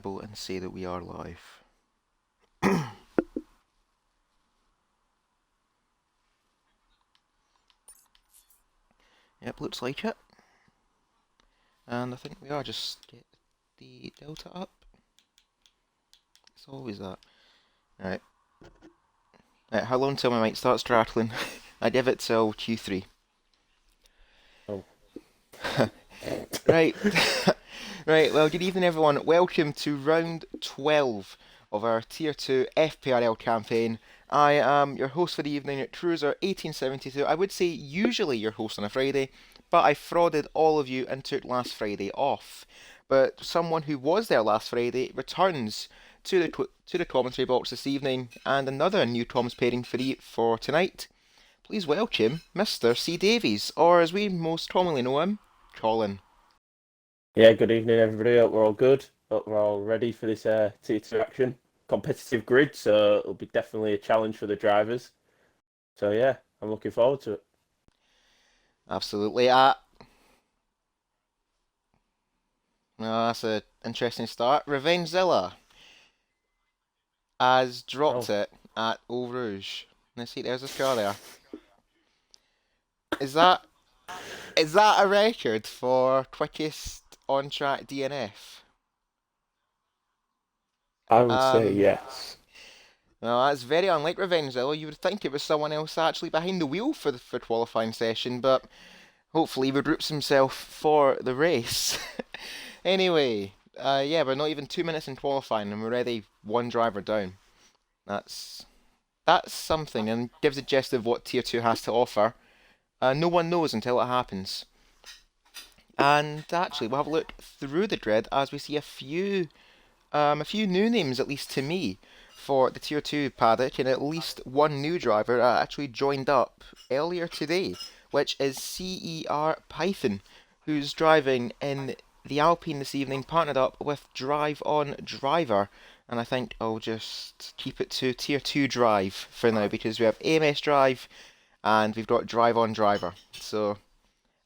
And say that we are live. Yep, looks like it. And I think we are. Just get the delta up. It's always that. Right. Right, how long till my mic starts rattling? I give it till Q3. Oh. Right. Right, well, good evening everyone. Welcome to round 12 of our Tier 2 FPRL campaign. I am your host for the evening, Cruiser1872. I would say usually your host on a Friday, but I frauded all of you and took last Friday off. But someone who was there last Friday returns to the commentary box this evening, and another new Tom's pairing for tonight. Please welcome Mr. C. Davies, or as we most commonly know him, Colin. Yeah, good evening, everybody. Hope we're all good. Hope we're all ready for this Tier 2 action. Competitive grid, so it'll be definitely a challenge for the drivers. So, yeah, I'm looking forward to it. Absolutely. No, that's an interesting start. Revengezilla has dropped Oh, it at Eau Rouge. Let's see, there's a car there. Is that is that a record for quickest on-track DNF? I would say Um, yes. no, that's very unlike Revengezilla. You would think it was someone else actually behind the wheel for the qualifying session, but hopefully he regroups himself for the race. Anyway, yeah, we're not even 2 minutes in qualifying and we're already one driver down. That's That's something and gives a gist of what Tier 2 has to offer. No one knows until it happens. And actually, we'll have a look through the grid as we see a few new names, at least to me, for the Tier 2 paddock, and at least one new driver actually joined up earlier today, which is CER Python, who's driving in the Alpine this evening, partnered up with Drive On Driver. And I think I'll just keep it to Tier 2 Drive for now because we have AMS Drive and we've got Drive On Driver. So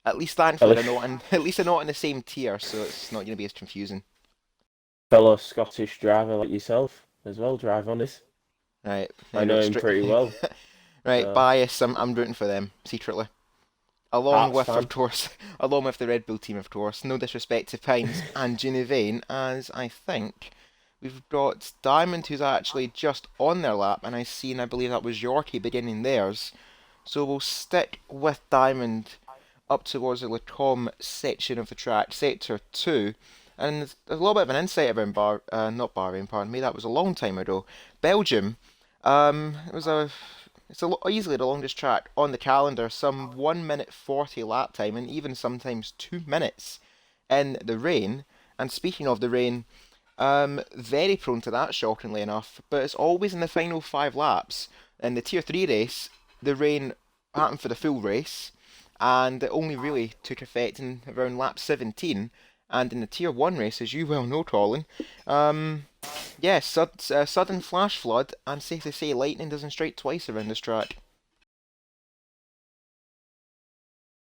at least thankfully Fellow, they're not in at least they're not in the same tier, so it's not going to be as confusing. fellow Scottish driver like yourself as well, drive on this. Right, there I you go. know him Straight. pretty well. Right, So, bias. I'm rooting for them secretly, along Hearts with, of fan. course, along with the Red Bull team, of course. No disrespect to Pines and Genevieve, as I think we've got Diamond, who's actually just on their lap, and I believe that was Yorkie beginning theirs. So we'll stick with Diamond up towards the Lacombe section of the track, sector 2. And there's a little bit of an insight about not Bahrain, pardon me, that was a long time ago. Belgium, it was easily the longest track on the calendar, some 1 minute 40 lap time, and even sometimes 2 minutes in the rain. And speaking of the rain, very prone to that, shockingly enough, but it's always in the final 5 laps. In the Tier 3 race, the rain happened for the full race, and it only really took effect in around lap 17. And in the Tier 1 race, as you well know, Colin, um, yeah, sudden flash flood, and safe to say, lightning doesn't strike twice around this track.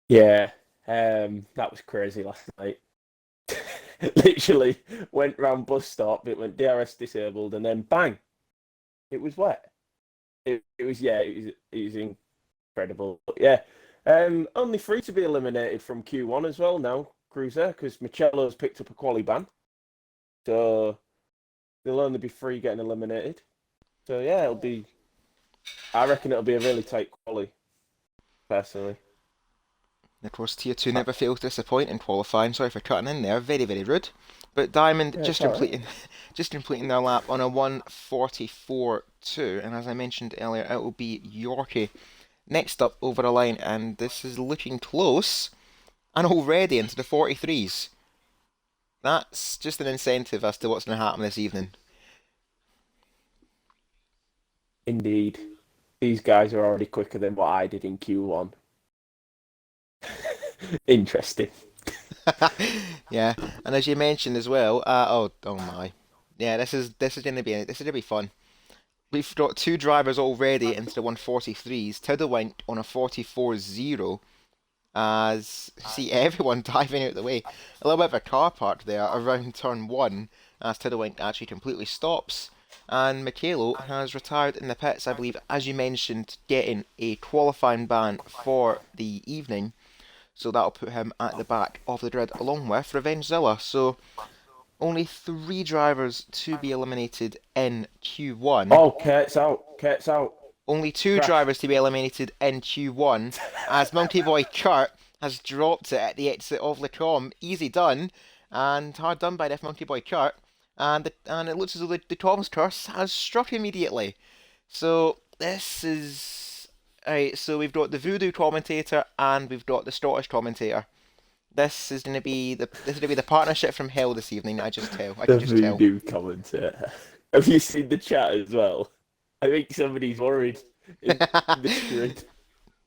Yeah, that was crazy last night. Literally went round bus stop, it went DRS disabled, and then bang, it was wet. It was, yeah, it was incredible. But yeah, only three to be eliminated from Q1 as well now, Cruiser, because Michello's picked up a quali ban, so there'll only be three getting eliminated. So yeah, it'll be. I reckon it'll be a really tight quali, personally. Of course, Tier 2 Uh, never fails to disappoint in qualifying. Sorry for cutting in there. Very, very rude. But Diamond Yeah, just it's all right. completing just completing their lap on a 1:44.2, and as I mentioned earlier, it will be Yorkie next up over the line, and this is looking close and already into the 43s. That's just an incentive as to what's going to happen this evening. Indeed, these guys are already quicker than what I did in Q1. Interesting. Yeah, and as you mentioned as well, oh my, yeah, this is gonna be fun. We've got two drivers already into the 143s. Tiddlewink on a 44.0 as see everyone diving out the way. A little bit of a car park there around turn 1. as Tiddlewink actually completely stops. And Michaelo has retired in the pits, I believe, as you mentioned, getting a qualifying ban for the evening. So that'll put him at the back of the grid along with Revengezilla. So only three drivers to be eliminated in Q1. Oh, Kurt's out. Kurt's out. Only two Crash. drivers to be eliminated in Q1, as Monkey Boy Kurt has dropped it at the exit of Lecom. Easy done, and hard done by Def Monkey Boy Kurt. And it looks as though the Tom's curse has struck immediately. So this is right. So we've got the Voodoo commentator and we've got the Scottish commentator. This is gonna be the partnership from hell this evening. I just tell. I The can just tell. voodoo commentator. Have you seen the chat as well? I think somebody's worried in this grid.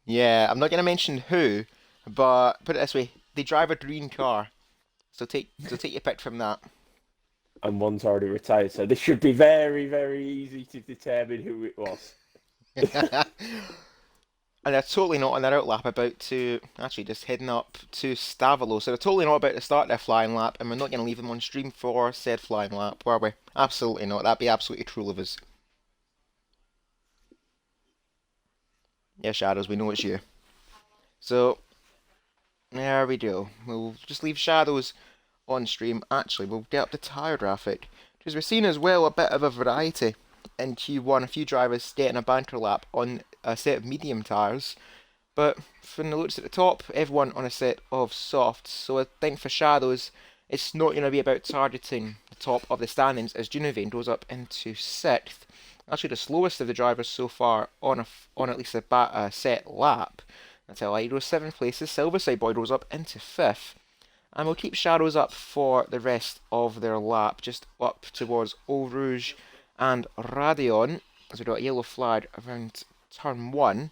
Yeah, I'm not gonna mention who, but put it this way: they drive a green car. So take your pick from that. And one's already retired, so this should be very, very easy to determine who it was. And they're totally not on their out lap about to actually just heading up to Stavilo. So they're totally not about to start their flying lap, and we're not going to leave them on stream for said flying lap, were we? Absolutely not. That'd be absolutely cruel of us. Yeah, Shadows, we know it's you. So there we go. We'll just leave Shadows on stream. Actually, we'll get up the tyre graphic because we're seeing as well a bit of a variety in Q1. A few drivers getting a banter lap on a set of medium tyres, but from the looks at the top, everyone on a set of softs. So I think for Shadows, it's not going to be about targeting the top of the standings as Junivane goes up into 6th. Actually, the slowest of the drivers so far on at least a set lap. That's how goes 7th places. Silverside Boy goes up into 5th. And we'll keep Shadows up for the rest of their lap, just up towards Eau Rouge and Radion, as we've got a yellow flag around turn 1.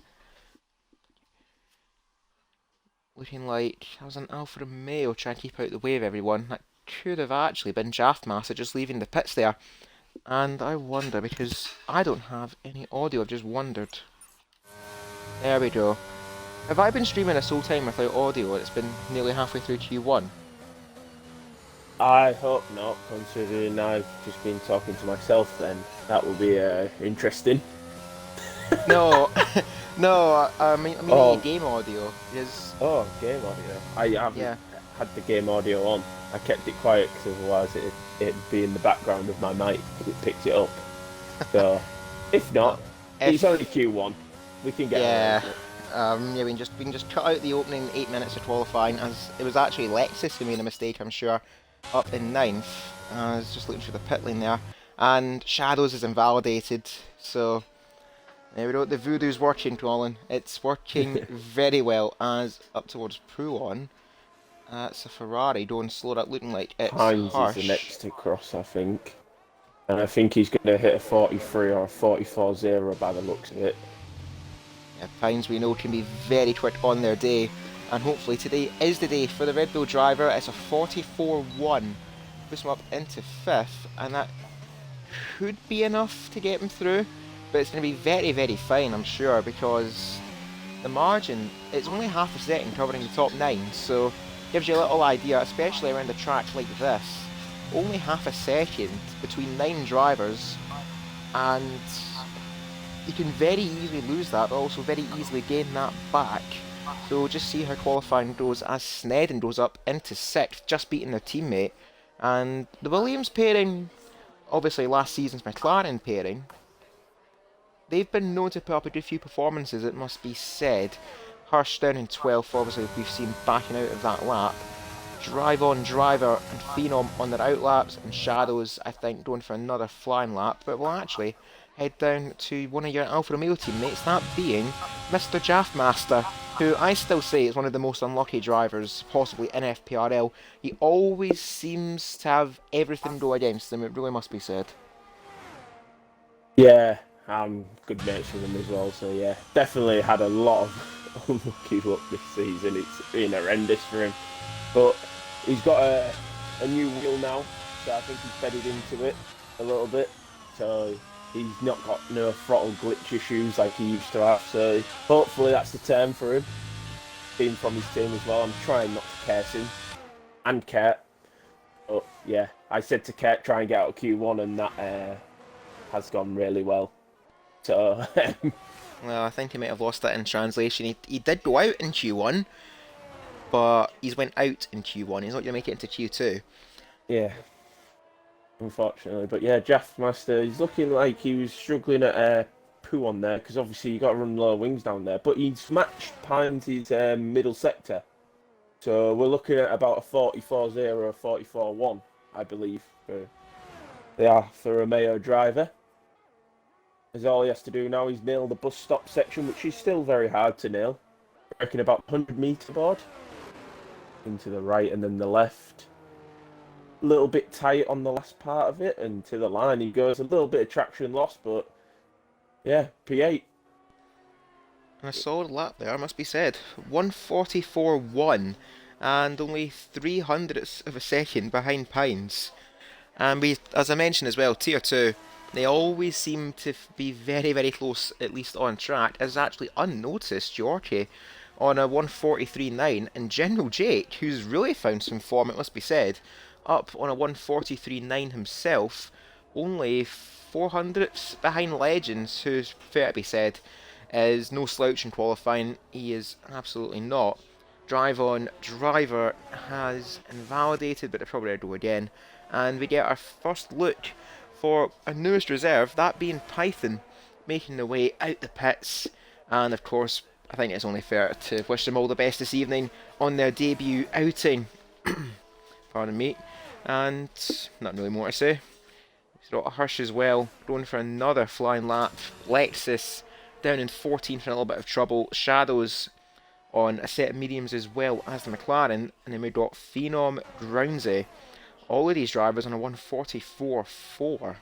Looking like that was an Alfa Romeo trying to keep out the way of everyone. That could have actually been Jaftmaster just leaving the pits there. And I wonder, because I don't have any audio, I've just wondered. There we go. Have I been streaming this whole time without audio? It's been nearly halfway through Q1. I hope not, considering I've just been talking to myself then. That will be interesting. No, no, Oh. game audio. Is Oh, game audio. I haven't yeah. had the game audio on. I kept it quiet because otherwise it'd be in the background of my mic because it picked it up. So, if not, it's only Q1. We can get Yeah. away with it. Yeah, we can just cut out the opening 8 minutes of qualifying, as it was actually Lexus who made a mistake, I'm sure, up in 9th. I was just looking through the pit lane there, and Shadows is invalidated. So there we go. The voodoo's working, Colin. It's working very well. As up towards Poulon, it's a Ferrari going slow. That looking like it's Hines harsh. is the next to cross, I think. And I think he's going to hit a 43 or a 44-0 by the looks of it. Yeah, Pines we know can be very quick on their day, and hopefully today is the day for the Red Bull driver. It's a 44-1, puts him up into 5th, and that could be enough to get him through, but it's going to be very, very fine, I'm sure, because the margin, it's only half a second covering the top 9, so gives you a little idea, especially around a track like this. Only half a second between 9 drivers, and you can very easily lose that, but also very easily gain that back. So just see how qualifying goes as Snedden goes up into 6th, just beating their teammate. And the Williams pairing, obviously last season's McLaren pairing, they've been known to put up a good few performances, it must be said. Hirsch down in 12th, obviously we've seen backing out of that lap. Drive On Driver and Phenom on their outlaps, and Shadows, I think, going for another flying lap, but will actually head down to one of your Alfa Romeo teammates, that being Mr. Jaffmaster, who I still say is one of the most unlucky drivers possibly in FPRL. He always seems to have everything go against him, it really must be said. Yeah, I'm good mates with him as well, so yeah, definitely had a lot of unlucky luck this season. It's been horrendous for him. But he's got a new wheel now, so I think he's bedded into it a little bit. So he's not got no throttle glitch issues like he used to have. So hopefully that's the term for him. Being from his team as well, I'm trying not to curse him and Kurt. But yeah, I said to Kurt try and get out of Q1, and that has gone really well. So Well, I think he might have lost that in translation. He did go out in Q1, but he's went out in Q1. He's not going to make it into Q2. yeah, unfortunately. But yeah, Jaff Master, he's looking like he was struggling at poo on there because obviously you got to run lower wings down there. But he's matched Pines' middle sector. So we're looking at about a 44.0 or 44.1, I believe. They are for a Romeo driver. As all he has to do now is nail the bus stop section, which is still very hard to nail. I reckon about 100-metre board. Into the right and then the left. A little bit tight on the last part of it, and to the line he goes. A little bit of traction lost, but yeah, P8. And a solid lap there, must be said. 144.1 and only 300ths of a second behind Pines. And we, as I mentioned as well, Tier 2, they always seem to be very, very close, at least on track, as actually unnoticed Yorkie on a 143.9, and General Jake, who's really found some form, it must be said, up on a 143.9 himself, only 400ths behind Legends, who's, fair to be said, is no slouch in qualifying. He is absolutely not. Drive on driver has invalidated, but they're probably going to go again. And we get our first look for our newest reserve, that being Python, making their way out the pits. And of course, I think it's only fair to wish them all the best this evening on their debut outing. Pardon me. And not really more to say. We've got Hirsch as well, going for another flying lap. Lexus down in 14th in a little bit of trouble. Shadows on a set of mediums as well as the McLaren. And then we've got Phenom Groundsey. All of these drivers on a 144.4.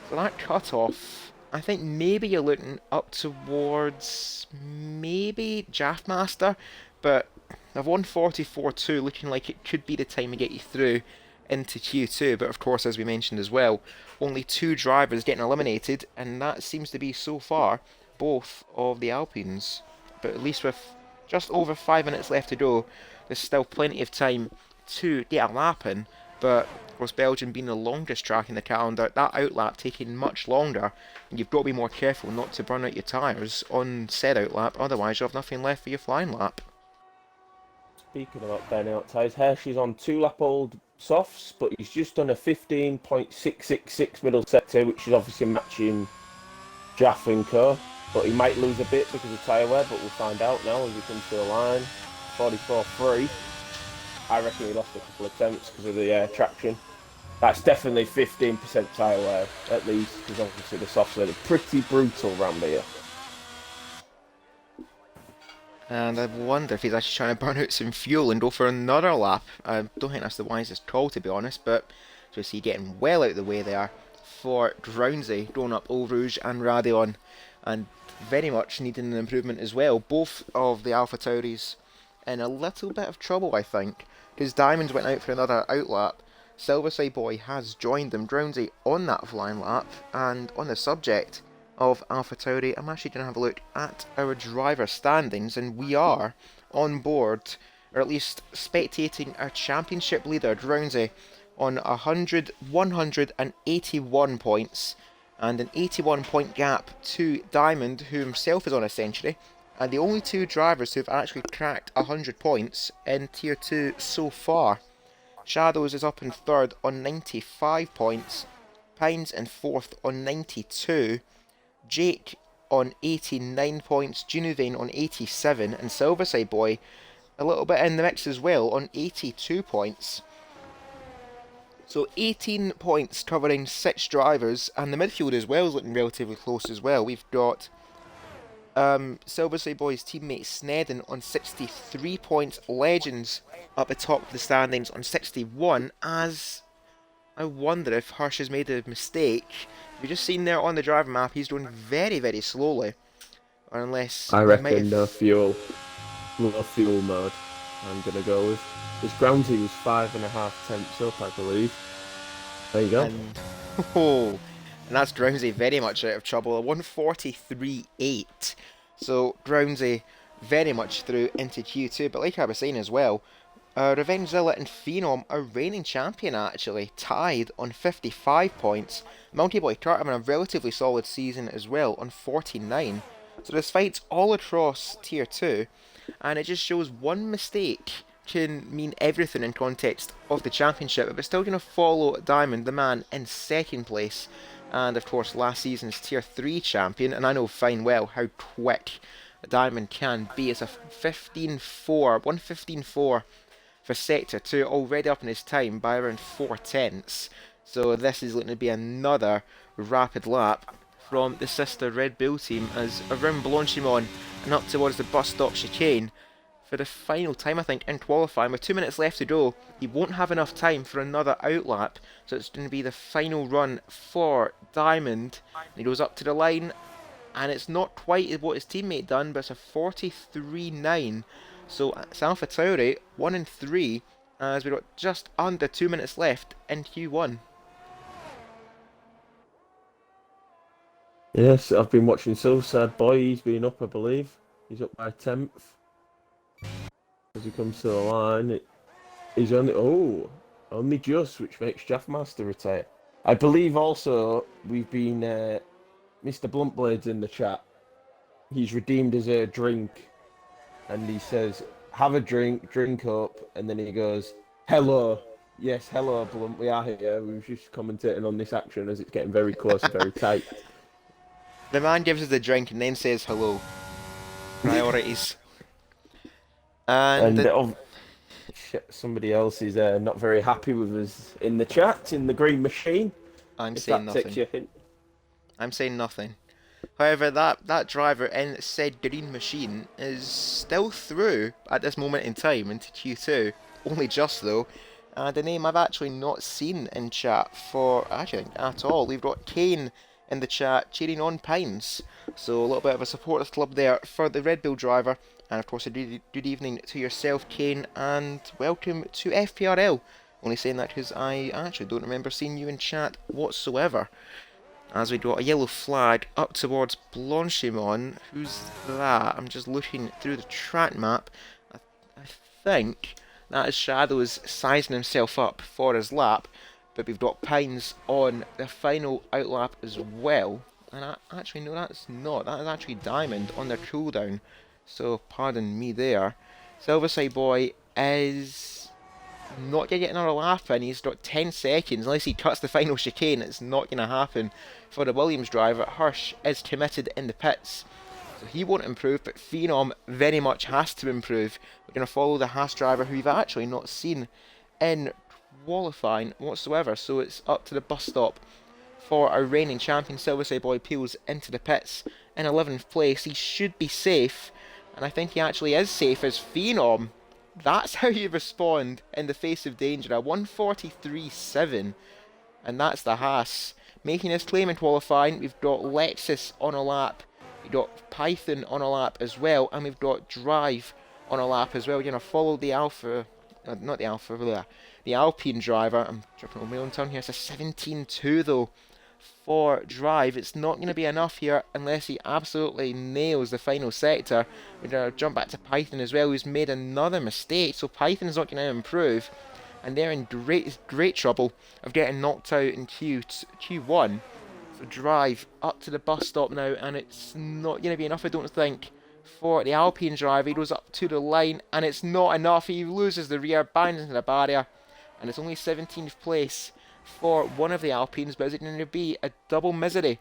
So that cut-off, I think maybe you're looking up towards maybe Jaffmaster, but a 144.2 looking like it could be the time to get you through into Q2. But of course, as we mentioned as well, only 2 drivers getting eliminated, and that seems to be so far both of the Alpines. But at least with just over 5 minutes left to go, there's still plenty of time to get a lap in. But of course, Belgium being the longest track in the calendar, that outlap taking much longer, and you've got to be more careful not to burn out your tyres on said outlap, otherwise you'll have nothing left for your flying lap. Speaking about burning out tyres, Hershey's on 2-lap-old softs, but he's just done a 15.666 middle sector, which is obviously matching Jaff and Co. But he might lose a bit because of tyre wear, but we'll find out now as he comes to the line. 44.3. I reckon he lost a couple of attempts because of the traction. That's definitely 15% tyre wear, at least, because obviously the softs are pretty brutal around here. And I wonder if he's actually trying to burn out some fuel and go for another lap. I don't think that's the wisest call, to be honest, but so we see getting well out of the way there for Groundsey, going up Eau Rouge and Radeon, and very much needing an improvement as well. Both of the Alpha Tauris in a little bit of trouble, I think, because Diamonds went out for another outlap. Silverside Boy has joined them, Groundsey on that flying lap, and on the subject of Alpha Tauri, I'm actually going to have a look at our driver standings, and we are on board, or at least spectating our championship leader, Groundsey, on 181 points, and an 81 point gap to Diamond, who himself is on a century, and the only 2 drivers who have actually cracked 100 points in Tier 2 so far. Shadows is up in 3rd on 95 points, Pines in 4th on 92, Jake on 89 points, Junivane on 87, and Silverside Boy a little bit in the mix as well on 82 points. So 18 points covering 6 drivers, and the midfield as well is looking relatively close as well. We've got Silverside Boy's teammate Snedden on 63 points, Legends up the top of the standings on 61, as I wonder if Hirsch has made a mistake. We've just seen there on the driver map he's going very, very slowly, or unless I he might reckon have... no fuel mode. I'm gonna go with his Groundsey was 5.5 tenths up, I believe. There you go. And, oh, and that's Groundsey very much out of trouble. A 143.8. So Groundsey very much through into Q2. But like I was saying as well, Revengezilla and Phenom are reigning champion actually, tied on 55 points. Mounty Boy Kurt having a relatively solid season as well on 49. So there's fights all across Tier 2, and it just shows one mistake can mean everything in context of the championship, but still going to follow Diamond, the man, in second place. And of course, last season's Tier 3 champion, and I know fine well how quick Diamond can be. It's a 15-4, 1:15.4 for Sector 2, already up in his time by around 4 tenths. So this is going to be another rapid lap from the sister Red Bull team as around Blanchimont and up towards the bus stop chicane for the final time, I think, in qualifying. With 2 minutes left to go, he won't have enough time for another outlap, so it's going to be the final run for Diamond. He goes up to the line, and it's not quite what his teammate done, but it's a 43.9. So it's AlphaTauri 1 and 3, as we've got just under 2 minutes left in Q1. Yes, I've been watching Silverside Boy. He's been up, I believe. He's up by 10th. As he comes to the line, he's only just, which makes Jaffmaster retire. I believe also we've been Mr. Bluntblades in the chat. He's redeemed as a drink, and he says, "Have a drink, drink up," and then he goes, "Hello." Yes, hello, Blunt. We are here. We were just commentating on this action as it's getting very close and very tight. The man gives us the drink and then says hello. Priorities. And somebody else is not very happy with us in the chat, in the green machine. I'm if saying that takes nothing. you a hint. I'm saying nothing. However, that driver in said green machine is still through at this moment in time into Q2. Only just though. And a name I've actually not seen in chat for actually at all. We've got Kane in the chat cheering on Pines. So a little bit of a supporters club there for the Red Bull driver. And of course a good evening to yourself, Kane, and welcome to FPRL. Only saying that because I actually don't remember seeing you in chat whatsoever. As we got a yellow flag up towards Blanchimont. Who's that? I'm just looking through the track map. I think that is Shadows sizing himself up for his lap. But we've got Pines on the final outlap as well. And actually, no, that's not. That is actually Diamond on their cooldown. So, pardon me there. Silverside Boy is not going to get another lap in. He's got 10 seconds. Unless he cuts the final chicane, it's not going to happen for the Williams driver. Hirsch is committed in the pits. So he won't improve, but Phenom very much has to improve. We're going to follow the Haas driver, who we've actually not seen in qualifying whatsoever. So it's up to the bus stop for our reigning champion. Silverside Boy peels into the pits in 11th place. He should be safe, and I think he actually is safe as Phenom. That's how you respond in the face of danger. A 1:43.7, and that's the Haas making his claim in qualifying. We've got Lexus on a lap, we've got Python on a lap as well, and we've got Drive on a lap as well. We're going to follow the Alpha, not the Alpha, the Alpine driver. I'm dropping on my own turn here. It's a 17.2 though for Drive. It's not going to be enough here unless he absolutely nails the final sector. We're going to jump back to Python as well, who's made another mistake. So Python's not going to improve, and they're in great trouble of getting knocked out in Q1. So Drive up to the bus stop now, and it's not going to be enough, I don't think, for the Alpine driver. He goes up to the line, and it's not enough. He loses the rear, binds into the barrier, and it's only 17th place for one of the Alpines, but is it going to be a double misery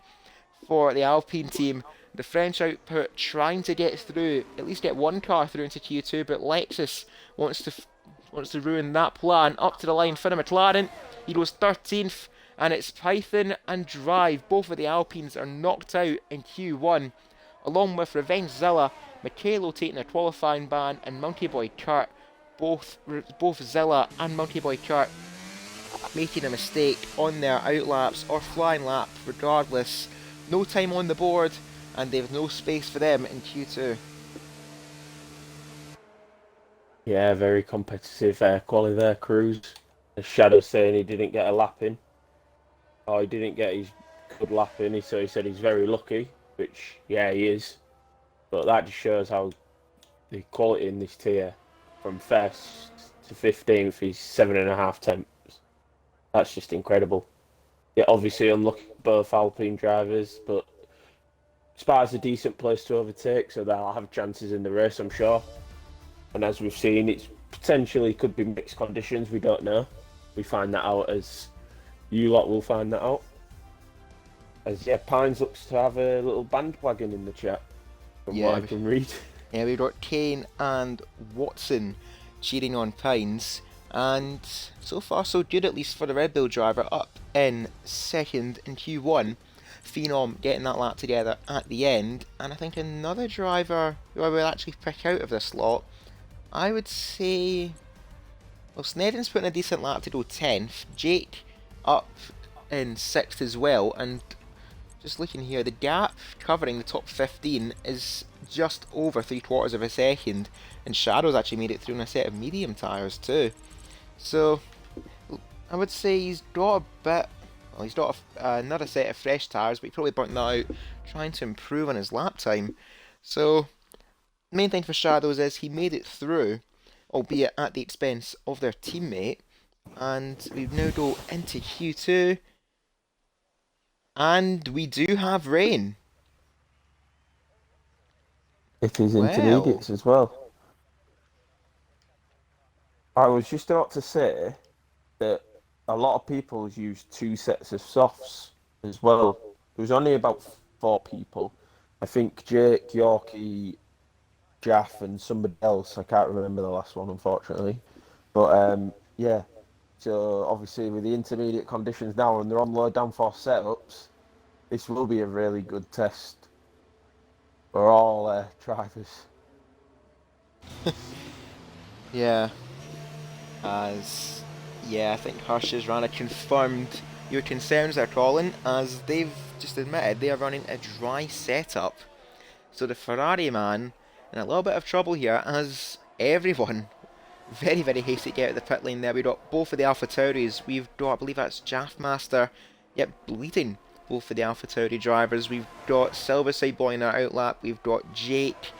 for the Alpine team? The French output trying to get through, at least get one car through into Q2, but Lexus wants to ruin that plan. Up to the line for the McLaren. He goes 13th, and it's Python and Drive. Both of the Alpines are knocked out in Q1, along with Revengezilla, Michaelo taking a qualifying ban, and Monkey Boy Kurt. Both Zilla and Monkey Boy Kurt making a mistake on their outlaps or flying lap, regardless. No time on the board, and there's no space for them in Q2. Yeah, very competitive quality there, Cruz. The Shadow saying he didn't get a lap in. Oh, he didn't get his good lap in, so he said he's very lucky, which, yeah, he is. But that just shows how the quality in this tier, from first, to 15th is 7.5 tenths. That's just incredible. Yeah, obviously unlucky for both Alpine drivers, but Spa's a decent place to overtake, so they'll have chances in the race, I'm sure. And as we've seen, it's potentially could be mixed conditions. We don't know. We find that out as you lot will find that out. As yeah, Pines looks to have a little bandwagon in the chat, from what Yeah, I can read. yeah, we've got Kane and Watson cheering on Pines, and so far so good, at least for the Red Bull driver, up in second in Q1. Phenom getting that lap together at the end, and I think another driver who I will actually pick out of this lot, I would say, well, Snedden's putting a decent lap to go 10th, Jake up in 6th as well, and just looking here, the gap covering the top 15 is just over 3/4 of a second, and Shadow's actually made it through on a set of medium tyres too. So I would say he's got a bit, well, he's got another set of fresh tyres, but he probably burnt that out trying to improve on his lap time. So the main thing for Shadows is he made it through, albeit at the expense of their teammate, and we now go into Q2. And we do have rain. It is Well, intermediates as well. I was just about to say that a lot of people use two sets of softs as well. There was only about 4 people. I think Jake, Yorkie, Jaff, and somebody else. I can't remember the last one, unfortunately. But yeah. So obviously, with the intermediate conditions now, and they're on low downforce setups, this will be a really good test for all drivers. yeah, as yeah, I think Hirsch's Rana confirmed your concerns there, Colin, as they've just admitted they are running a dry setup. So the Ferrari man in a little bit of trouble here, as everyone very, very hasty to get out of the pit lane there. We've got both of the AlphaTauris. We've got, I believe that's Jaffmaster, yep, bleeding both of the AlphaTauri drivers. We've got Silverside Boy in our outlap. We've got Jake,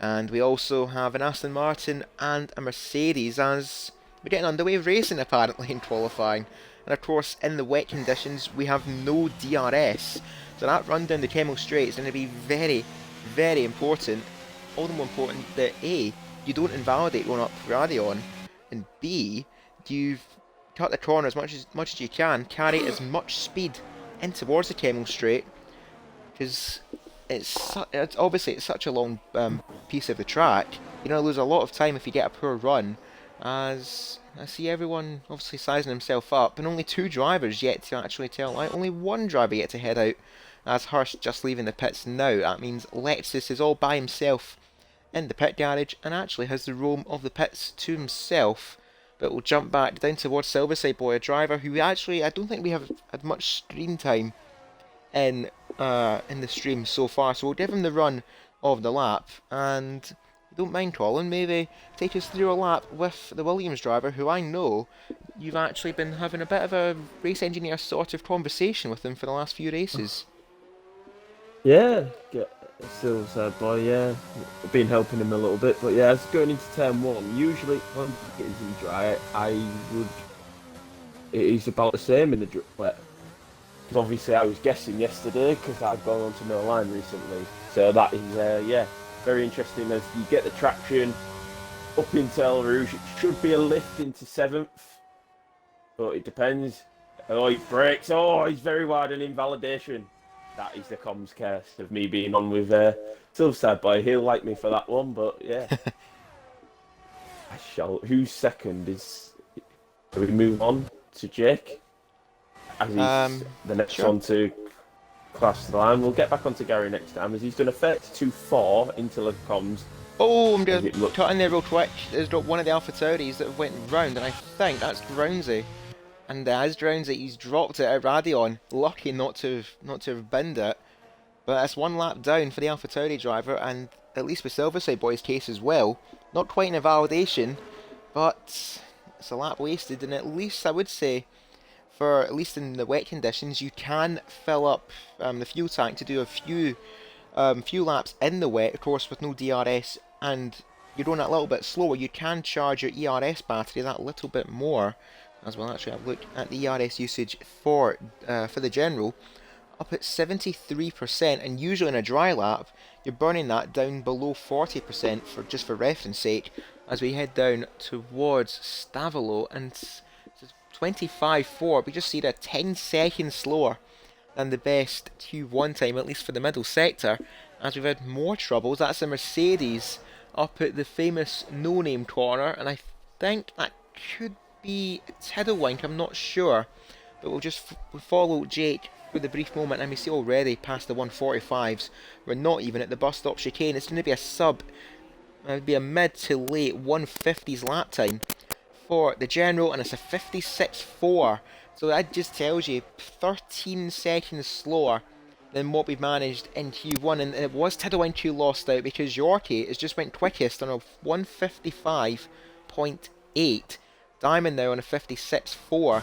and we also have an Aston Martin and a Mercedes as we're getting underway racing apparently in qualifying. And of course, in the wet conditions, we have no DRS. So that run down the Kemmel Straight is going to be very, very important. All the more important that A, you don't invalidate going up Radion, and B, you cut the corner as much as you can, carry as much speed in towards the Kemmel Straight, because it's obviously it's such a long piece of the track. You're going to lose a lot of time if you get a poor run, as I see everyone obviously sizing himself up, and only 2 drivers yet to actually tell light, only 1 driver yet to head out, as Hirsch just leaving the pits now. That means Lexus is all by himself in the pit garage and actually has the roam of the pits to himself, but we'll jump back down towards Silverside Boy, a driver who actually I don't think we have had much screen time in the stream so far, so we'll give him the run of the lap, and if you don't mind, Colin, maybe take us through a lap with the Williams driver, who I know you've actually been having a bit of a race engineer sort of conversation with him for the last few races. Yeah, still sad boy. Yeah, I've been helping him a little bit, but yeah, as going into turn 1, usually when it isn't dry, I would. It is about the same in the wet. Because obviously I was guessing yesterday because I've gone onto no line recently. So that is yeah, very interesting as you get the traction up into El Rouge. It should be a lift into 7th, but it depends. Oh, he brakes. Oh, he's very wide and invalidation. That is the comms curse of me being on with Silverside Boy. He'll like me for that one, but yeah. I shall. Who's second is. Do we move on to Jake? As he's the next sure. one to class the line. We'll get back onto Gary next time as he's done a 32.4 into the comms. Oh, I'm just cutting there real quick. There's got one of the AlphaTauris that went round, and I think that's Drownsy. And as Drownsy, he's dropped it at Radion. Lucky not to have binned it. But it's 1 lap down for the AlphaTauri driver, and at least with Silverside Boy's case as well. Not quite in a validation, but it's a lap wasted, and at least I would say, for at least in the wet conditions, you can fill up the fuel tank to do a few laps in the wet, of course with no DRS and you're going that little bit slower, you can charge your ERS battery that little bit more. As well, actually, I've looked at the ERS usage for the general, up at 73%, and usually in a dry lap, you're burning that down below 40% for just for reference sake, as we head down towards Stavolo, and 25.4. We just see that 10 seconds slower than the best Q1 time, at least for the middle sector, as we've had more troubles. That's a Mercedes up at the famous no-name corner, and I think that could be Tiddlewink, I'm not sure. But we'll just follow Jake for the brief moment, and we see already past the 145s. We're not even at the bus stop chicane. It's going to be a sub, it would be a mid to late 150s lap time for the general, and it's a 56.4. So that just tells you 13 seconds slower than what we've managed in Q1, and it was Tiddlewink who lost out because Yorkie has just went quickest on a 155.8. Diamond now on a 56.4.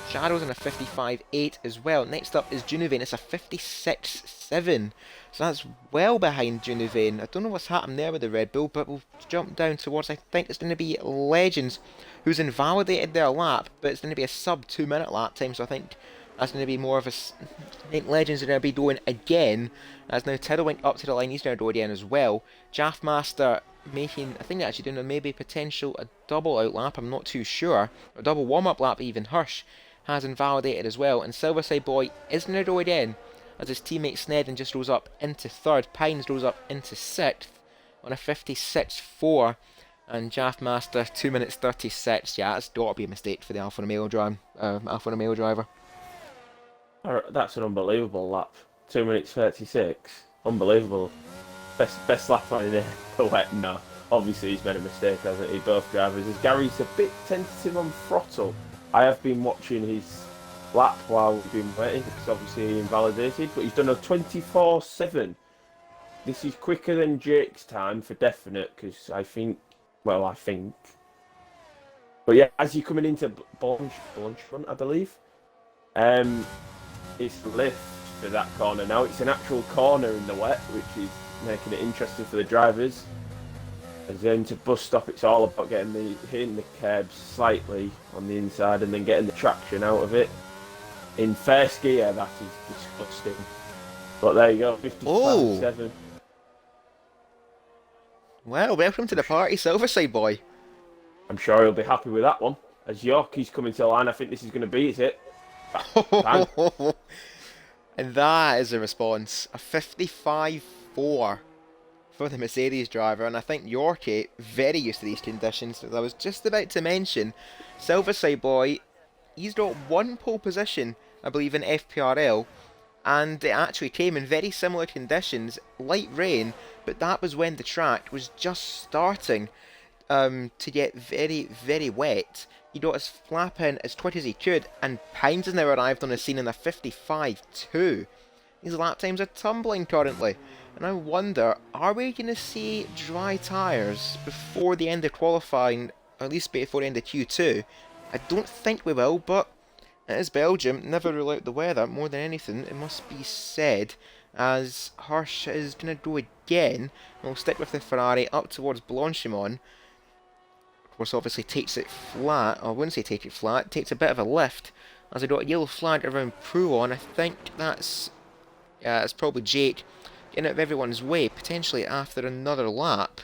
Shadow's on a 55.8 as well. Next up is Junivane. It's a 56.7. So that's well behind Junivane. I don't know what's happened there with the Red Bull, but we'll jump down towards, I think it's going to be Legends, who's invalidated their lap, but it's going to be a sub 2 minute lap time, so I think that's going to be more of a... I think Legends are going to be doing again, as now Tiddlewink up to the line, he's going to do again as well. Jaffmaster making, I think they're actually doing a maybe potential a double out lap, I'm not too sure, a double warm up lap even. Hirsch has invalidated as well, and Silverside Boy is going to do again, as his teammate Snedden just rose up into third. Pines rose up into sixth on a 56.4, and Jaffmaster 2 minutes 36. Yeah, that's got to be a mistake for the Alfa Romeo driver. That's an unbelievable lap. 2 minutes 36. Unbelievable. Best lap on in the wet. No, obviously he's made a mistake, hasn't he? Both drivers. As Gary's a bit tentative on throttle. I have been watching his lap while we've been waiting because obviously he invalidated, but he's done a 24.7. This is quicker than Jake's time for definite, because I think. But yeah, as you're coming into Blanchmont, I believe, it's lift for that corner now. It's an actual corner in the wet, which is making it interesting for the drivers. As then to bus stop, it's all about hitting the curbs slightly on the inside and then getting the traction out of it. In first gear, that is disgusting. But there you go, 55.7. Well, welcome to the party, Silverside Boy. I'm sure he'll be happy with that one. As Yorkie's coming to the line, I think this is going to be it. And that is a response. A 55.4 for the Mercedes driver. And I think Yorkie, very used to these conditions. As I was just about to mention, Silverside Boy, he's got one pole position, I believe, in FPRL. And it actually came in very similar conditions, light rain, but that was when the track was just starting to get very, very wet. He got his flap in as quick as he could, and Pines has now arrived on the scene in a 55.2. These lap times are tumbling currently, and I wonder, are we going to see dry tyres before the end of qualifying, or at least before the end of Q2? I don't think we will, but it is Belgium, never rule out the weather. More than anything, it must be said, as Hirsch is going to go again, and we'll stick with the Ferrari up towards Blanchimont. Of course, obviously takes it flat, or I wouldn't say take it flat, takes a bit of a lift, as I got a yellow flag around Prouon. I think that's, it's probably Jake getting out of everyone's way, potentially after another lap.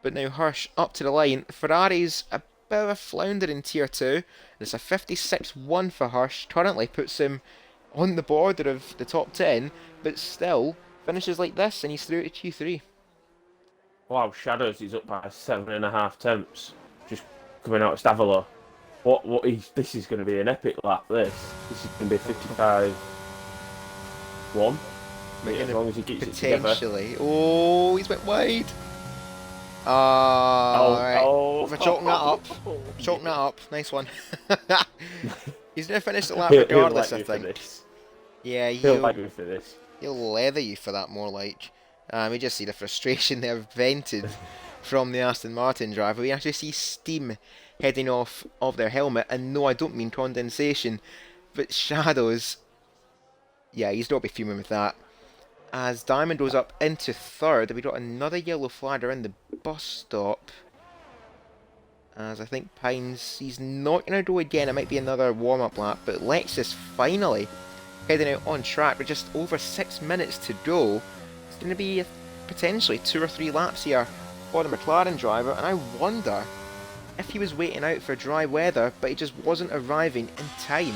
But now Hirsch up to the line. Ferrari's a bit of a flounder in Tier 2. It's a 56.1 for Hirsch. Currently puts him on the border of the top 10, but still finishes like this, and he's through to Q3. Wow, Shadows is up by 7.5 tenths. Just coming out of Stavolo. This is going to be an epic lap, this. This is going to be 55.1. As long as he keeps it together. Potentially. Oh, he's went wide. Alright. We're chalking that up. Chalking that up. Nice one. He's going to finish the lap regardless, I think. Yeah, he'll like me for this. He'll leather you for that, more like. We just see the frustration there vented from the Aston Martin driver. We actually see steam heading off of their helmet, and no, I don't mean condensation, but Shadows. Yeah, he's got to be fuming with that. As Diamond goes up into third, we got another yellow flag around the bus stop. as I think Pines, he's not going to go again. It might be another warm-up lap, but Lexus finally heading out on track with just over 6 minutes to go. It's going to be potentially 2 or 3 laps here for the McLaren driver, and I wonder if he was waiting out for dry weather, but he just wasn't arriving in time.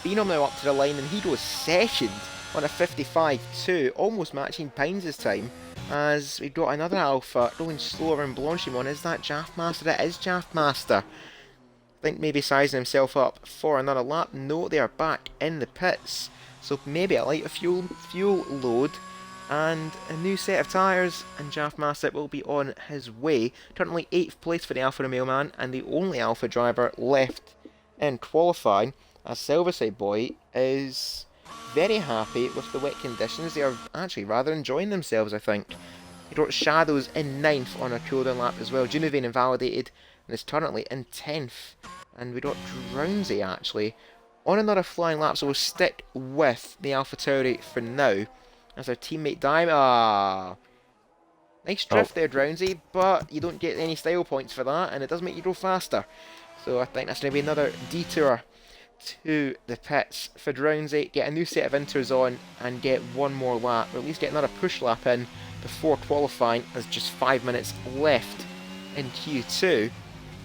Phenom now up to the line, and he goes second on a 55.2, almost matching Pines' time, as we've got another Alpha going slower and Blanchimon. Is that Jaffmaster? It is Jaffmaster. I think maybe sizing himself up for another lap. No, they are back in the pits, so maybe a lighter fuel load and a new set of tyres, and Jaffmaster will be on his way. Currently 8th place for the Alfa Romeo man, and the only Alfa driver left in qualifying, as Silverside Boy is very happy with the wet conditions. They are actually rather enjoying themselves, I think. He got Shadows in 9th on a cooldown lap as well. Junivane invalidated and is currently in 10th. And we got Drownsy actually on another flying lap, so we'll stick with the AlphaTauri for now. As our teammate nice drift there, Drownsy, but you don't get any style points for that, and it does make you go faster. So I think that's going to be another detour to the pits for Drownsy. Get a new set of inters on and get one more lap, or at least get another push lap in before qualifying. There's just 5 minutes left in Q2.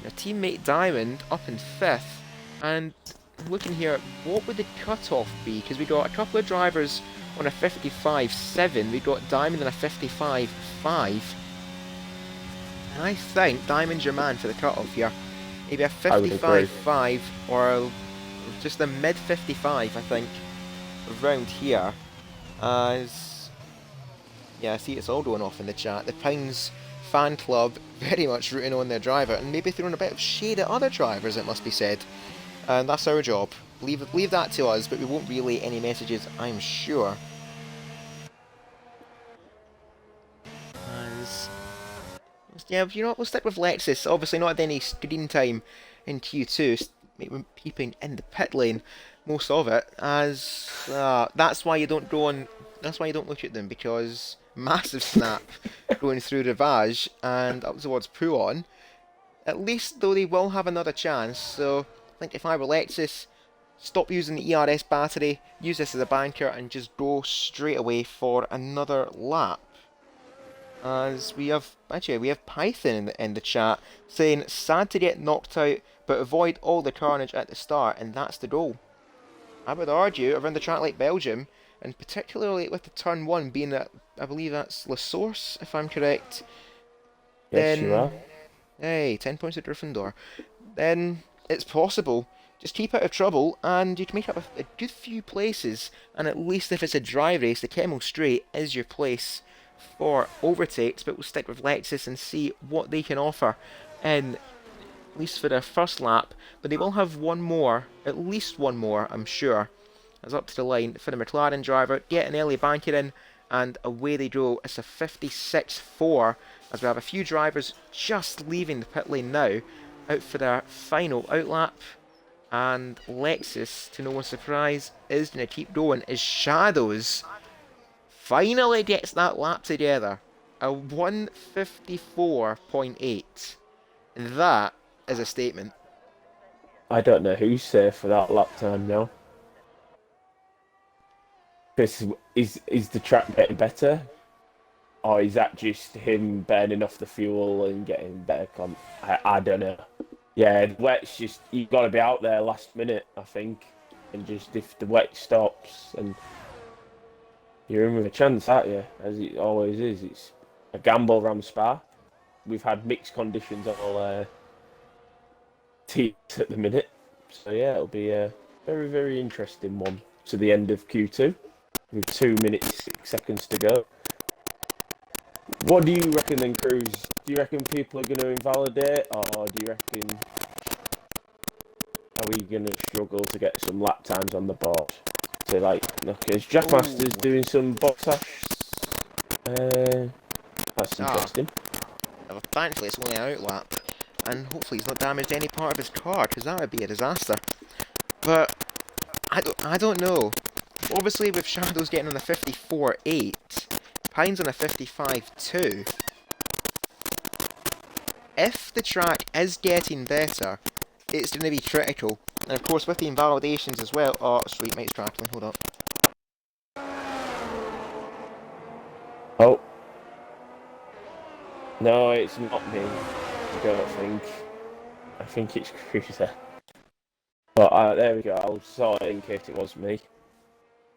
Your teammate Diamond up in 5th, and looking here, what would the cut-off be? Because we got a couple of drivers on a 55.7, we got Diamond on a 55.5, and I think Diamond's your man for the cut-off here. Maybe a 55.5 or just a mid 55, I think, around here. As yeah, I see it's all going off in the chat. The Pines fan club very much rooting on their driver, and maybe throwing a bit of shade at other drivers, it must be said. And that's our job. Leave that to us, but we won't relay any messages, I'm sure. As yeah, you know what, we'll stick with Lexus. Obviously not at any screen time in Q2, peeping in the pit lane most of it, as that's why you don't go on. That's why you don't look at them, because massive snap going through Rivage and up towards Puon. At least though they will have another chance. So I think if I were Lexus, stop using the ERS battery, use this as a banker, and just go straight away for another lap. As we have Python in the chat saying, sad to get knocked out, but avoid all the carnage at the start, and that's the goal. I would argue around the track like Belgium, and particularly with the turn 1 being at, I believe that's La Source, if I'm correct. Yes, then, you are. Hey, 10 points to Gryffindor. Then it's possible. Just keep out of trouble, and you can make up a good few places, and at least if it's a dry race, the Kemmel Straight is your place for overtakes, but we'll stick with Lexus and see what they can offer in, at least for their first lap. But they will have one more, at least one more, I'm sure. That's up to the line for the McLaren driver. Get an early banker in, and away they go. It's a 56.4, as we have a few drivers just leaving the pit lane now, out for their final outlap. And Lexus, to no one's surprise, is going to keep going as Shadows finally gets that lap together. A 154.8. That is a statement. I don't know who's safe for that lap time now. Because is the track getting better? Or is that just him burning off the fuel and getting better I don't know. Yeah, the wet's just, you've got to be out there last minute, I think. And just, if the wet stops, and you're in with a chance, aren't you? As it always is. It's a gamble around Spa. We've had mixed conditions all teams at the minute. So yeah, it'll be a very, very interesting one to the end of Q2. With 2 minutes, 6 seconds to go. What do you reckon then, Cruz? Do you reckon people are going to invalidate, or do you reckon are we going to struggle to get some lap times on the board? So like, look, is Jackmaster's doing some box hash? That's interesting. Well, thankfully it's only an outlap, and hopefully he's not damaged any part of his car, because that would be a disaster. But I don't know. Obviously with Shadows getting on a 54.8, Pine's on a 55.2. if the track is getting better, it's going to be critical. And of course, with the invalidations as well. Oh, sweet, mate's crackling. Hold up. Oh. No, it's not me. I don't think. I think it's Cruiser. But there we go. I'll sort it in case it was me.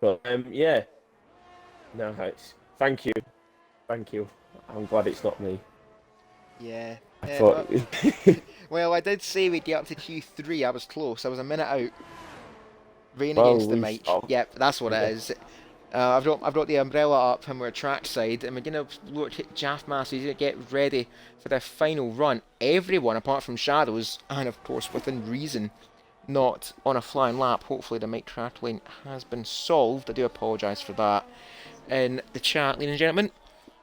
But yeah. No, it's. Thank you. Thank you. I'm glad it's not me. Yeah. I thought. Well, I did say we'd get up to Q3. I was close. I was a minute out. Rain Well, against the mic. oh, Yep, that's what it is. I've got the umbrella up and we're trackside, and we're gonna look at Jaff Masters to get ready for their final run. Everyone apart from Shadows, and of course within reason, not on a flying lap. Hopefully the mic crackling has been solved. I do apologise for that. In the chat, ladies and gentlemen,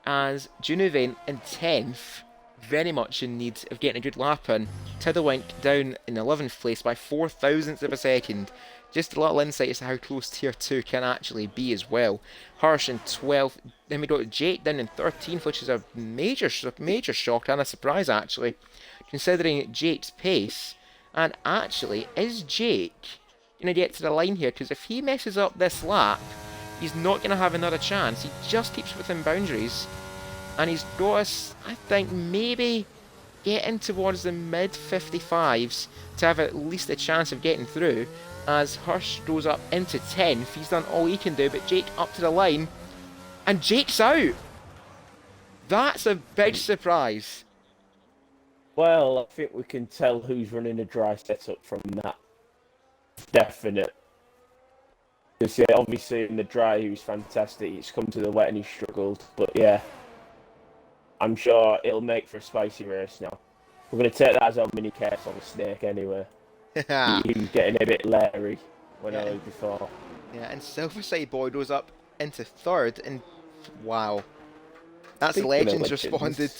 as Junivane in 10th, very much in need of getting a good lap in. Tiddlewink down in 11th place by 4 thousandths of a second. Just a little insight as to how close Tier 2 can actually be as well. Harsh in 12th. Then we got Jake down in 13th, which is a major shock and a surprise actually, considering Jake's pace. And actually, is Jake going to get to the line here? Because if he messes up this lap, he's not going to have another chance. He just keeps within boundaries. And he's got us, I think, maybe getting towards the mid 55s to have at least a chance of getting through. As Hirsch goes up into 10th, he's done all he can do, but Jake up to the line, and Jake's out. That's a big surprise. Well, I think we can tell who's running a dry setup from that. Definite. Because yeah, obviously in the dry he was fantastic. He's come to the wet and he struggled. But yeah, I'm sure it'll make for a spicy race now. We're going to take that as our mini case on the snake anyway. He was getting a bit leery when I was before. Yeah, and Silverside Boy goes up into 3rd, and wow. That's Legends responded.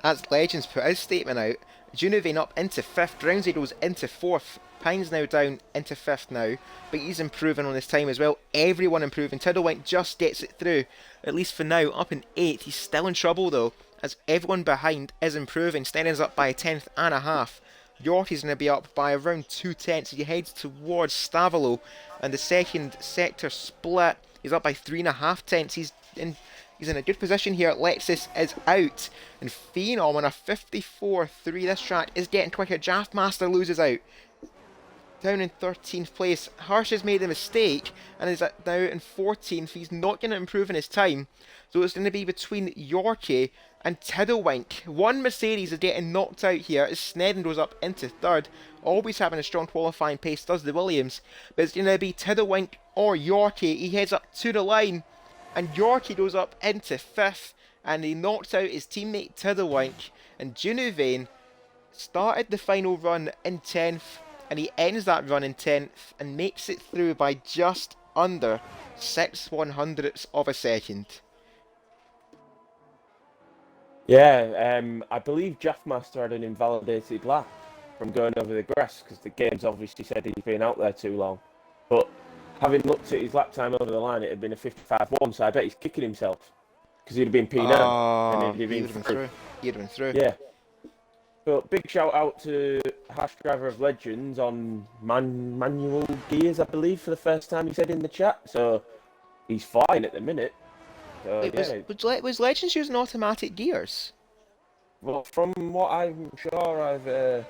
That's Legends put his statement out. Junivane up into 5th, Drownsy goes into 4th, Pine's now down into 5th now, but he's improving on his time as well. Everyone improving. Tiddlewink just gets it through, at least for now, up in 8th. He's still in trouble though, as everyone behind is improving. Snedden's up by a 10th and a half. Yorkie's going to be up by around 2 tenths. He heads towards Stavolo, and the second sector split. He's up by 3.5 tenths. He's in a good position here. Lexus is out, and Phenom on a 54.3. This track is getting quicker. Jaffmaster loses out. Down in 13th place. Harsh has made a mistake and is now in 14th. He's not going to improve in his time. So it's going to be between Yorkie and Tiddlewink. One Mercedes is getting knocked out here as Snedden goes up into 3rd. Always having a strong qualifying pace does the Williams. But it's going to be Tiddlewink or Yorkie. He heads up to the line, and Yorkie goes up into 5th, and he knocks out his teammate Tiddlewink. And Junivane started the final run in 10th, and he ends that run in 10th and makes it through by just under 6/100ths of a second. Yeah, I believe Jaffmaster had an invalidated lap from going over the grass because the game's obviously said he's been out there too long. But having looked at his lap time over the line, it had been a 55.1, so I bet he's kicking himself because he'd have been P9 and he'd have been through. He'd have been through. Yeah. But big shout out to Hash Driver of Legends on manual gears, I believe, for the first time he said in the chat. So he's fine at the minute. Was Legends using automatic gears? Well, from what I'm sure I've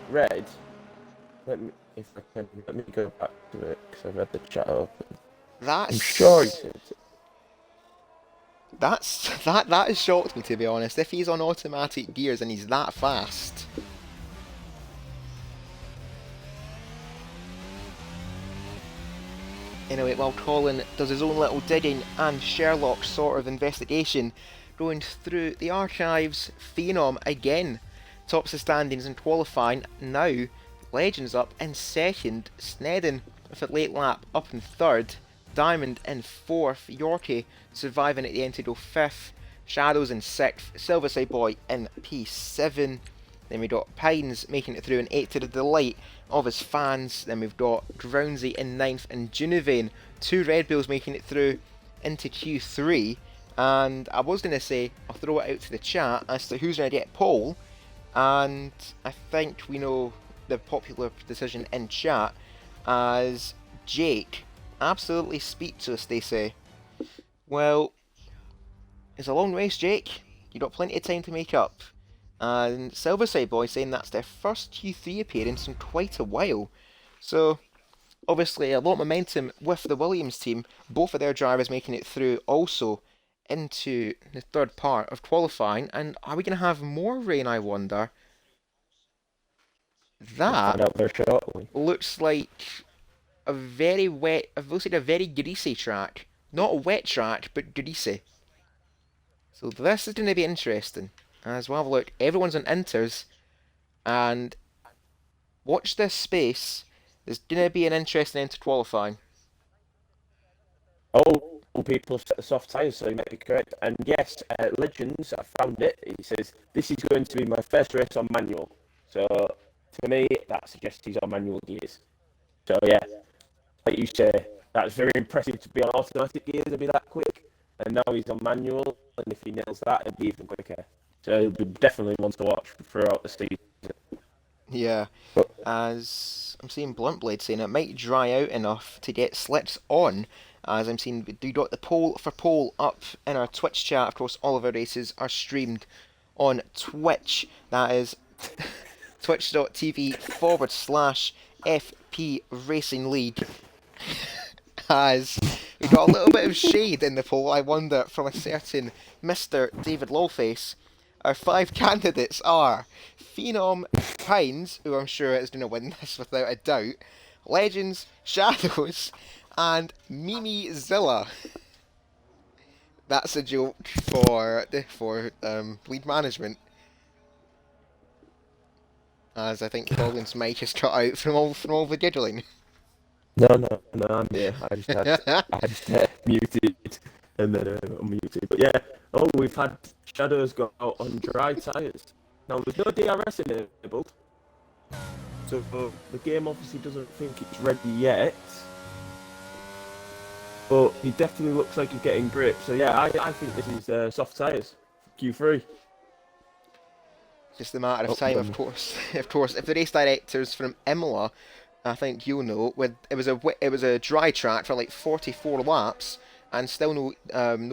read, let me go back to it because I read the chat open. I'm sure he said it. That has shocked me, to be honest. If he's on automatic gears and he's that fast. Anyway, while Colin does his own little digging and Sherlock sort of investigation, going through the archives, Phenom again tops the standings in qualifying. Now, Legends up in 2nd, Snedden with a late lap up in 3rd, Diamond in 4th, Yorkie surviving at the end to go 5th, Shadows in 6th, Silverside Boy in P7. Then we got Pines making it through in 8th to the delight of his fans. Then we've got Drownsy in 9th and Junivane, 2 Red Bulls making it through into Q3. And I was going to say, I'll throw it out to the chat as to who's going to get pole. And I think we know the popular decision in chat as Jake. Absolutely speechless, they say. Well, it's a long race, Jake. You got plenty of time to make up. And Silverside Boy saying that's their first Q3 appearance in quite a while. So, obviously, a lot of momentum with the Williams team. Both of their drivers making it through also into the third part of qualifying. And are we going to have more rain, I wonder? We'll That find out very shortly. looks like a very wet, it looks like a very greasy track. Not a wet track, but greasy. So this is going to be interesting. As well, look, everyone's on inters, and watch this space. There's going to be an interesting end to qualifying. Oh, people have set the soft tyres, so you might be correct. And yes, Legends, I found it. He says, this is going to be my first race on manual. So, to me, that suggests he's on manual gears. So, yeah, like you say, that's very impressive to be on automatic gears and be that quick. And now he's on manual, and if he nails that, it'll be even quicker. So, he'll be definitely one to watch throughout the season. Yeah, But, as I'm seeing Bluntblade saying it might dry out enough to get slips on. As I'm seeing, we got the poll for poll up in our Twitch chat. Of course, all of our races are streamed on Twitch. That is twitch.tv/FP Racing League. As we got a little bit of shade in the poll, I wonder, from a certain Mr. David Lawface. Our five candidates are Phenom Pines, who I'm sure is going to win this without a doubt, Legends, Shadows, and Mimi Zilla. That's a joke for lead management, as I think Colin's mic is cut out from all the giggling. no, I'm here. I just muted and then unmuted. But yeah, we've had Shadows go out on dry tyres. Now there's no DRS enabled, so the game obviously doesn't think it's ready yet. But he definitely looks like he's getting grip. So yeah, I think this is soft tyres. Q3. Just a matter of time, of course. Of course, if the race directors from Imola, I think you'll know, it was a dry track for like 44 laps and still no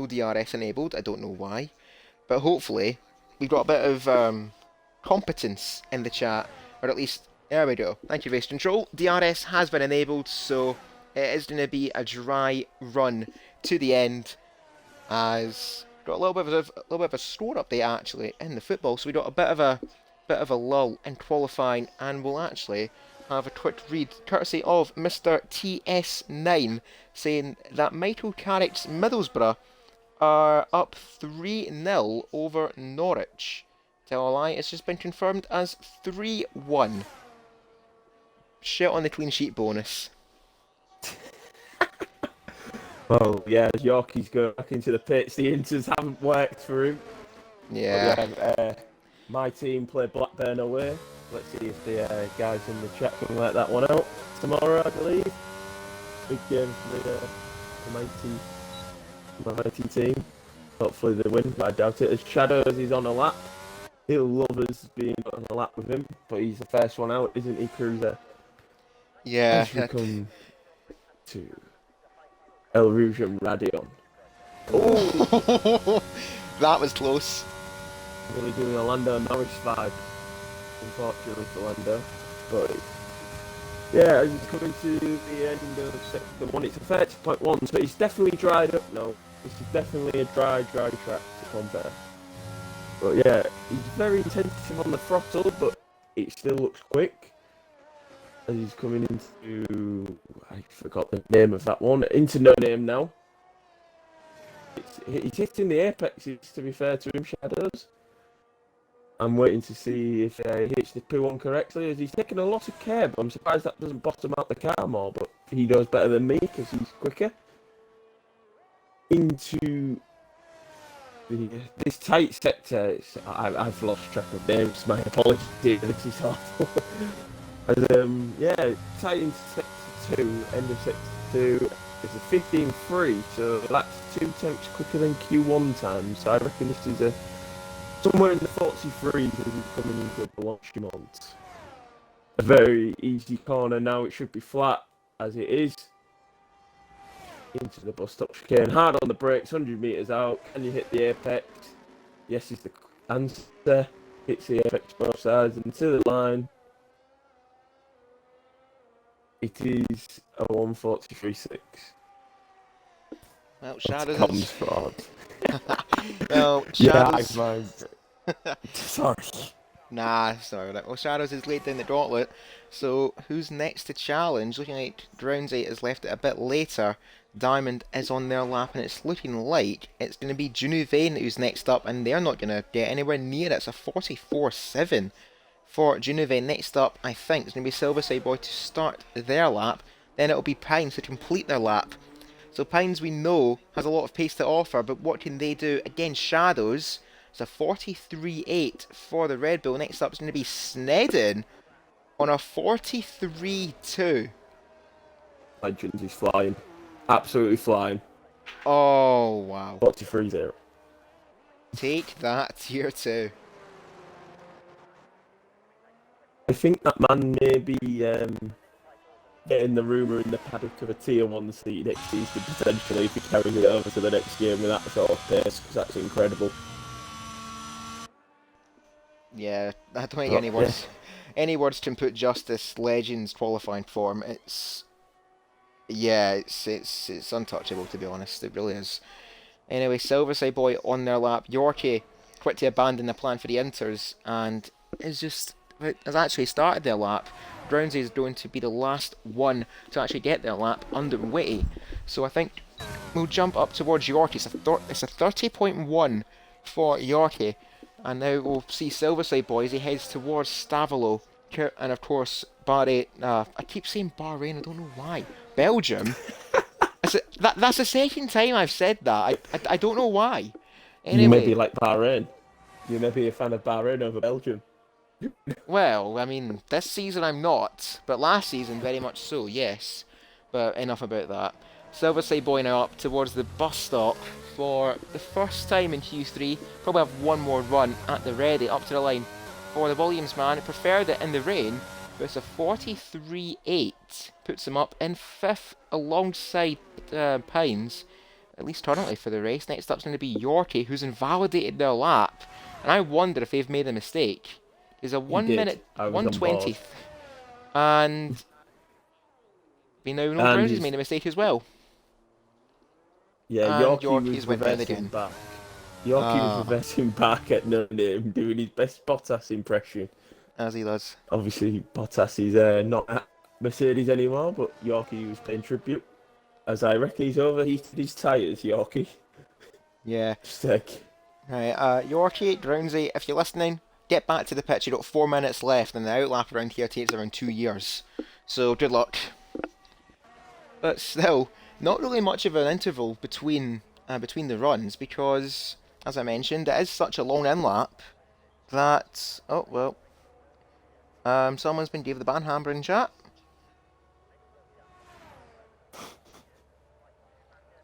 DRS enabled. I don't know why, but hopefully we've got a bit of competence in the chat, or at least there we go. Thank you, Race Control. DRS has been enabled, so it is going to be a dry run to the end. As got a little bit of a score update actually in the football, so we got a bit of a lull in qualifying, and we'll actually have a quick read courtesy of Mr. TS9 saying that Michael Carrick's Middlesbrough are up 3-0 over Norwich. Tell a lie, it's just been confirmed as 3-1. Shit on the clean sheet bonus. Well, yeah, as Yorkie's going back into the pits, the Inters haven't worked for him. Yeah. But yeah, my team play Blackburn away. Let's see if the guys in the chat can let that one out tomorrow, I believe. Big game for the mighty team. Hopefully they win, but I doubt it. As Shadows is on a lap, he'll love us being on a lap with him, but he's the first one out, isn't he, Cruiser? Yeah. As we come to El Rouge and Radion. Oh, that was close. Really doing a Lando Norris vibe, unfortunately for Lando. But yeah, as it's coming to the end of second one, it's a 30.1, so it's definitely dried up now. This is definitely a dry track to compare. But yeah, he's very intensive on the throttle, but it still looks quick. As he's coming into, I forgot the name of that one, into no name now. He's hitting the apexes, to be fair to him, Shadows. I'm waiting to see if he hits the P1 correctly, as he's taking a lot of care, but I'm surprised that doesn't bottom out the car more, but he knows better than me, because he's quicker. Into this tight sector, I've lost track of names, my apologies, this is awful. Yeah, tight into sector 2, end of sector 2, it's a 15.3, so that's 2 tenths quicker than Q1 time, so I reckon this is a somewhere in the 43s as he's coming into Blanchimont. A very easy corner now. It should be flat as it is. Into the bus stop chicane. Hard on the brakes, 100 metres out. Can you hit the apex? Yes is the answer. Hits the apex both sides and to the line. It is a 1:43.6. Well, That's Shadows comms is. fraud. Well, Yeah, Shadows. Sorry. Nah, sorry. Well, Shadows is laid down the gauntlet. So who's next to challenge? Looking like Drownsy has left it a bit later. Diamond is on their lap, and it's looking like it's going to be Junuvane who's next up, and they're not going to get anywhere near it. It's a 44.7 for Junuvane. Next up, I think, is going to be Silverside Boy to start their lap. Then it'll be Pines to complete their lap. So Pines, we know, has a lot of pace to offer, but what can they do against Shadows? It's a 43.8 for the Red Bull. Next up is going to be Snedden on a 43.2. Legends is flying. Absolutely flying. Oh, wow. 43-0. Take that, tier 2. I think that man may be getting the rumour in the paddock of a tier 1 seat next season, potentially, if he carries it over to the next game with that sort of pace, because that's incredible. Yeah, I don't think any words can put justice Legends qualifying form. It's untouchable, to be honest. It really is. Anyway, Silverside Boy on their lap. Yorkie quick to abandon the plan for the inters and has actually started their lap. Brownsy is going to be the last one to actually get their lap underway. So I think we'll jump up towards Yorkie. It's a 30.1 for Yorkie. And now we'll see Silverside Boy as he heads towards Stavilo. And of course, Bahrain. I keep saying Bahrain, I don't know why. Belgium? That's the second time I've said that. I don't know why. You may be Anyway, like Bahrain. You may be a fan of Bahrain over Belgium. well, I mean, this season I'm not, but last season very much so, yes. But enough about that. Silverside Boy now up towards the bus stop for the first time in Q3. Probably have one more run at the ready, up to the line for the Williams man. Preferred it in the rain, but it's a 43.8. Puts him up in 5th alongside Pines, at least currently for the race. Next up's going to be Yorkie, who's invalidated their lap. And I wonder if they've made a mistake. There's a 1 minute, I was on 120th. And we now know Brownsy's made a mistake as well. Yeah, And Yorkie Yorkie's was went down reversing again. back. Yorkie was reversing back at No Name, doing his best Bottas impression. As he does. Obviously, Bottas is not at Mercedes anymore, but Yorkie was paying tribute. As I reckon he's overheated his tyres, Yorkie. Yeah. Sick. Right, Yorkie, Drownsy, if you're listening, get back to the pitch. You've got 4 minutes left, and the outlap around here takes around 2 years. So, good luck. But still, not really much of an interval between the runs, because, as I mentioned, it is such a long in-lap that... Oh, well. Someone's been gave the ban hammer in chat.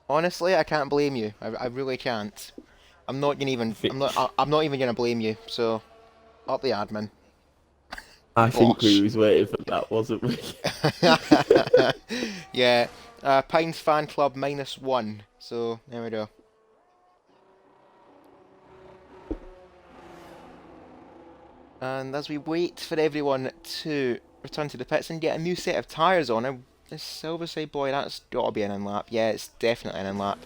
Honestly, I can't blame you. I really can't. I'm not even gonna blame you. So, up the admin. I think we was waiting for that, wasn't we? Yeah. Pines fan club -1. So there we go. And as we wait for everyone to return to the pits and get a new set of tyres on, this Silverside Boy, that's got to be an in-lap. Yeah, it's definitely an in-lap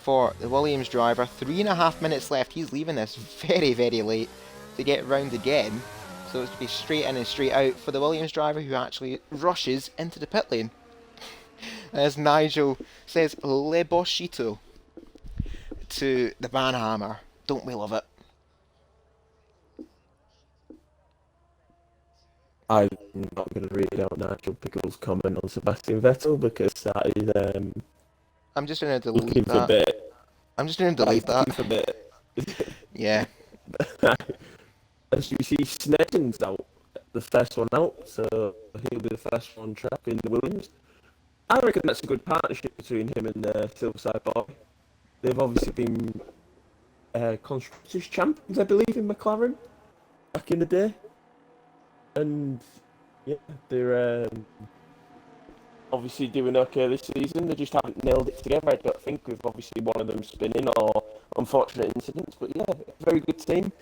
for the Williams driver. 3.5 minutes left. He's leaving this very, very late to get round again. So it's to be straight in and straight out for the Williams driver, who actually rushes into the pit lane. As Nigel says, Le Boschito to the ban hammer. Don't we love it? I'm not going to read out Nigel Pickle's comment on Sebastian Vettel because that is I'm just going to delete looking for that. bit. I'm just going to delete that. Looking for bit. Yeah. As you see, Snedden's out, the first one out, so he'll be the first one track in the Williams. I reckon that's a good partnership between him and Silverside Boy. They've obviously been constructors champions, I believe, in McLaren back in the day. And yeah, they're obviously doing okay this season. They just haven't nailed it together, I don't think, with obviously one of them spinning or unfortunate incidents. But yeah, very good team.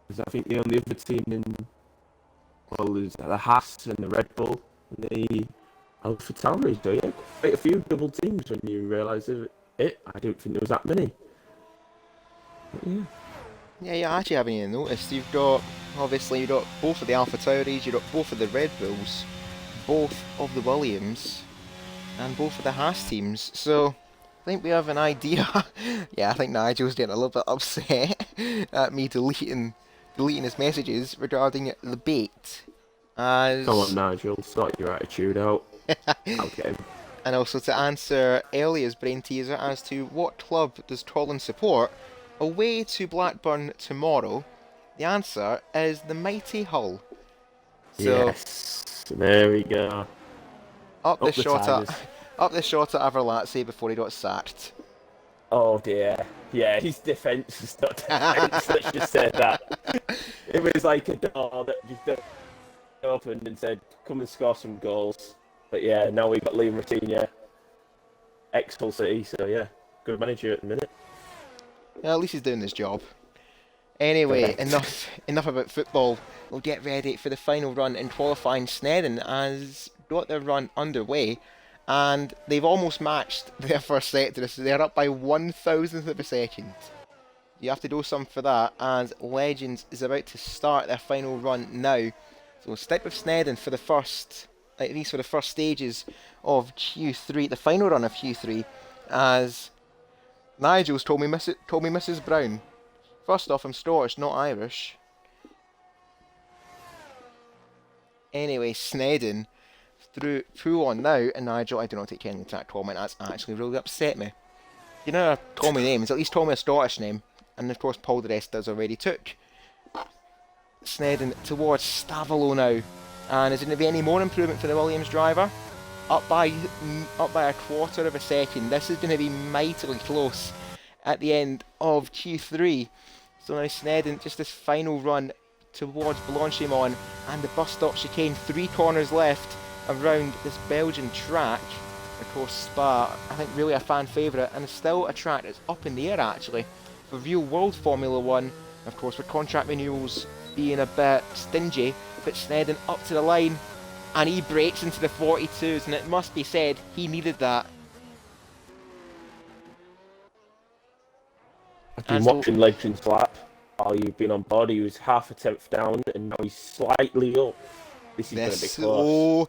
Because I think the only other team in, well, there's the Haas and the Red Bull and the Alpha Tauri. So yeah, quite a few double teams when you realise it. I don't think there was that many. But yeah. Yeah, you actually haven't even noticed. You've got both of the Alpha Tauris, you've got both of the Red Bulls, both of the Williams, and both of the Haas teams. So I think we have an idea. Yeah, I think Nigel's getting a little bit upset at me deleting his messages regarding the bait. Come on, As Nigel, sort your attitude out. I'll get him. and also to answer Elia's brain teaser as to what club does Colin support, away to Blackburn tomorrow, the answer is the mighty Hull. So Yes, there we go. up the the shot at Tigers. up the shot at Everlatze before he got sacked. Oh dear. Yeah, his defence is not defence. Let's just say that. It was like a door that just opened and said, "Come and score some goals." But yeah, now we've got Liam Ratinha, ex-Hull City. So yeah, good manager at the minute. Yeah, at least he's doing his job. Anyway, Correct. enough about football. We'll get ready for the final run in qualifying. Snedden has got their run underway, and they've almost matched their first sector, so they're up by 1,000th of a second. You have to do something for that, as Legends is about to start their final run now. So we'll stick with Snedden for the first, at least for the first stages of Q3, the final run of Q3, as Nigel's told me Mrs. Brown. First off, I'm Scottish, not Irish. Anyway, Snedden through on now, and Nigel, I do not take any of that comment. That's actually really upset me. You know, call me names. At least call me a Scottish name, and of course, Paul the rest does already took. Snedden towards Stavolo now, and is there going to be any more improvement for the Williams driver? Up by a quarter of a second. This is going to be mightily close at the end of Q3. So now Snedden, just this final run towards Blanchimont and the bus stop chicane, 3 corners left around this Belgian track. Of course, Spa, I think really a fan favourite, and still a track that's up in the air actually for real world Formula 1. Of course, with contract renewals being a bit stingy, but Snedden up to the line, and he breaks into the 42s, and it must be said, he needed that. I've been watching Legends lap while you've been on board. He was half a tenth down, and now he's slightly up. This is going to be close.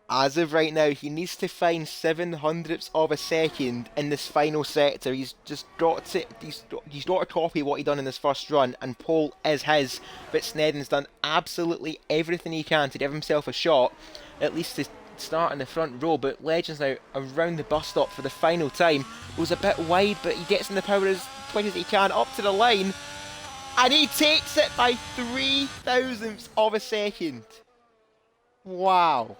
As of right now, he needs to find 700ths of a second in this final sector. He's just got to, he's got to copy what he done in this first run, and pole is his. But Snedden's done absolutely everything he can to give himself a shot, at least to start in the front row. But Legends now around the bus stop for the final time. Goes a bit wide, but he gets in the power as quick as he can up to the line, and he takes it by 0.003 of a second. Wow.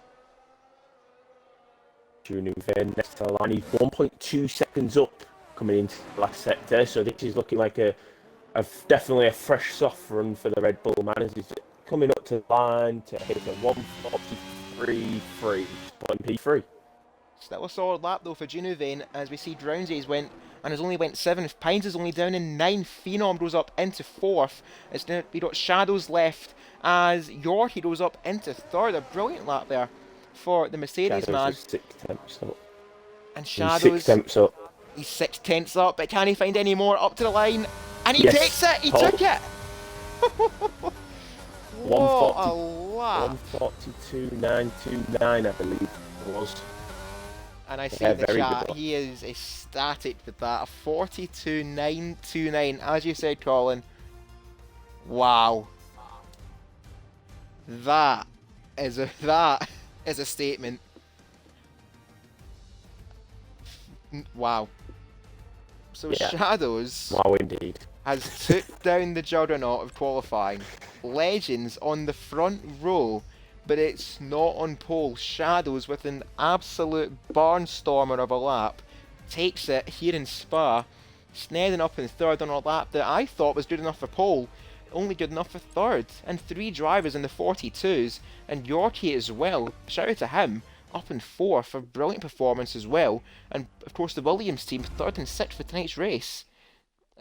Tuning in next to the line, he's 1.2 seconds up coming into the last sector, so this is looking like a definitely a fresh soft run for the Red Bull man as he's coming up to the line to hit a 1:43.3 P3. Still a solid lap though for Junuvane, as we see Drownsies went and has only went 7th. Pines is only down in 9th. Phenom goes up into 4th. It's now we got Shadows left as Yorkie goes up into 3rd. A brilliant lap there for the Mercedes Shadows man. is 6 tenths up. And Shadows, He's 6 tenths up. He's 6 tenths up, but can he find any more up to the line? And he Yes. takes it! He Oh. took it! What a lap! 1:42.929, I believe it was. And I see Yeah, in the very chat, good. he is ecstatic with that. A 42.929, as you said, Colin. Wow. That is a statement. Wow. So Yeah. Shadows Wow, indeed. has took down the juggernaut of qualifying. Legends on the front row, but it's not on pole. Shadows with an absolute barnstormer of a lap takes it here in Spa. Snedden up in third on a lap that I thought was good enough for pole, only good enough for third. And 3 drivers in the 42s, and Yorkie as well, shout out to him, up in fourth for brilliant performance as well. And of course the Williams team, third and sixth for tonight's race.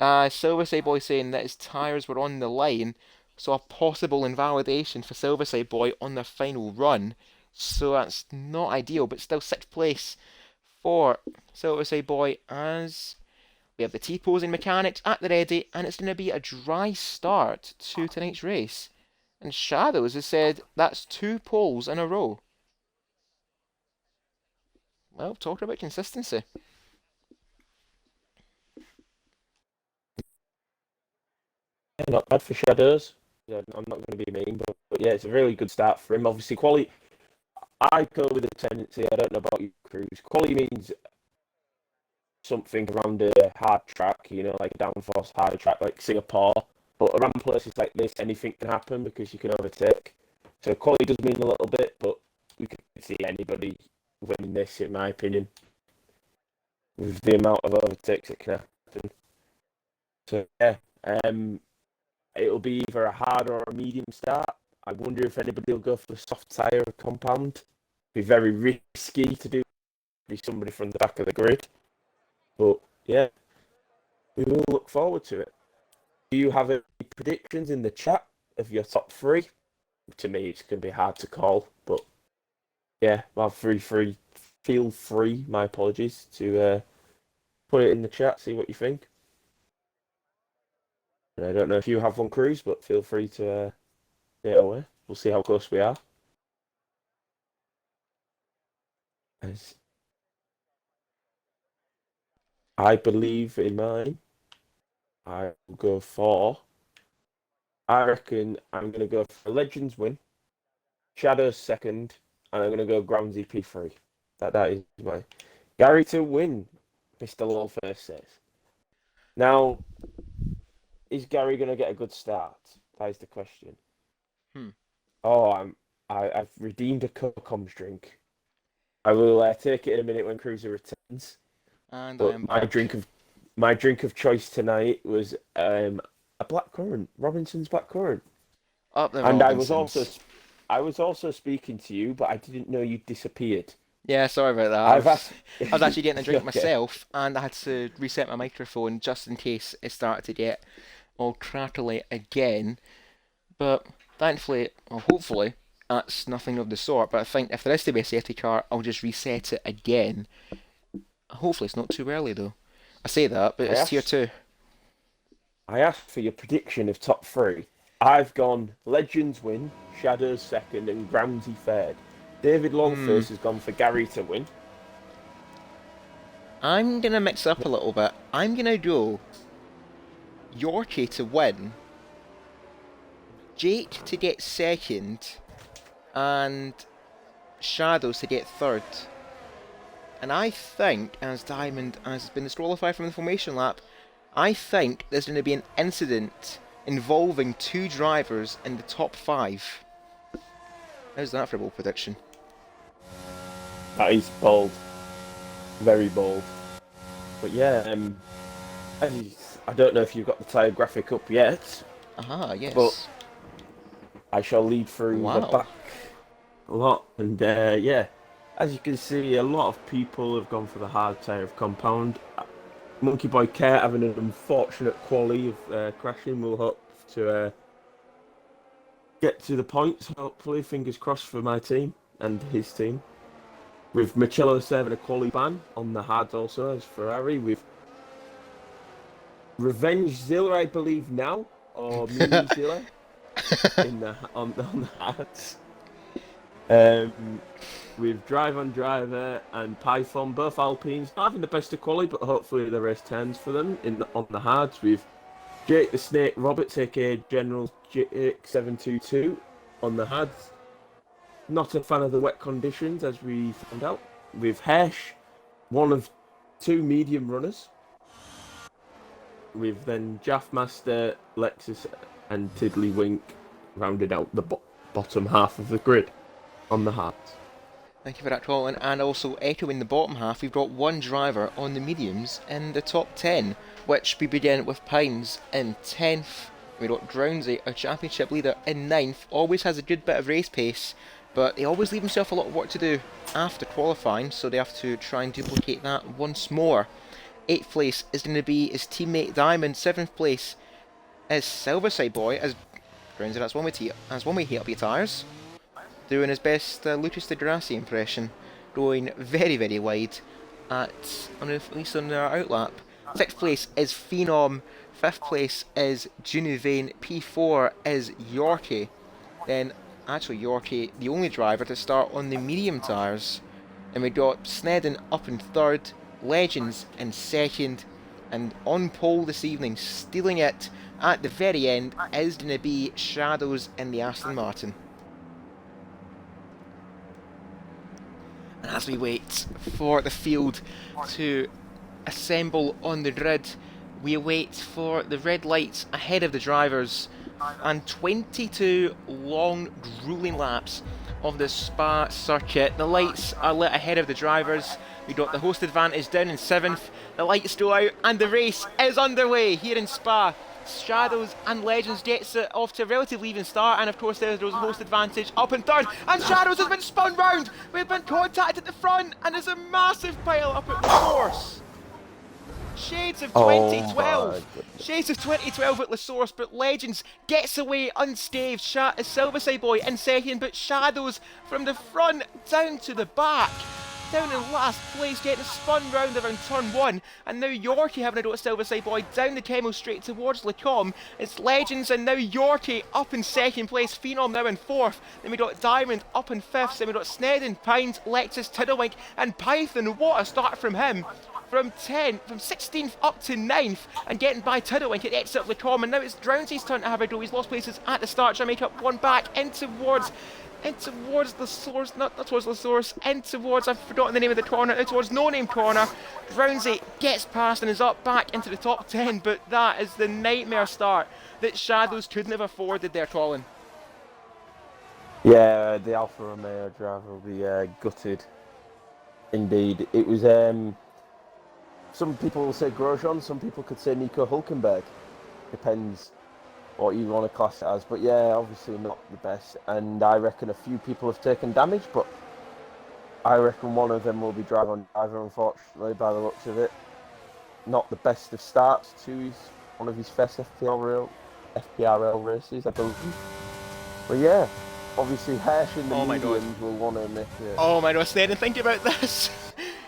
Silverside Boy saying that his tyres were on the line, so a possible invalidation for Silverside Boy on their final run. So that's not ideal, but still sixth place for Silverside Boy as we have the T-posing mechanics at the ready, and it's going to be a dry start to tonight's race. And Shadows has said that's 2 poles in a row. Well, talking about consistency. Yeah, not bad for Shadows. Yeah, I'm not going to be mean, but yeah, it's a really good start for him. Obviously, quality. I go with a tendency. I don't know about you, Cruz. Quality means something around a hard track, like a downforce hard track like Singapore. But around places like this, anything can happen because you can overtake. So quality does mean a little bit, but we could see anybody winning this, in my opinion, with the amount of overtakes that can happen. So yeah, it'll be either a hard or a medium start. I wonder if anybody will go for the soft tyre or compound. Be very risky to do. Be somebody from the back of the grid. But yeah, we will look forward to it. Do you have any predictions in the chat of your top 3? To me, it's going to be hard to call, but yeah, well, feel free, my apologies, to put it in the chat, see what you think. And I don't know if you have one, Cruz, but feel free to get away. We'll see how close we are. As I believe in mine, I will go for. I reckon I'm going to go for a Legends win, Shadows second, and I'm going to go Groundsy P3. That is my Gary to win, Mr. Lawface says. Now, is Gary going to get a good start? That is the question. Oh, I've redeemed a Cocoms drink. I will take it in a minute when Cruiser returns. And but I'm my drink of choice tonight was a blackcurrant, Robinson's blackcurrant. Up the And Robinsons. I was also speaking to you, but I didn't know you disappeared. Yeah, sorry about that. I was actually getting a drink Okay. myself, and I had to reset my microphone just in case it started to get all crackly again. But thankfully, or hopefully, that's nothing of the sort. But I think if there is to be a safety car, I'll just reset it again. Hopefully, it's not too early though. I say that, but it's tier 2. I asked for your prediction of top 3. I've gone Legends win, Shadows second, and Groundsy third. David Longface has gone for Gary to win. I'm gonna mix up a little bit. I'm gonna go Yorkie to win, Jake to get second, and Shadows to get third. And I think, as Diamond has been disqualified from the formation lap, I think there's going to be an incident involving 2 drivers in the top 5. How's that for a bold prediction? That is bold. Very bold. But yeah, I don't know if you've got the tyre graphic up yet. Aha, yes. But I shall lead through the back a lot. And yeah, as you can see, a lot of people have gone for the hard tyre of compound. Monkey Boy Care having an unfortunate quality of crashing. We'll hope to get to the points, hopefully. Fingers crossed for my team and his team. With Michello serving a quality ban on the hards also as Ferrari. With Revenge Zilla, I believe now, or Mini Zilla on the hards. With Drive on Driver and Python, both Alpines, not having the best of quality, but hopefully the race turns for them on the hards. With Jake the Snake Roberts, aka General Jake 722, on the hards. Not a fan of the wet conditions, as we found out. With Hesh, one of 2 medium runners. With then Jaffmaster, Lexus, and Tiddlywink rounded out the bottom half of the grid on the hards. Thank you for that, Colin. And also echoing the bottom half, we've got 1 driver on the mediums in the top 10. which we begin with Pines in 10th. We got Drownsy, our championship leader, in 9th. Always has a good bit of race pace, but they always leave themselves a lot of work to do after qualifying, so they have to try and duplicate that once more. 8th place is going to be his teammate Diamond. 7th place is Silverside Boy, as Drownsy, that's one way to heat up your tyres. Doing his best Lucas de Grassi impression, going very, very wide at least on their outlap. 6th place is Phenom. 5th place is Junivane. P4 is Yorkie. Then, actually, Yorkie, the only driver to start on the medium tyres. And we got Snedden up in 3rd, Legends in 2nd, and on pole this evening, stealing it at the very end, is going to be Shadows in the Aston Martin. And as we wait for the field to assemble on the grid, we wait for the red lights ahead of the drivers, and 22 long, grueling laps of the Spa circuit. The lights are lit ahead of the drivers. We got the host advantage down in 7th. The lights go out and the race is underway here in Spa. Shadows and Legends gets it off to a relatively even start, and of course there's host advantage up in 3rd, and Shadows has been spun round. We've been contacted at the front, and there's a massive pile up at the course. Shades of 2012. Shades of 2012 at La Source, but Legends gets away unscathed. Silverside Boy in 2nd, but Shadows from the front down to the back. Down in last place, getting spun round around turn 1, and now Yorkie having a go at Silverside Boy down the Chemo straight towards Lecom. It's Legends and now Yorkie up in 2nd place, Phenom now in 4th. Then we got Diamond up in 5th, then we got Snedden, Pines, Lexus, Tiddlewink, and Python. What a start from him! From 16th up to 9th, and getting by Tiddlewink at exit of Lecom, and now it's Drownsy's turn to have a go. He's lost places at the start, trying to make up one back in towards the source, not towards the source, in towards, I've forgotten the name of the corner, in towards No Name Corner. Drownsy gets past and is up back into the top 10, but that is the nightmare start that Shadows couldn't have afforded there, Colin. Yeah, the Alfa Romeo driver will be gutted. Indeed. It was, some people say Grosjean, some people could say Nico Hulkenberg. Depends what you want to class it as, but yeah, obviously not the best, and I reckon a few people have taken damage, but I reckon one of them will be driver on driver, unfortunately, by the looks of it. Not the best of starts to one of his first FPRL races, I believe. But yeah, obviously Hirsch in the mediums will want to make it. Oh my god, Snedden, think about this.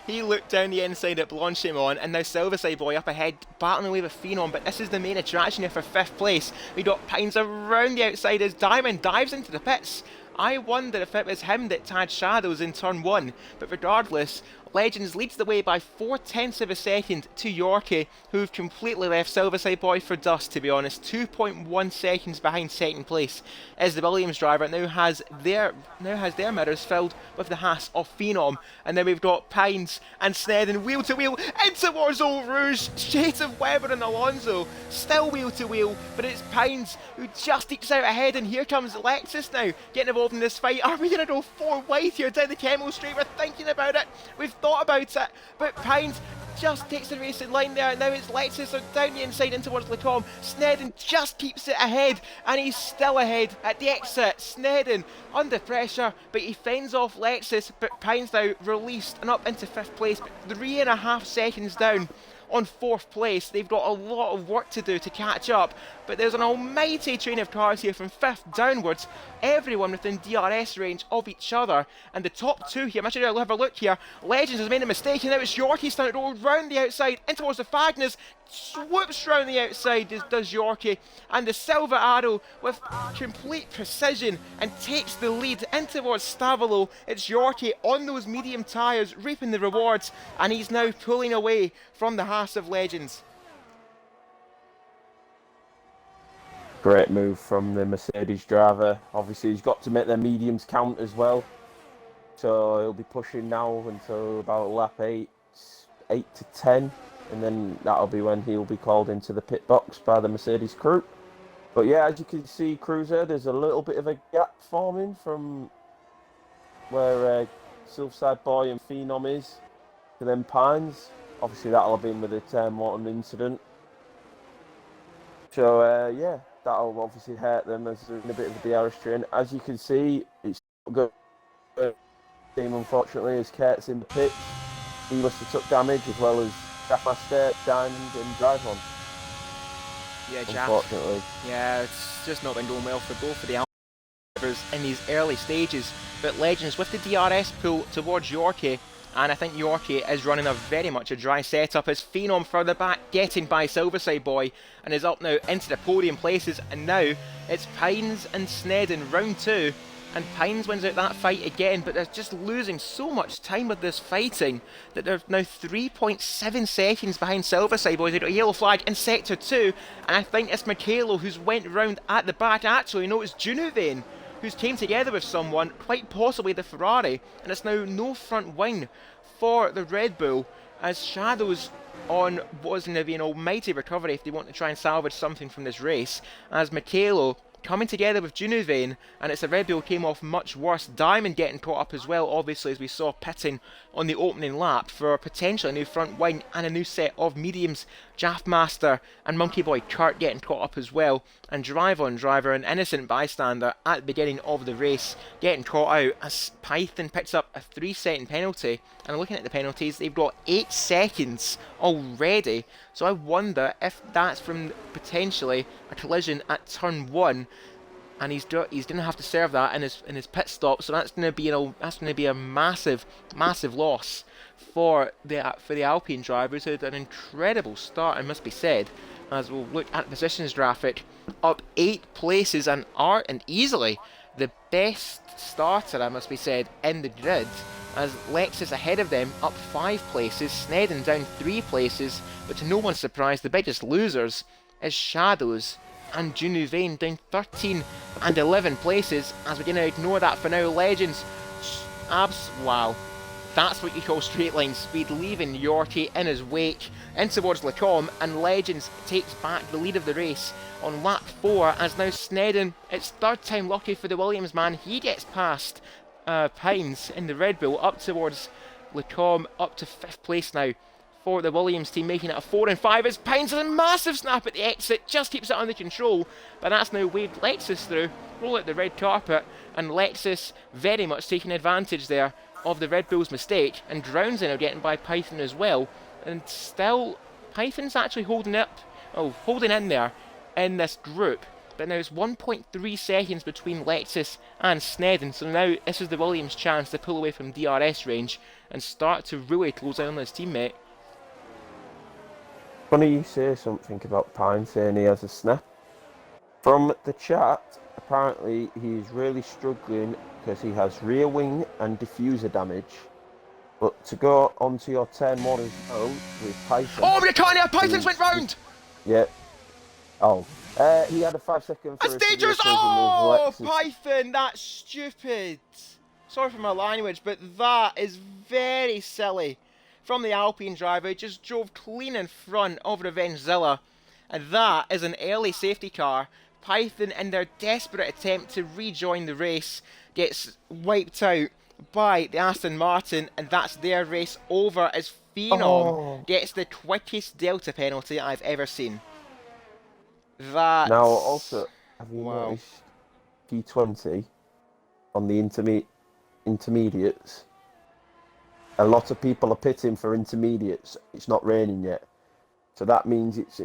He looked down the inside at Blanchimon, and now Silverside Boy up ahead, battling away with Phenom, but this is the main attraction here for 5th place. We got Pines around the outside as Diamond dives into the pits. I wonder if it was him that tagged Shadows in turn 1, but regardless, Legends leads the way by 4/10 of a second to Yorkie, who've completely left Silverside Boy for dust, to be honest. 2.1 seconds behind 2nd place, as the Williams driver now has their mirrors filled with the Haas of Phenom, and then we've got Pines and Snedden wheel to wheel in towards Eau Rouge. Shades of Webber and Alonso still wheel to wheel, but it's Pines who just ekes out ahead, and here comes Lexus now getting involved in this fight. Are we going to go 4 wide here down the Chemo straight? We're thinking about it. We've thought about it, but Pines just takes the racing line there. Now it's Lexus down the inside in towards Lecom. Snedden just keeps it ahead, and he's still ahead at the exit. Snedden under pressure, but he fends off Lexus, but Pines now released and up into 5th place, but 3.5 seconds down on 4th place. They've got a lot of work to do to catch up, but there's an almighty train of cars here from 5th downwards, everyone within DRS range of each other, and the top 2 here, I'm actually going to have a look here. Legends has made a mistake, and now it's Yorkie starting to go round the outside in towards the Fagners, swoops round the outside does Yorkie, and the Silver Arrow with complete precision and takes the lead in towards Stavolo. It's Yorkie on those medium tyres reaping the rewards, and he's now pulling away from the Haas of Legends. Great move from the Mercedes driver. Obviously he's got to make their mediums count as well, so he'll be pushing now until about lap 8 to 10, and then that'll be when he'll be called into the pit box by the Mercedes crew. But yeah, as you can see, Cruiser, there's a little bit of a gap forming from where Silverside Boy and Phenom is to them Pines. Obviously that'll have been with the Turn 1 incident. So yeah, that'll obviously hurt them as they're in a bit of a DRS train. As you can see, it's not good team unfortunately as Kurt's in the pits. He must have took damage as well as Shaftmaster, Diamond and Drive On. Yeah, Unfortunately. Yeah, it's just not been going well for both of the drivers in these early stages. But Legends with the DRS pull towards Yorkie, and I think Yorkie is running a very much a dry setup as Phenom further back, getting by Silverside Boy, and is up now into the podium places. And now it's Pines and Snedden round 2. And Pines wins out that fight again, but they're just losing so much time with this fighting that they're now 3.7 seconds behind Silverside Boys. They've got a yellow flag in Sector 2, and I think it's Michaelo who's went round at the back. Actually, no, it's Junuvane who's came together with someone, quite possibly the Ferrari, and it's now no front wing for the Red Bull as Shadows on what is going to be an almighty recovery if they want to try and salvage something from this race, as Michaelo coming together with Junuvane, and it's a Red Bull came off much worse. Diamond getting caught up as well, obviously, as we saw pitting on the opening lap for potentially a new front wing and a new set of mediums. Jaffmaster and Monkey Boy Kurt getting caught up as well, and Drive On Driver, an innocent bystander at the beginning of the race, getting caught out as Python picks up a 3-second penalty. And looking at the penalties, they've got 8 seconds already, so I wonder if that's from potentially a collision at turn 1, and he's going to have to serve that in his pit stop. So that's going to be a massive loss for the Alpine drivers, who had an incredible start, it must be said. As we'll look at the positions graphic, up 8 places and are easily the best starter, I must be said, in the grid. As Lexus ahead of them, up 5 places, Snedden down 3 places, but to no one's surprise, the biggest losers is Shadows and Junuvane down 13 and 11 places, as we're going to ignore that for now. Legends, wow. That's what you call straight line speed, leaving Yorkie in his wake in towards Lecombe, and Legends takes back the lead of the race on lap 4, as now Snedden, it's third time lucky for the Williams man, he gets past Pines in the Red Bull up towards Lecombe, up to 5th place now for the Williams team, making it a 4 and 5 as Pines has a massive snap at the exit, just keeps it under control, but that's now waved Lexus through, roll out the red carpet, and Lexus very much taking advantage there of the Red Bull's mistake, and Drowns in are getting by Python as well, and still Python's actually holding in there in this group, but now it's 1.3 seconds between Lexus and Snedden, so now this is the Williams' chance to pull away from DRS range and start to really close down on his teammate. Funny you say something about Pine saying he has a snap. From the chat, apparently he's really struggling because he has rear wing and diffuser damage. But to go onto your turn 1 as well with Python... Oh, Britannia! Python's went round! Yeah. Oh. He had a 5-second... That's dangerous! Oh, Python! That's stupid! Sorry for my language, but that is very silly from the Alpine driver. He just drove clean in front of Revengezilla, and that is an early safety car. Python, in their desperate attempt to rejoin the race, gets wiped out by the Aston Martin, and that's their race over as Phenom gets the quickest Delta penalty I've ever seen. That's... Now, also, have you noticed P20 on the intermediates? A lot of people are pitting for intermediates. It's not raining yet, so that means it's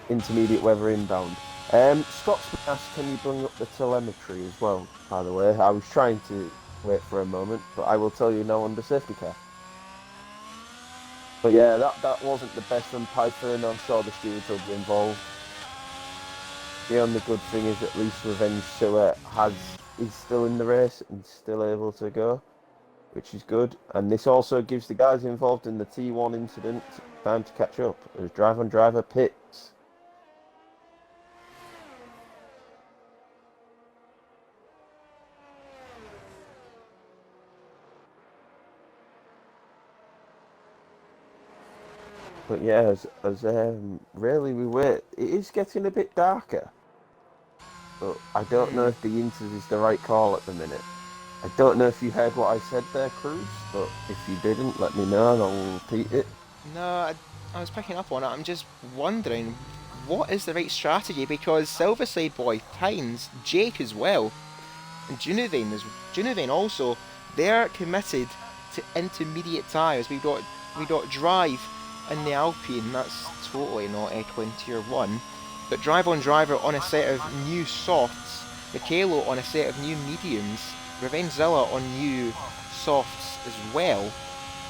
intermediate weather inbound. Scotsman asked, can you bring up the telemetry as well, by the way? I was trying to wait for a moment, but I will tell you now on the safety car. But yeah, that wasn't the best from Python. I'm sure the stewards will be involved. The only good thing is at least Revenge Sewer is still in the race and still able to go, which is good. And this also gives the guys involved in the T1 incident time to catch up as Drive On Driver pits. But yeah, as really we wait, it is getting a bit darker. But I don't know if the Inters is the right call at the minute. I don't know if you heard what I said there, Cruz, but if you didn't, let me know and I'll repeat it. No, I was picking up on it. I'm just wondering what is the right strategy, because Silverside Boy times Jake as well, and Junivane also. They're committed to intermediate tyres. We got Drive in the Alpine. That's totally not Equine Tier 1. But Drive on Driver on a set of new softs. Michaelo on a set of new mediums. Revengezilla on new softs as well.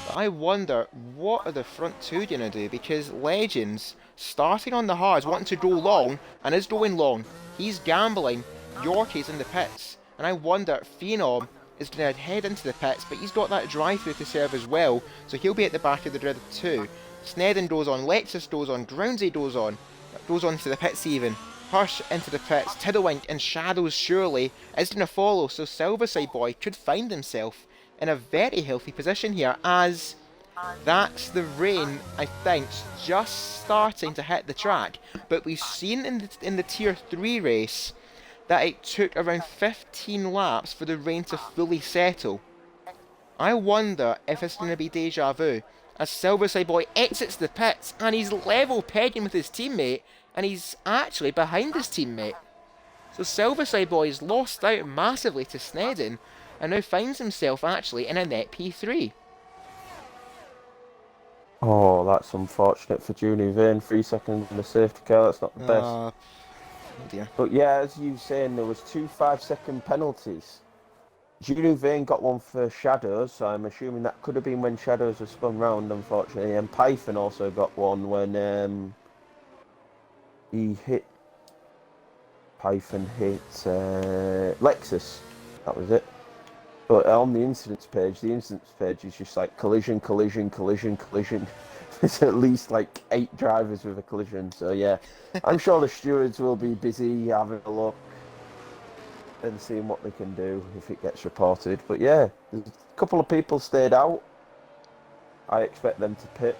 But I wonder, what are the front two going to do? Because Legends, starting on the hards, wanting to go long, and is going long. He's gambling. Yorkie's in the pits. And I wonder, Phenom is going to head into the pits, but he's got that drive-through to serve as well, so he'll be at the back of the grid too. Snedden goes on, Lexus goes on, Groundsy goes on to the pits even. Hush into the pits, Tiddlewink and Shadows surely is going to follow, so Silverside Boy could find himself in a very healthy position here, as that's the rain, I think, just starting to hit the track. But we've seen in the Tier 3 race that it took around 15 laps for the rain to fully settle. I wonder if it's going to be deja vu, as Silverside Boy exits the pits and he's level pegging with his teammate, and he's actually behind his teammate. So Silverside Boy has lost out massively to Snedden, and now finds himself actually in a net P3. Oh, that's unfortunate for Junivane. 3 seconds in the safety car. That's not the best. Oh dear. But yeah, as you were saying, there was 2 5-second penalties. Junivane got one for Shadows, so I'm assuming that could have been when Shadows was spun round, unfortunately. And Python also got one when he hit... Python hit Lexus. That was it. But on the incidents page is just like collision. There's at least like 8 drivers with a collision. So yeah, I'm sure the stewards will be busy having a look and seeing what they can do if it gets reported. But yeah, there's a couple of people stayed out. I expect them to pit.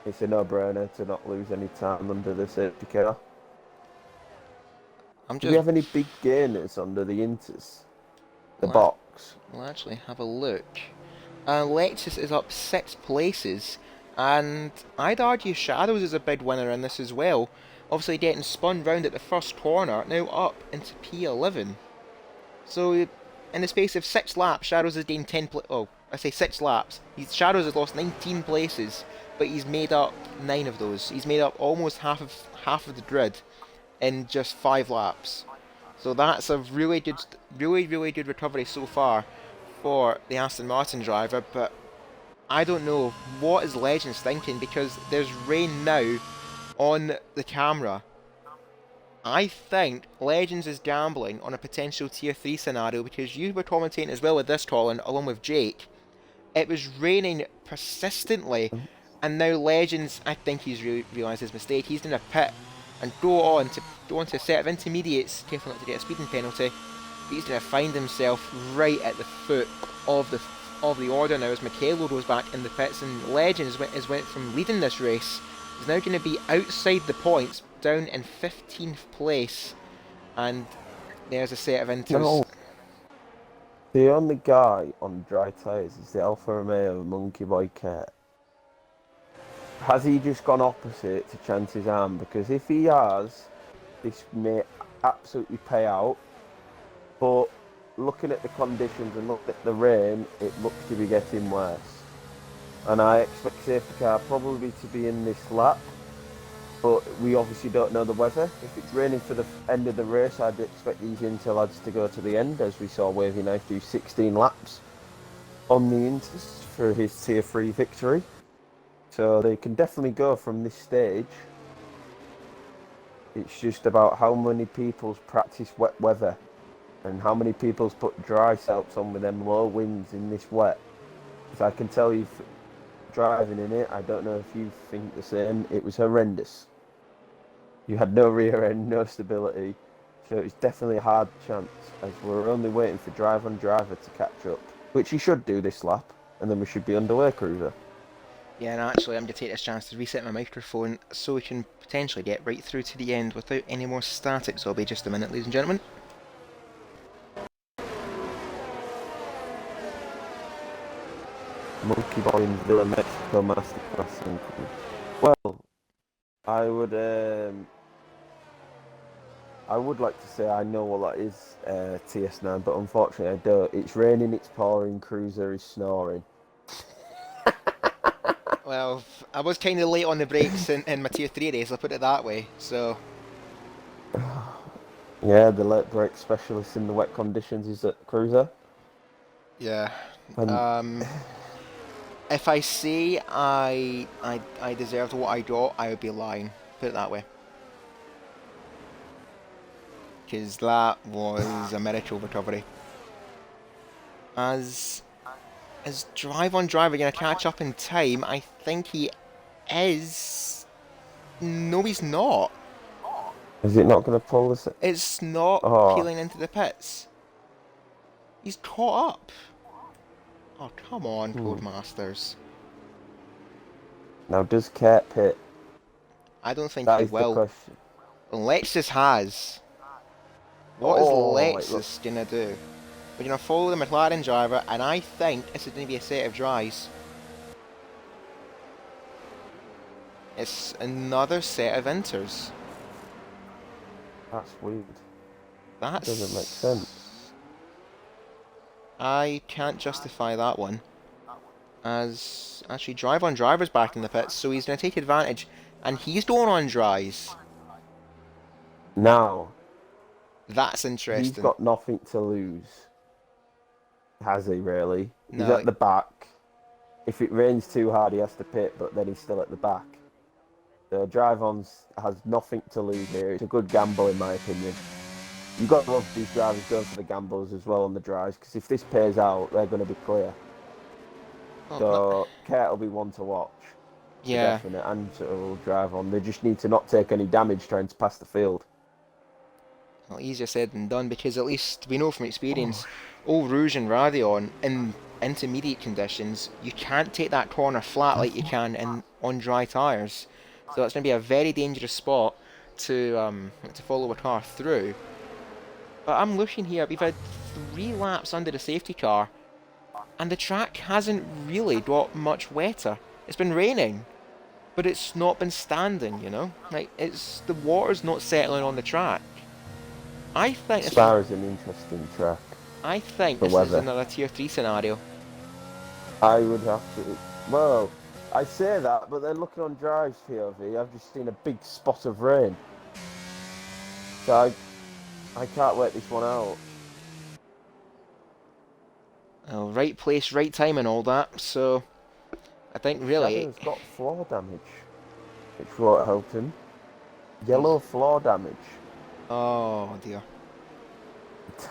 It's a no-brainer to not lose any time under the safety car. Do we have any big gainers under the Inters? The box. We'll actually have a look. Lexus is up 6 places, and I'd argue Shadows is a big winner in this as well. Obviously getting spun round at the first corner, now up into P11. So in the space of 6 laps, Shadows has gained 6 laps. Shadows has lost 19 places, but he's made up 9 of those. He's made up almost half of the grid in just 5 laps. So that's a really good recovery so far for the Aston Martin driver, but I don't know what is Legends thinking, because there's rain now on the camera. I think Legends is gambling on a potential Tier 3 scenario, because you were commentating as well with this, Colin, along with Jake. It was raining persistently, and now Legends, I think he's realised his mistake. He's going to pit and go on to a set of intermediates, careful not to get a speeding penalty. He's going to find himself right at the foot of the order now, as Michaelo goes back in the pits, and Legends went from leading this race, is now going to be outside the points, down in 15th place, and there's a set of inters. No. The only guy on dry tyres is the Alfa Romeo Monkey Boy Kurt. Has he just gone opposite to chance his arm? Because if he has, this may absolutely pay out. But looking at the conditions and looking at the rain, it looks to be getting worse. And I expect safety car probably to be in this lap. But we obviously don't know the weather. If it's raining for the end of the race, I'd expect these Inter lads to go to the end, as we saw Wavy Knife do 16 laps on the Inters for his Tier 3 victory. So they can definitely go from this stage. It's just about how many people's practice wet weather and how many people's put dry setups on with them low winds in this wet. Because I can tell you, driving in it, I don't know if you think the same, it was horrendous. You had no rear end, no stability, so it was definitely a hard chance, as we're only waiting for driver on driver to catch up, which he should do this lap, and then we should be underway, Cruiser. Yeah, and actually I'm going to take this chance to reset my microphone so we can potentially get right through to the end without any more static, so I'll be just a minute, ladies and gentlemen. Monkey Boy in Villa Mexico Masterclass. Well, I would I would like to say I know what that is, TS9, but unfortunately I don't. It's raining, it's pouring, Cruiser is snoring. Well, I was kind of late on the brakes in my tier 3 race, I'll put it that way. So, Yeah, the late brake specialist in the wet conditions is at Cruiser. yeah. And Um, if I say I deserved what I got, I would be lying. Put it that way. Because that was a miracle recovery. As drive on driver going to catch up in time, I think he is. No, he's not. is it not going to pull this? It's not Oh, peeling into the pits. He's caught up. Oh, come on, hmm. Codemasters. Now does Kurt pit? I don't think That he is the will. question. Lexus has. What is Oh, it looks. Lexus going to do? We're going to follow the McLaren driver, and I think this is going to be a set of dries. It's another set of inters. That's weird. It doesn't make sense. That's... I can't justify that one. As actually drive on driver's back in the pits, so he's going to take advantage, and he's going on dries. Now That's he's interesting. got nothing to lose, has he? Really? He's No, at the back. If it rains too hard, he has to pit, but then he's still at the back. The drive-on has nothing to lose here. It's a good gamble, in my opinion. You've got to love these drivers going for the gambles as well on the drives, because if this pays out, they're going to be clear. well, So Kurt will be one to watch for yeah. definite, and so will drive on. They just need to not take any damage trying to pass the field. Well, easier said than done because at least we know from Oh, experience, Eau Rouge and Radion in intermediate conditions, you can't take that corner flat like you can on dry tyres. So it's going to be a very dangerous spot to follow a car through. But I'm looking here, we've had 3 laps under the safety car, and the track hasn't really got much wetter. It's been raining, but it's not been standing, you know? Like, it's the water's not settling on the track. I think this is Spa is an interesting track. I think The this is weather. another tier 3 scenario. I would have to. Well, I say that, but then looking on drives POV, I've just seen a big spot of rain. So I can't wait this one out. Oh, right place, right time and all that, so I think His really... shadow's got floor damage, which won't help him. Yellow floor damage. Oh dear.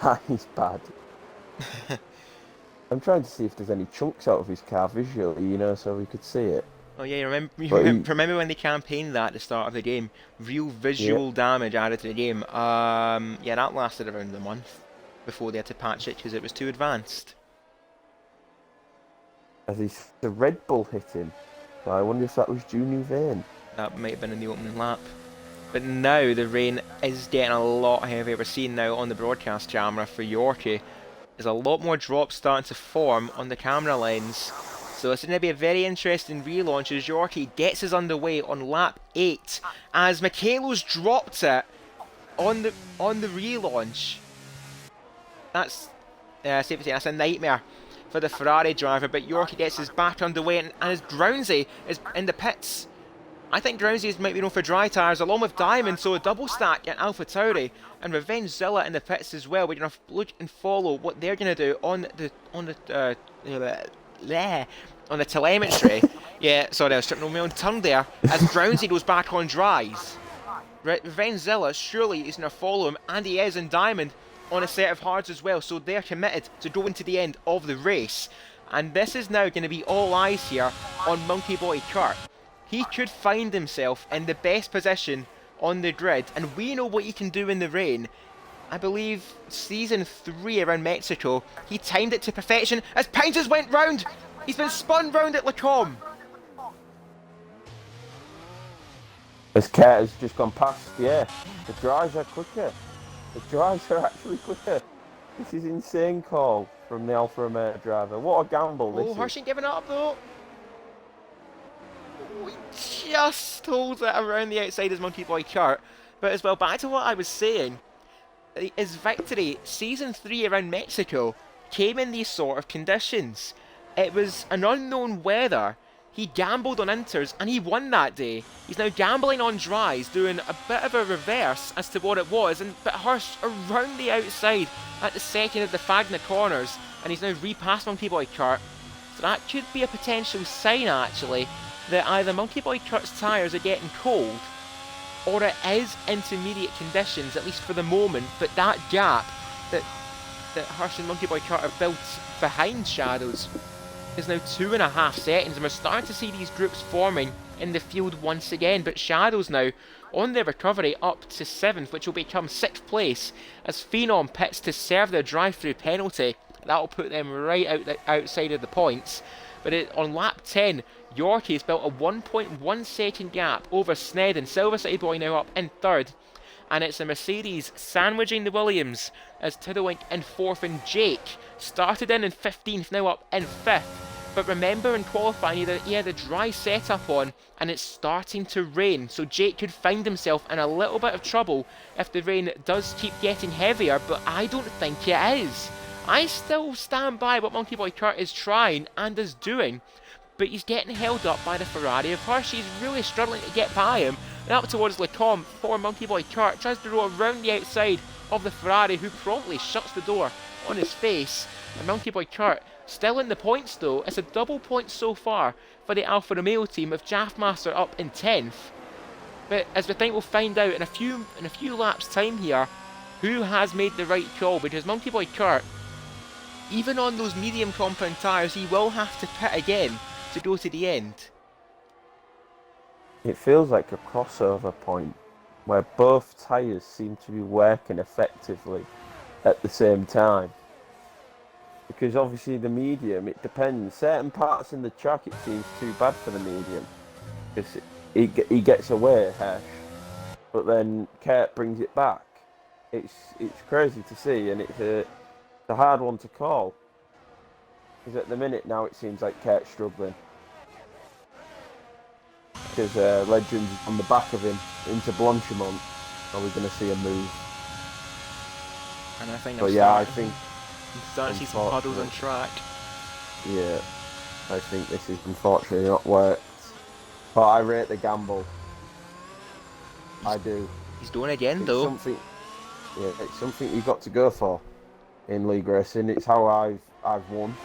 That is bad. I'm trying to see if there's any chunks out of his car visually, so we could see it. Oh yeah, you remember, But he, remember when they campaigned that at the start of the game? Real yeah, visual damage added to the game. Yeah, that lasted around a month before they had to patch it because it was too advanced. as he's the Red Bull hit him. So I wonder if that was Junior Vane. That might have been in the opening lap. But now the rain is getting a lot heavier. We're seeing now on the broadcast camera for Yorkie, there's a lot more drops starting to form on the camera lens. So it's going to be a very interesting relaunch as Yorkie gets us underway on lap 8 as Michaelo's dropped it on the relaunch. That's safety. That's a nightmare for the Ferrari driver, but Yorkie gets us back underway, and as Groundsy is in the pits. I think Groundsy might be known for dry tyres along with Diamond, so a double stack at Alpha Tauri and Revenge Zilla in the pits as well. We're going to look and follow what they're going to do on the telemetry. Yeah, sorry, I was tripping on my own tongue there. As Groundsy goes back on dries. Revenge Zilla surely is going to follow him, and he is in Diamond on a set of hards as well, so they're committed to going to the end of the race. And this is now going to be all eyes here on Monkey Boy Kurt. He could find himself in the best position on the grid, and we know what he can do in the rain. I believe season 3 around Mexico, he timed it to perfection as Pines has went round. He's been spun round at Lacombe. As Kurt has just gone past, yeah, the drives are quicker. The drives are actually quicker. This is insane call from the Alfa Romeo driver. What a gamble Oh, this is. Hershey giving up though. He just holds it around the outside as Monkey Boy Kurt. But as well, back to what I was saying, his victory, season 3 around Mexico, came in these sort of conditions. It was an unknown weather. He gambled on inters and he won that day. He's now gambling on dries, doing a bit of a reverse as to what it was, but Hirsch around the outside at the second of the Fagna corners, and he's now repassed Monkey Boy Kurt. So that could be a potential sign actually that either Monkey Boy Kurt's tyres are getting cold, or it is intermediate conditions, at least for the moment, but that gap that Hirsch and Monkey Boy Kurt have built behind Shadows is now 2.5 seconds, and we're starting to see these groups forming in the field once again, but Shadows now on their recovery up to 7th, which will become 6th place as Phenom pits to serve their drive-through penalty. That'll put them right outside of the points. But on lap 10, Yorkie's built a 1.1 second gap over Sned, and Silverside Boy now up in 3rd. And it's a Mercedes sandwiching the Williams as Tiddlewink in 4th, and Jake started in 15th, now up in 5th. But remember in qualifying he had a dry setup on and it's starting to rain, so Jake could find himself in a little bit of trouble if the rain does keep getting heavier, but I don't think it is. I still stand by what Monkey Boy Kurt is trying and is doing, but he's getting held up by the Ferrari of Hirsch. He's really struggling to get by him, and up towards Lecombe for Monkey Boy Kurt, tries to roll around the outside of the Ferrari, who promptly shuts the door on his face. And Monkey Boy Kurt still in the points though. It's a double point so far for the Alfa Romeo team, with Jaffmaster up in 10th. But as we think we'll find out in a few laps time here who has made the right call, because Monkey Boy Kurt, even on those medium compound tyres, he will have to pit again to go to the end. It feels like a crossover point where both tyres seem to be working effectively at the same time. Because obviously the medium, it depends. Certain parts in the track it seems too bad for the medium, because he gets away, Hirsch, but then Kurt brings it back. It's crazy to see, and it's a hard one to call. Because at the minute now it seems like Kurt's struggling. Because Legend's on the back of him into Blanchimont. Are we going to see a move? And I think but yeah, I think I'm starting to see some puddles on track. Yeah, I think this is unfortunately not worked. But I rate the gamble. I do. He's doing it again though. It's something you've got to go for in league racing. It's how I've won.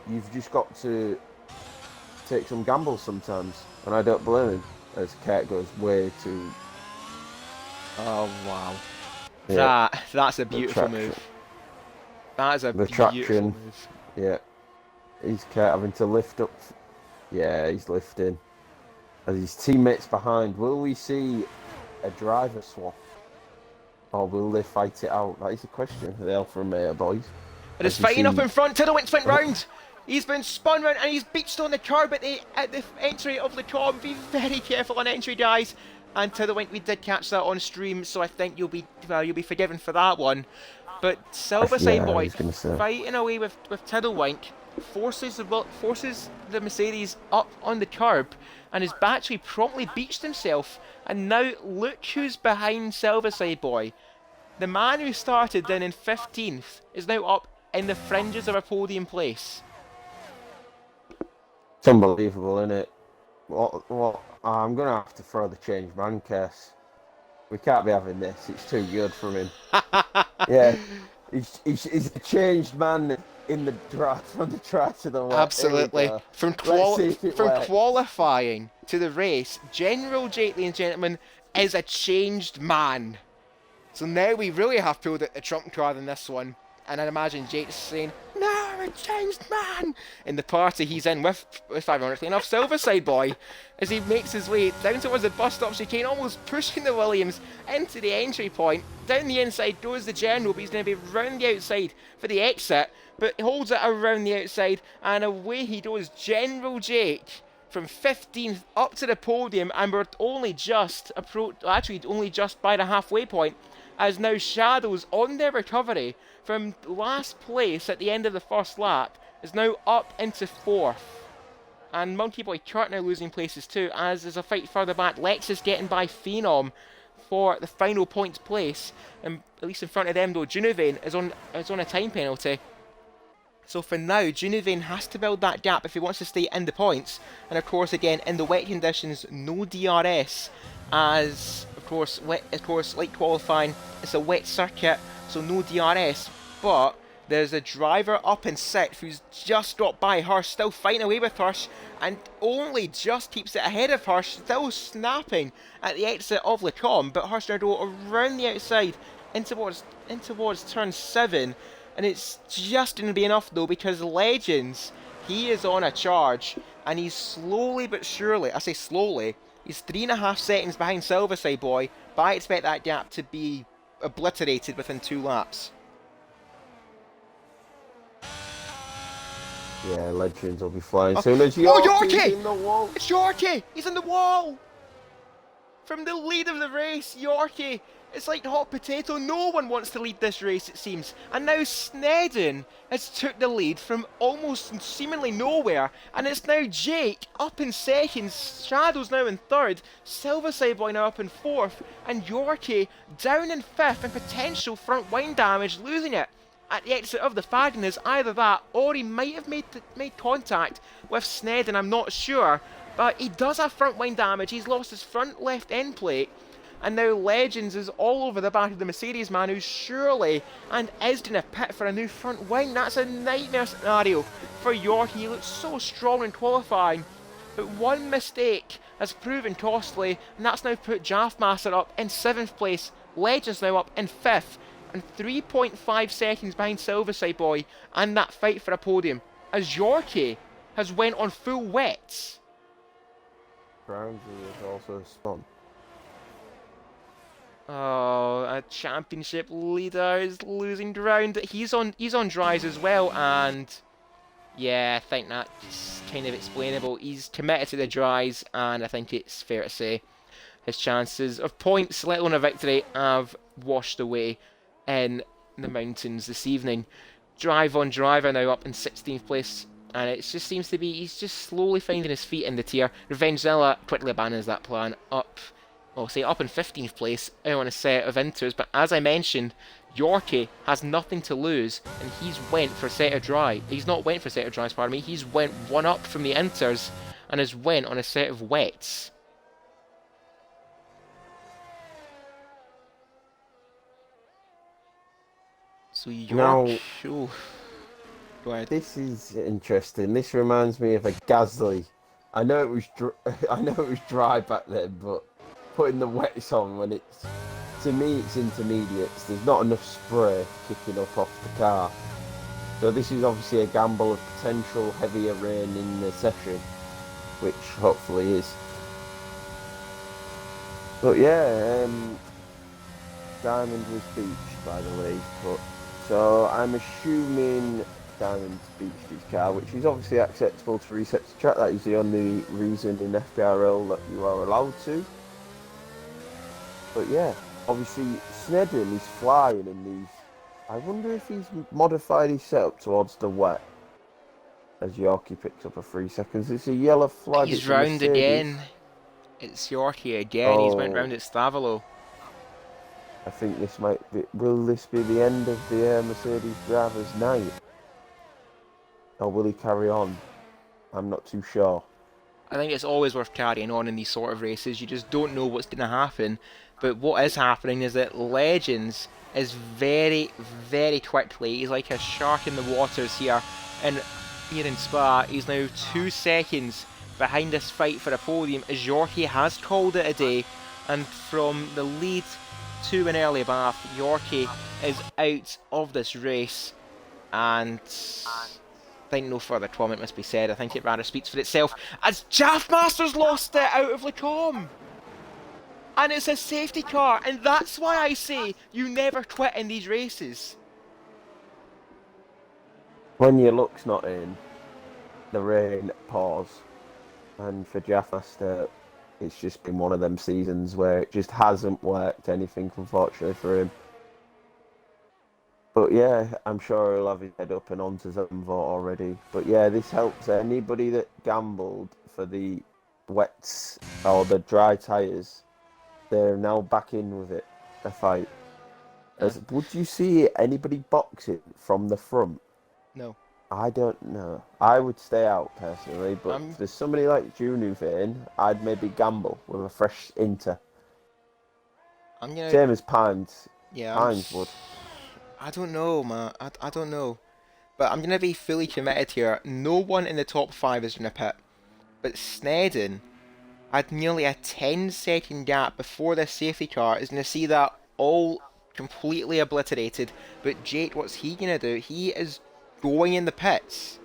You've just got to take some gambles sometimes, and I don't blame him, as Kurt goes way too. Oh wow, yeah. That's a beautiful move. That is a beautiful move. Yeah, he's Kurt having to lift up. Yeah, he's lifting as his teammates behind. Will we see a driver swap, or will they fight it out? That is the question for the Alfa Romeo boys. It is fighting up in front. Tiddlewinks went round. He's been spun round and he's beached on the curb at the entry of the Lecombe. Be very careful on entry, guys. And Tiddlewink, we did catch that on stream, so I think you'll be forgiven for that one. But Silverside Boy fighting away with Tiddlewink forces the Mercedes up on the curb, and his battery promptly beached himself. And now look who's behind Silverside Boy. The man who started then in 15th is now up in the fringes of a podium place. It's unbelievable, isn't it? What? I'm going to have to throw the changed man case. We can't be having this. It's too good from him. Yeah, he's a changed man in the draft, from the track to the left. Absolutely. From qualifying to the race, General Jake, ladies and gentlemen, is a changed man. So now we really have pulled out the trump card in this one. And I'd imagine Jake's saying, "No, a changed man!" in the party he's in with ironically enough, Silverside Boy, as he makes his way down towards the bus stop chicane, almost pushing the Williams into the entry point. Down the inside goes the General, but he's going to be round the outside for the exit, but he holds it around the outside, and away he goes, General Jake, from 15th up to the podium, and we're only just by the halfway point, as now Shadows on their recovery from last place at the end of the first lap is now up into 4th. And Monkey Boy Kurt now losing places too, as there's a fight further back. Lex is getting by Phenom for the final points place, and at least in front of them though, Junivane is on a time penalty. So for now, Junivane has to build that gap if he wants to stay in the points. And of course, again, in the wet conditions, no DRS, as of course, like qualifying, it's a wet circuit, so no DRS. But there's a driver up in 6th who's just dropped by Hirsch, still fighting away with Hirsch, and only just keeps it ahead of Hirsch, still snapping at the exit of Lecombe. But Hirsch now go around the outside in towards turn 7. And it's just going to be enough though, because Legends, he is on a charge, and he's slowly but surely, I say slowly, he's 3.5 seconds behind Silverside Boy, but I expect that gap to be obliterated within 2 laps. Yeah, Legends will be flying soon as Yorkie's in the wall. It's Yorkie! He's in the wall! From the lead of the race, Yorkie! It's like hot potato. No one wants to lead this race, it seems. And now Snedden has took the lead from almost seemingly nowhere. And it's now Jake up in 2nd. Shadow's now in 3rd. Silverside Boy now up in 4th. And Yorkie down in 5th and potential front wing damage, losing it at the exit of the Fagin. Is either that or he might have made contact with Snedden, I'm not sure. But he does have front wing damage. He's lost his front left end plate. And now Legends is all over the back of the Mercedes man, who surely and is going to pit for a new front wing. That's a nightmare scenario for Yorkie. He looks so strong in qualifying, but one mistake has proven costly, and that's now put Jaffmaster up in 7th place. Legends now up in 5th, and 3.5 seconds behind Silverside Boy, and that fight for a podium, as Yorkie has went on full wets. Brownsy is also spun. Oh, a championship leader is losing ground. He's on dries as well, and yeah, I think that's kind of explainable. He's committed to the dries, and I think it's fair to say his chances of points, let alone a victory, have washed away in the mountains this evening. Drive on driver now up in 16th place, and it just seems to be he's just slowly finding his feet in the tier. Revengezilla quickly abandons that plan, up in 15th place on a set of inters, but as I mentioned, Yorkie has nothing to lose, and he's went for set of dry. He's not went for set of dries, pardon me. He's went one up from the inters and has went on a set of wets. So Yorkie, now, go ahead. This is interesting. This reminds me of a Gasly. I know it was dry back then, but putting the wets on when to me it's intermediates, there's not enough spray kicking up off the car, so this is obviously a gamble of potential heavier rain in the session, which hopefully is. But yeah, Diamond was beached by the way, but so I'm assuming Diamond's beached his car, which is obviously acceptable to reset the track. That is the only reason in FPRL that you are allowed to. But yeah, obviously Snedden is flying in these. I wonder if he's modified his setup towards the wet. As Yorkie picks up a 3 seconds. It's a yellow flag. He's round again. It's Yorkie again. He's went round at Stavolo. I think this might be. Will this be the end of the Mercedes driver's night? Or will he carry on? I'm not too sure. I think it's always worth carrying on in these sort of races. You just don't know what's going to happen. But what is happening is that Legends is very, very quickly. He's like a shark in the waters here in Spa. He's now 2 seconds behind this fight for a podium, as Yorkie has called it a day. And from the lead to an early bath, Yorkie is out of this race. And I think no further comment must be said. I think it rather speaks for itself, as Jaffmaster's lost it out of Lecombe. And it's a safety car, and that's why I say you never quit in these races. When your luck's not in, the rain pours. And for Jaffmaster, it's just been one of them seasons where it just hasn't worked anything, unfortunately, for him. But yeah, I'm sure he'll have his head up and onto Zandvoort already. But yeah, this helps anybody that gambled for the wets or the dry tyres. They're now back in with it, a fight. Uh, Would you see anybody boxing from the front? no. I don't know. I would stay out personally, but if I'm there's somebody like Junuvane, I'd maybe gamble with a fresh Inter. I'm gonna Same as Pines. yeah, Pines would. I don't know, man. I don't know. But I'm gonna be fully committed here. No one in the top five is gonna pit. But Snedden had nearly a 10-second gap before this safety car is gonna see that all completely obliterated. But Jake, what's he gonna do? He is going in the pits.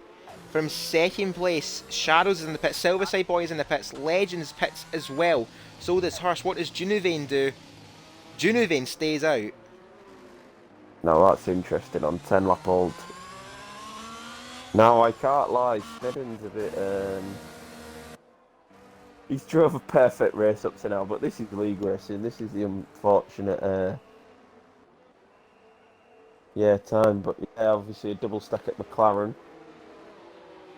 From second place, Shadows is in the pits, Silverside Boy is in the pits, Legends pits as well. So does Hirsch. What does Junuvane do? Junuvane stays out. Now that's interesting. I'm 10 lap old. Now I can't lie. Snedden's a bit. He's drove a perfect race up to now, but this is league racing. This is the unfortunate. Yeah, time. But yeah, obviously a double stack at McLaren.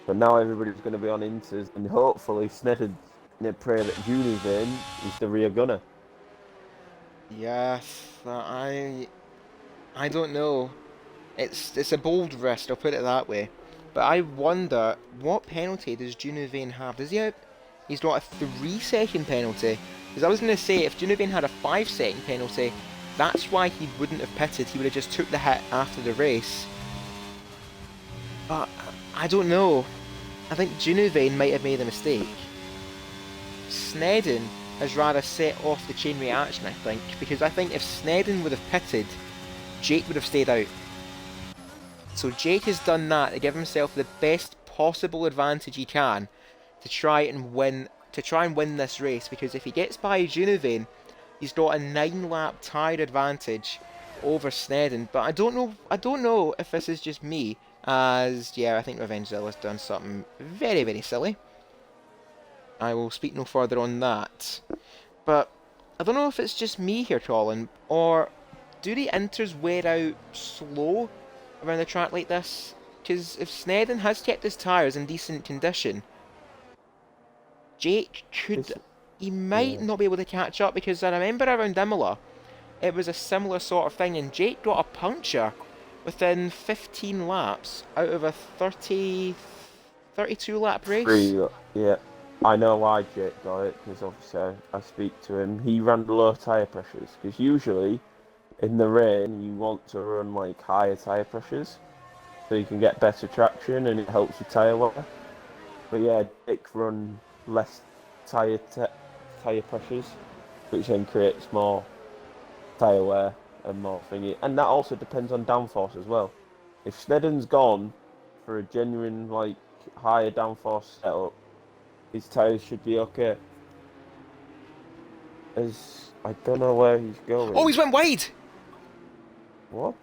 But now everybody's going to be on Inters, and hopefully Snedden's going to pray that Univane is the rear gunner. Yes, I don't know. It's a bold risk, I'll put it that way. But I wonder what penalty does Junuvane have? Does he have? He's got a 3-second penalty. Because I was going to say if Junuvane had a 5-second penalty, that's why he wouldn't have pitted. He would have just took the hit after the race. But I don't know. I think Junuvane might have made a mistake. Snedden has rather set off the chain reaction, I think, because I think if Snedden would have pitted, Jake would have stayed out. So Jake has done that to give himself the best possible advantage he can to try and win this race, because if he gets by Junivane, he's got a 9-lap tyre advantage over Snedden. But I don't know if this is just me, as yeah, I think Revengezilla's done something very, very silly. I will speak no further on that. But I don't know if it's just me here, Colin, or do the inters wear out slow around the track like this? Because if Snedden has kept his tyres in decent condition, Jake could... This, He might yeah. not be able to catch up, because I remember around Imola, it was a similar sort of thing, and Jake got a puncture within 15 laps out of a 32 lap race. Yeah. I know why Jake got it, because obviously I speak to him. He ran low tyre pressures, because usually in the rain you want to run like higher tyre pressures so you can get better traction and it helps with tyre wear. But yeah, Jake run less tyre pressures, which then creates more tyre wear and more thingy. And that also depends on downforce as well. If Snedden's gone for a genuine like higher downforce setup, his tyres should be okay. As I don't know where he's Oh, going. he's went wide! What?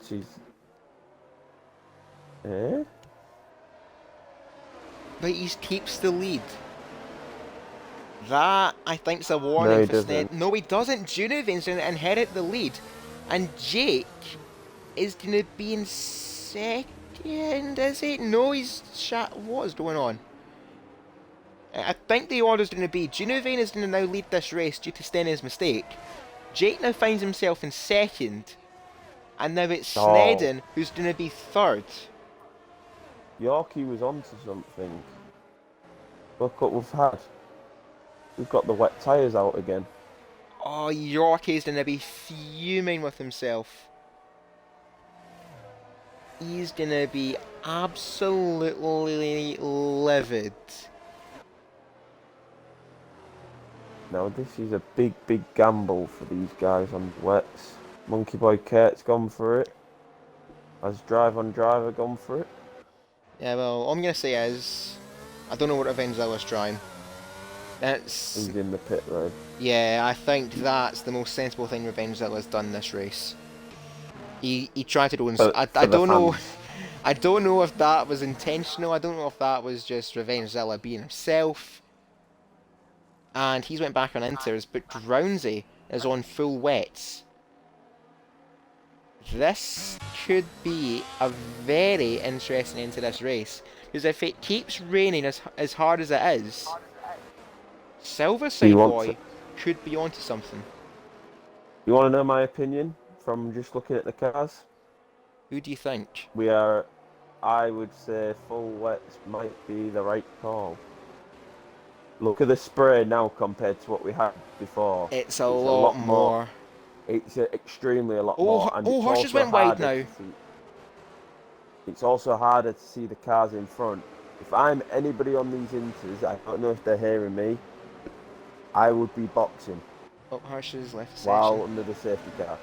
Eh? But he keeps the lead. That, I think, is a No, warning he for Sned. doesn't. No, he doesn't. Junovane's going to inherit the lead. And Jake is going to be in second, is he? No, he's... What is going on? I think the order's going to be Junovane is going to now lead this race due to Stenny's mistake. Jake now finds himself in second. And now it's Oh, Snedden who's going to be third. Yorkie was onto something. Look what we've had. We've got the wet tyres out again. Oh, Yorkie's going to be fuming with himself. He's going to be absolutely livid. Now this is a big, big gamble for these guys on the wets. Monkey Boy Kurt's gone for it. Has Drive on Driver gone for it? Yeah, well, all I'm going to say is, I don't know what Avengezilla's trying. That's... He's in the pit road. Yeah, I think that's the most sensible thing Revengezilla's done this race. He tried to go and... I For the don't know... fans. I don't know if that was intentional. I don't know if that was just Revengezilla being himself. And he's went back on inters, but Drownsy is on full wets. This could be a very interesting end to this race. Because if it keeps raining as hard as it is, Do you Silverside want to? Boy could be onto something. You want to know my opinion from just looking at the cars? Who do you think? We are. I would say full wets might be the right call. Look at the spray now compared to what we had before. It's a It's a lot lot more. more. It's extremely a lot more, Oh, and oh, it's horses also went wide harder now. to see. It's also harder to see the cars in front. If I'm anybody on these inters, I don't know if they're hearing me. I would be boxing Oh, horses left the while session. under the safety car.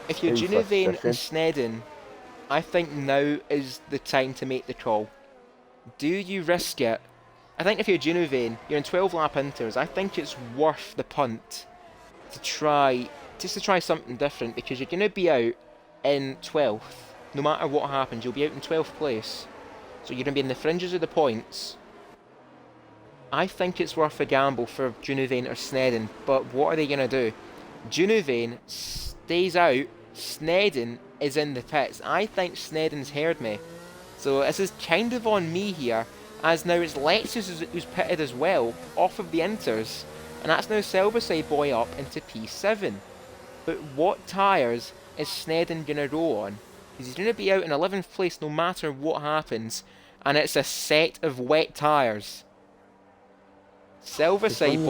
If you're Who's left the Junivane and session? Snedden, I think now is the time to make the call. Do you risk it? I think if you're Junivane, you're in 12 lap inters, I think it's worth the punt to try, just to try something different, because you're going to be out in 12th. No matter what happens, you'll be out in 12th place. So you're going to be in the fringes of the points. I think it's worth a gamble for Junivane or Snedden, but what are they going to do? Junivane stays out, Snedden is in the pits. I think Snedden's heard me. So this is kind of on me here, as now it's Lexus who's pitted as well, off of the inters, and that's now Silverside Boy up into P7. But what tyres is Snedden going to roll on? Because he's going to be out in 11th place no matter what happens, and it's a set of wet tyres. Silverside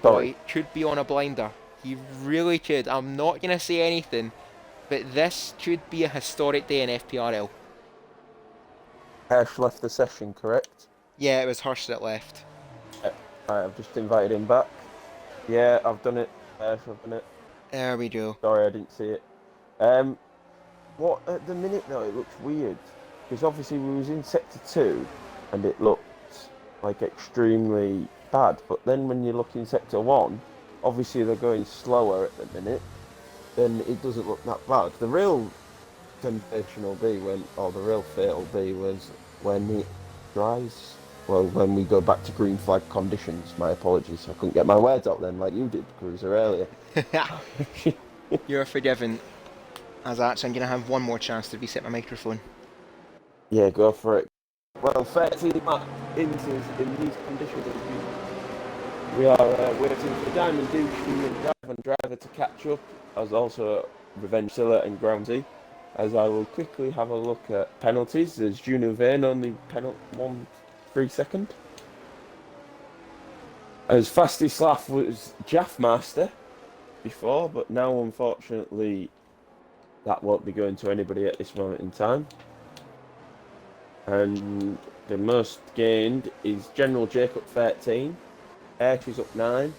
Boy could be on a blinder. He really could. I'm not going to say anything, but this could be a historic day in FPRL. Hirsch left the session, correct? Yeah, it was Hirsch that left. Right, I've just invited him back. Yeah, I've done it. Hirsch, I've done it. There we go. Sorry, I didn't see it. What at the minute though, it looks weird because obviously we was in sector 2, and it looked like extremely bad. But then when you look in sector 1, obviously they're going slower at the minute. Then it doesn't look that bad. The real temptation will be the real fate will be was when it dries. Well, when we go back to green flag conditions. My apologies, I couldn't get my words out then like you did, Cruiser, earlier. You're forgiven. As actually, I'm going to have one more chance to reset my microphone. Yeah, go for it. Well, 13 lap inters in these conditions. We are waiting for Diamond Douchey and Driver to catch up, as also Revenge Silla and Groundsy. As I will quickly have a look at penalties. There's Juno Vane only penalty 1-3 second. As Fastest Laugh was Jaffmaster before, but now unfortunately that won't be going to anybody at this moment in time. And the most gained is General Jacob 13. Airch is up 9.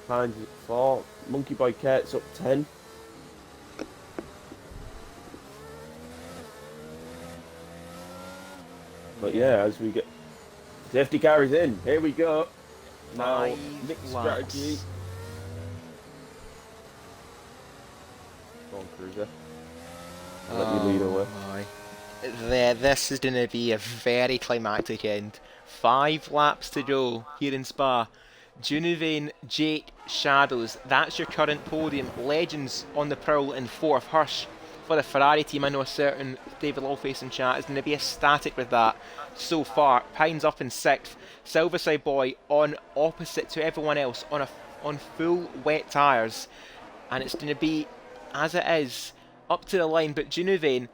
Pines is up 4. Monkey Boy Kurt's up 10. But yeah, as we get safety car is in. Here we go. Now mixed strategy. Go on, Cruiser. Let me lead away. This is going to be a very climactic end. 5 laps to go here in Spa. Junivane, Jake, Shadows, that's your current podium. Legends on the prowl in 4th. Hirsch for the Ferrari team. I know a certain David Lawface in chat is going to be ecstatic with that so far. Pines up in 6th. Silverside Boy on opposite to everyone else on full wet tyres. And it's going to be, as it is, up to the line. But Junivane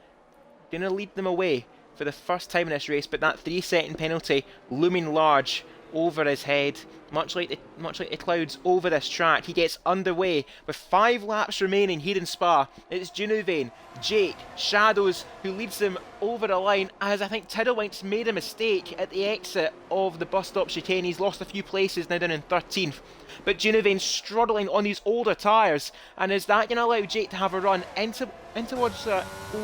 going to lead them away for the first time in this race, but that 3-second penalty looming large over his head, much like the clouds over this track. He gets underway with 5 laps remaining here in Spa. It's Junivane, Jake, Shadows who leads them over the line, as I think Tiddlewinks made a mistake at the exit of the bus stop chicane. He's lost a few places, now down in 13th. But Junivane struggling on these older tyres, and is that going to allow Jake to have a run in towards Eau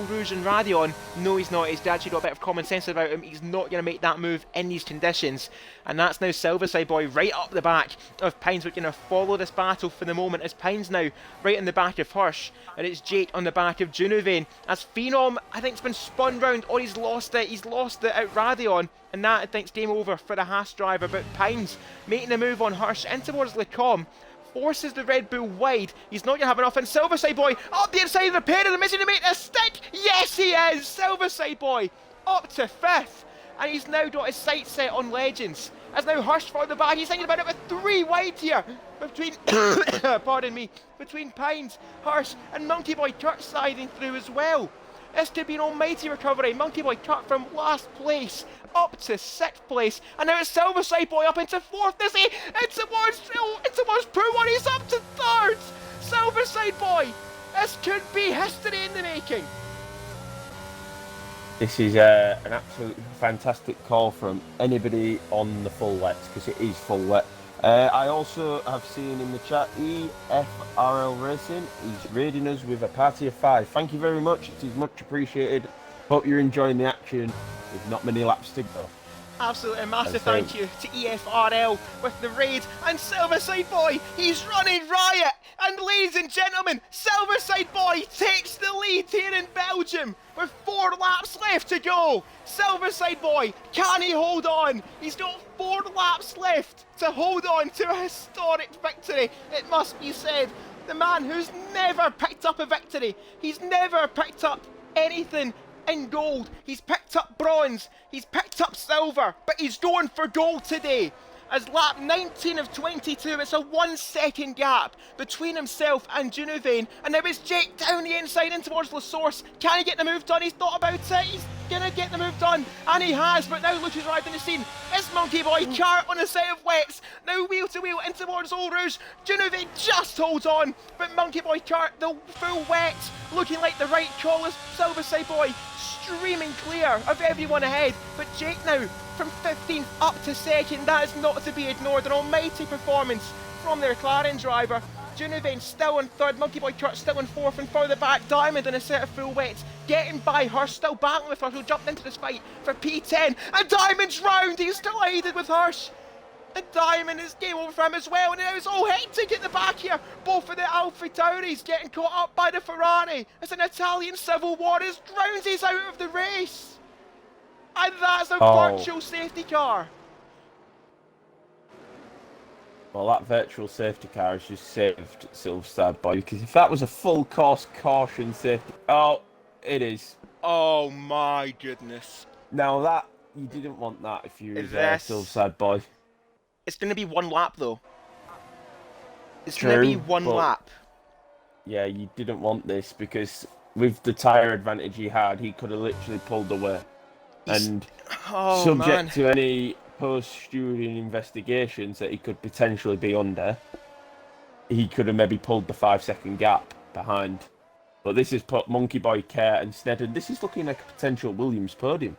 Rouge and Radion? No, he's not. He's actually got a bit of common sense about him. He's not going to make that move in these conditions. And that's now Silverside Boy right up the back of Pines. We're going to follow this battle for the moment, as Pines now right in the back of Hirsch, and it's Jake on the back of Junivane. As Phenom, I think, has been spun round, or he's lost it. He's lost it at Radion. And that, I think, is game over for the Haas driver. But Pines making a move on Hirsch in towards Lecombe. forces the Red Bull wide. He's not going to have enough, and Silverside Boy up the inside of the pair of them. Is he going to make a stick? Yes, he is! Silverside Boy up to 5th, and he's now got his sights set on Legends. As now Hirsch for the back, he's thinking about it with 3 wide here between, pardon me, between Pines, Hirsch, and Monkey Boy Kurt sliding through as well. This could be an almighty recovery. Monkey Boy Kurt from last place up to 6th place, and now it's Silverside Boy up into 4th. Is he? It's towards Pooh One. He's up to 3rd. Silverside Boy. This could be history in the making. This is an absolutely fantastic call from anybody on the full wets, because it is full wet. I also have seen in the chat FPRL Racing is raiding us with a party of 5. Thank you very much. It is much appreciated. Hope you're enjoying the action with not many laps to go. Absolutely massive thank you to EFRL with the raid, and Silverside Boy, he's running riot, and ladies and gentlemen, Silverside Boy takes the lead here in Belgium with 4 laps left to go. Silverside Boy, can he hold on? He's got 4 laps left to hold on to a historic victory, it must be said. The man who's never picked up a victory, he's never picked up anything in gold. He's picked up bronze, he's picked up silver, but he's going for gold today. As lap 19 of 22, it's a 1 second gap between himself and Junivane, and now it's Jake down the inside in towards La Source. Can he get the move done? He's thought about it, he's gonna get the move done, and he has, but now look who's arrived in the scene. It's Monkey Boy Kart on a set of wets, now wheel to wheel in towards Old Rouge. Junivane just holds on, but Monkey Boy Kart, the full wet, looking like the right call as Silverside Boy streaming clear of everyone ahead, but Jake now from 15th up to 2nd, that is not to be ignored. An almighty performance from their McLaren driver. Junivane still in 3rd, Monkey Boy Kurt still in 4th, and further back Diamond in a set of full wets, getting by Hirsch, still battling with Hirsch, who jumped into this fight for P10, and Diamond's round, he's collided with Hirsch. And Diamond is game over for him as well, and now it's all hectic at the back here. Both of the Alfa Tauris getting caught up by the Ferrari. It's an Italian civil war as Groundy's out of the race. And that's a virtual safety car. Well, that virtual safety car has just saved Silverside Boy, because if that was a full course caution safety... Oh, it is. Oh my goodness. Now that, you didn't want that if you were Silverside Boy. It's going to be 1 lap though. It's going to be 1 lap. Yeah, you didn't want this, because with the tyre advantage he had, he could have literally pulled away. And subject to any post-stewarding investigations that he could potentially be under, he could have maybe pulled the 5-second gap behind. But this has put Monkey Boy Kurt instead, and this is looking like a potential Williams podium.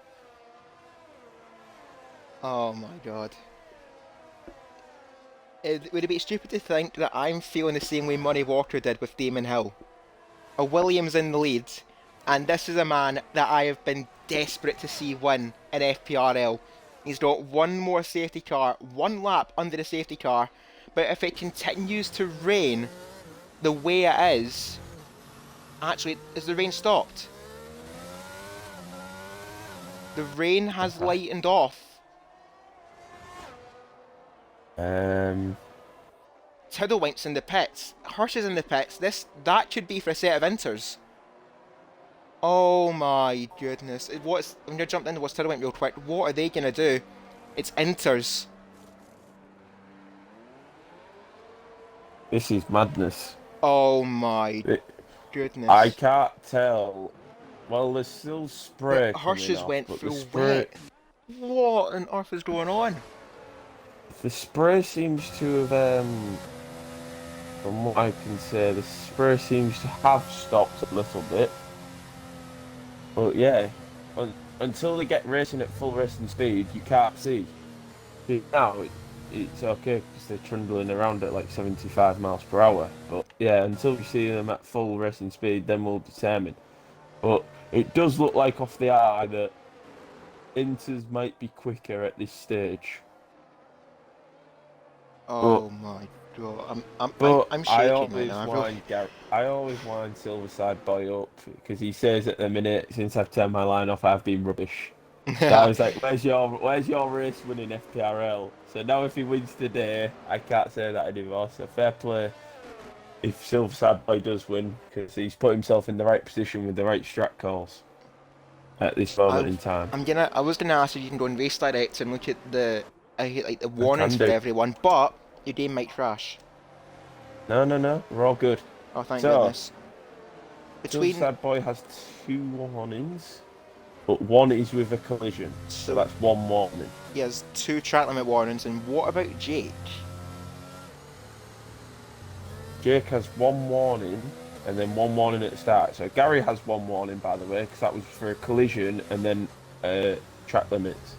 Oh my god. Would it be stupid to think that I'm feeling the same way Murray Walker did with Damon Hill? A Williams in the lead, and this is a man that I have been desperate to see win in FPRL. He's got 1 more safety car, 1 lap under the safety car, but if it continues to rain the way it is... Actually, is the rain stopped? The rain has lightened off. Tiddlewinks in the pits. Hirsch is in the pits. That could be for a set of inters. Oh my goodness. I'm going to jump into what's Tiddlewink real quick. What are they going to do? It's inters. This is madness. Oh my goodness. I can't tell. Well, there's still spray. Hirsch's went full wet. What on earth is going on? The spray seems to have, from what I can say, the spray seems to have stopped a little bit. But yeah, until they get racing at full racing speed, you can't see. Now it's okay because they're trundling around at like 75 miles per hour. But yeah, until we see them at full racing speed, then we'll determine. But it does look like off the eye that Inters might be quicker at this stage. Oh my god, I'm shaking right now. I always wind Silverside Boy up because he says at the minute, since I've turned my line off, I've been rubbish. So I was like, where's your race winning FPRL? So now if he wins today, I can't say that anymore. So fair play if Silverside Boy does win, because he's put himself in the right position with the right strat calls at this moment I, in time. I was gonna ask if you can go in race direct and look at the I warnings can for do. everyone, but your game might crash. No, no, no. We're all good. Oh, thank So, goodness. Between Silverside Boy has 2 warnings, but one is with a collision. So so that's one warning. he has 2 track limit warnings, and what about Jake? Jake has one warning and then one warning at the start. So Gary has one warning, by the way, because that was for a collision and then track limits.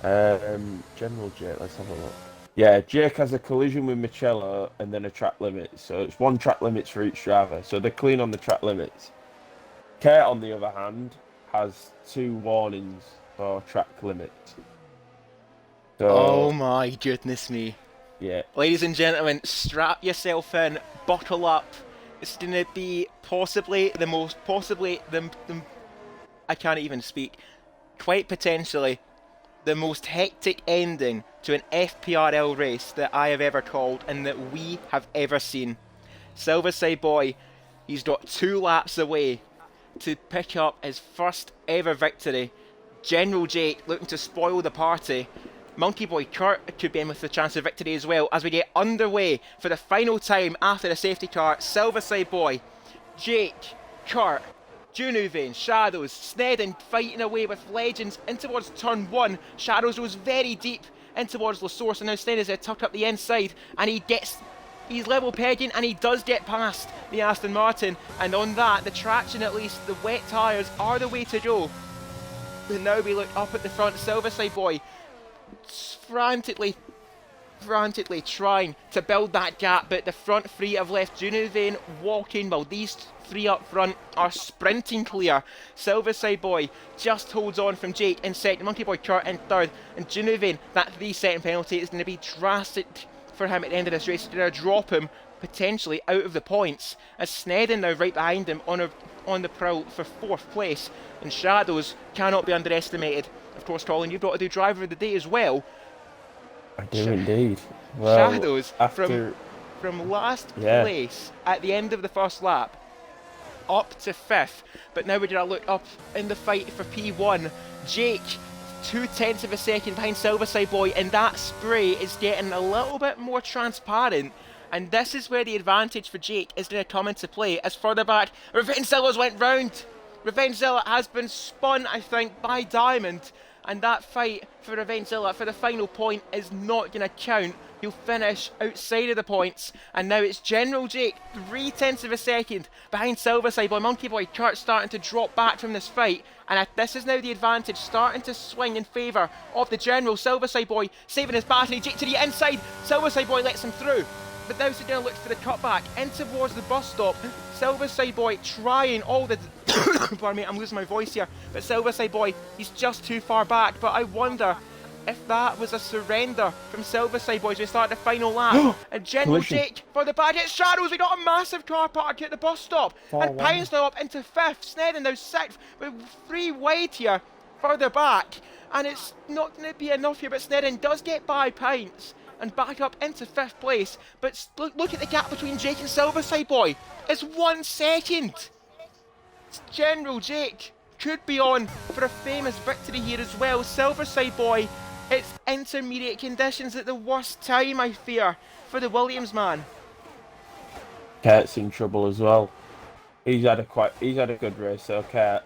General Jake, let's have a look. Yeah, Jake has a collision with Michello and then a track limit. So it's 1 track limits for each driver. So they're clean on the track limits. Kurt, on the other hand, has 2 warnings for track limits. Oh So, my goodness me. yeah. Ladies and gentlemen, strap yourself in, buckle up. It's going to be possibly the I can't even speak, quite potentially the most hectic ending to an FPRL race that I have ever called and that we have ever seen. Silverside Boy, he's got 2 laps away to pick up his first ever victory. General Jake looking to spoil the party. Monkey Boy Kurt could be in with a chance of victory as well as we get underway for the final time after the safety car. Silverside Boy, Jake, Kurt, Junuvane, Shadows, Snedden fighting away with Legends in towards turn 1. Shadows goes very deep in towards La Source and now Snedden's tucked up the inside and he's level pegging and he does get past the Aston Martin, and on that the traction, at least the wet tyres, are the way to go. And now we look up at the front. Silverside Boy frantically trying to build that gap, but the front 3 have left Junuvane walking while these 3 up front are sprinting clear. Silverside Boy just holds on from Jake in second, Monkey Boy Kurt in third, and Junuvane, that 3-second penalty is going to be drastic for him at the end of this race. It's going to drop him potentially out of the points, as Snedden now right behind him on the prowl for 4th place, and Shadows cannot be underestimated. Of course, Colin, you've got to do driver of the day as well. I do indeed. Well, Shadows from last place at the end of the first lap up to 5th, but now we're going to look up in the fight for P1. Jake 0.2 of a second behind Silverside Boy, and that spray is getting a little bit more transparent, and this is where the advantage for Jake is going to come into play, as further back Revenzilla's went round. Revenzilla has been spun, I think, by Diamond, and that fight for Revenzilla for the final point is not going to count. He'll finish outside of the points, and now it's General Jake 0.3 of a second behind Silverside Boy. Monkey Boy Kurt starting to drop back from this fight, and this is now the advantage starting to swing in favour of the General. Silverside Boy saving his battery. Jake to the inside. Silverside Boy lets him through, but now he's going to look for the cutback in towards the bus stop. Silverside Boy trying all the pardon me, I'm losing my voice here, but Silverside Boy, he's just too far back. But I wonder if that was a surrender from Silverside Boy as we start the final lap. And General Jake for the badge. It's Shadows. We got a massive car park at the bus stop, and Pine's now up into 5th. Snedden now 6th with 3 wide here further back, and it's not going to be enough here, but Snedden does get by Pines and back up into 5th place. But look at the gap between Jake and Silverside Boy. It's 1 second. General Jake could be on for a famous victory here as well. Silverside Boy, it's intermediate conditions at the worst time, I fear, for the Williams man. Kurt's in trouble as well. He's had a good race, so Kurt.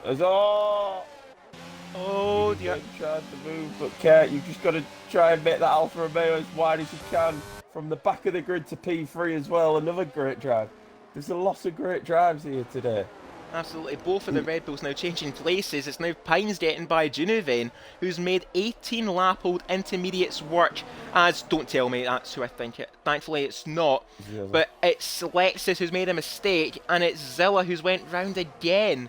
Oh dear. Tried to move, but Kurt, you've just got to try and make that Alfa Romeo as wide as you can from the back of the grid to P3 as well. Another great drive. There's a lot of great drives here today. Absolutely, both of the Red Bulls now changing places. It's now Pines getting by Junuvane, who's made 18 lap-old intermediates work as, don't tell me that's who I think it, thankfully it's not, but it's Lexus who's made a mistake, and it's Zilla who's went round again,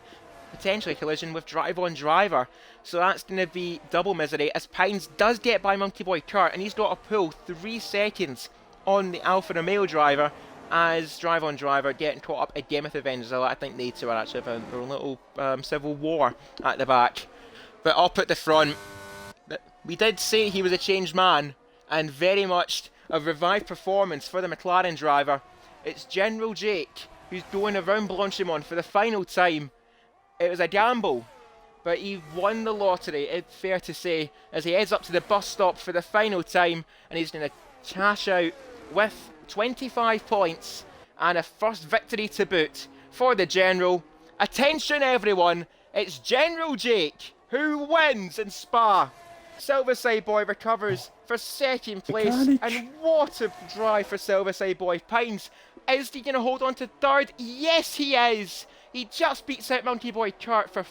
potentially a collision with driver. So that's going to be double misery, as Pines does get by Monkey Boy Kurt, and he's got to pull 3 seconds on the Alfa Romeo driver, as driver on driver getting caught up again with Avengezilla. I think they two are actually having their own little civil war at the back. But up at the front, we did say he was a changed man, and very much a revived performance for the McLaren driver. It's General Jake who's going around Blanchimont for the final time. It was a gamble, but he won the lottery, it's fair to say, as he heads up to the bus stop for the final time, and he's going to cash out with 25 points and a first victory to boot for the General. Attention everyone, it's General Jake who wins in Spa. Silverside Boy recovers for second place, and what a drive for Silverside Boy. Pines, is he going to hold on to third? Yes, he is. He just beats out Monkey Boy Kurt for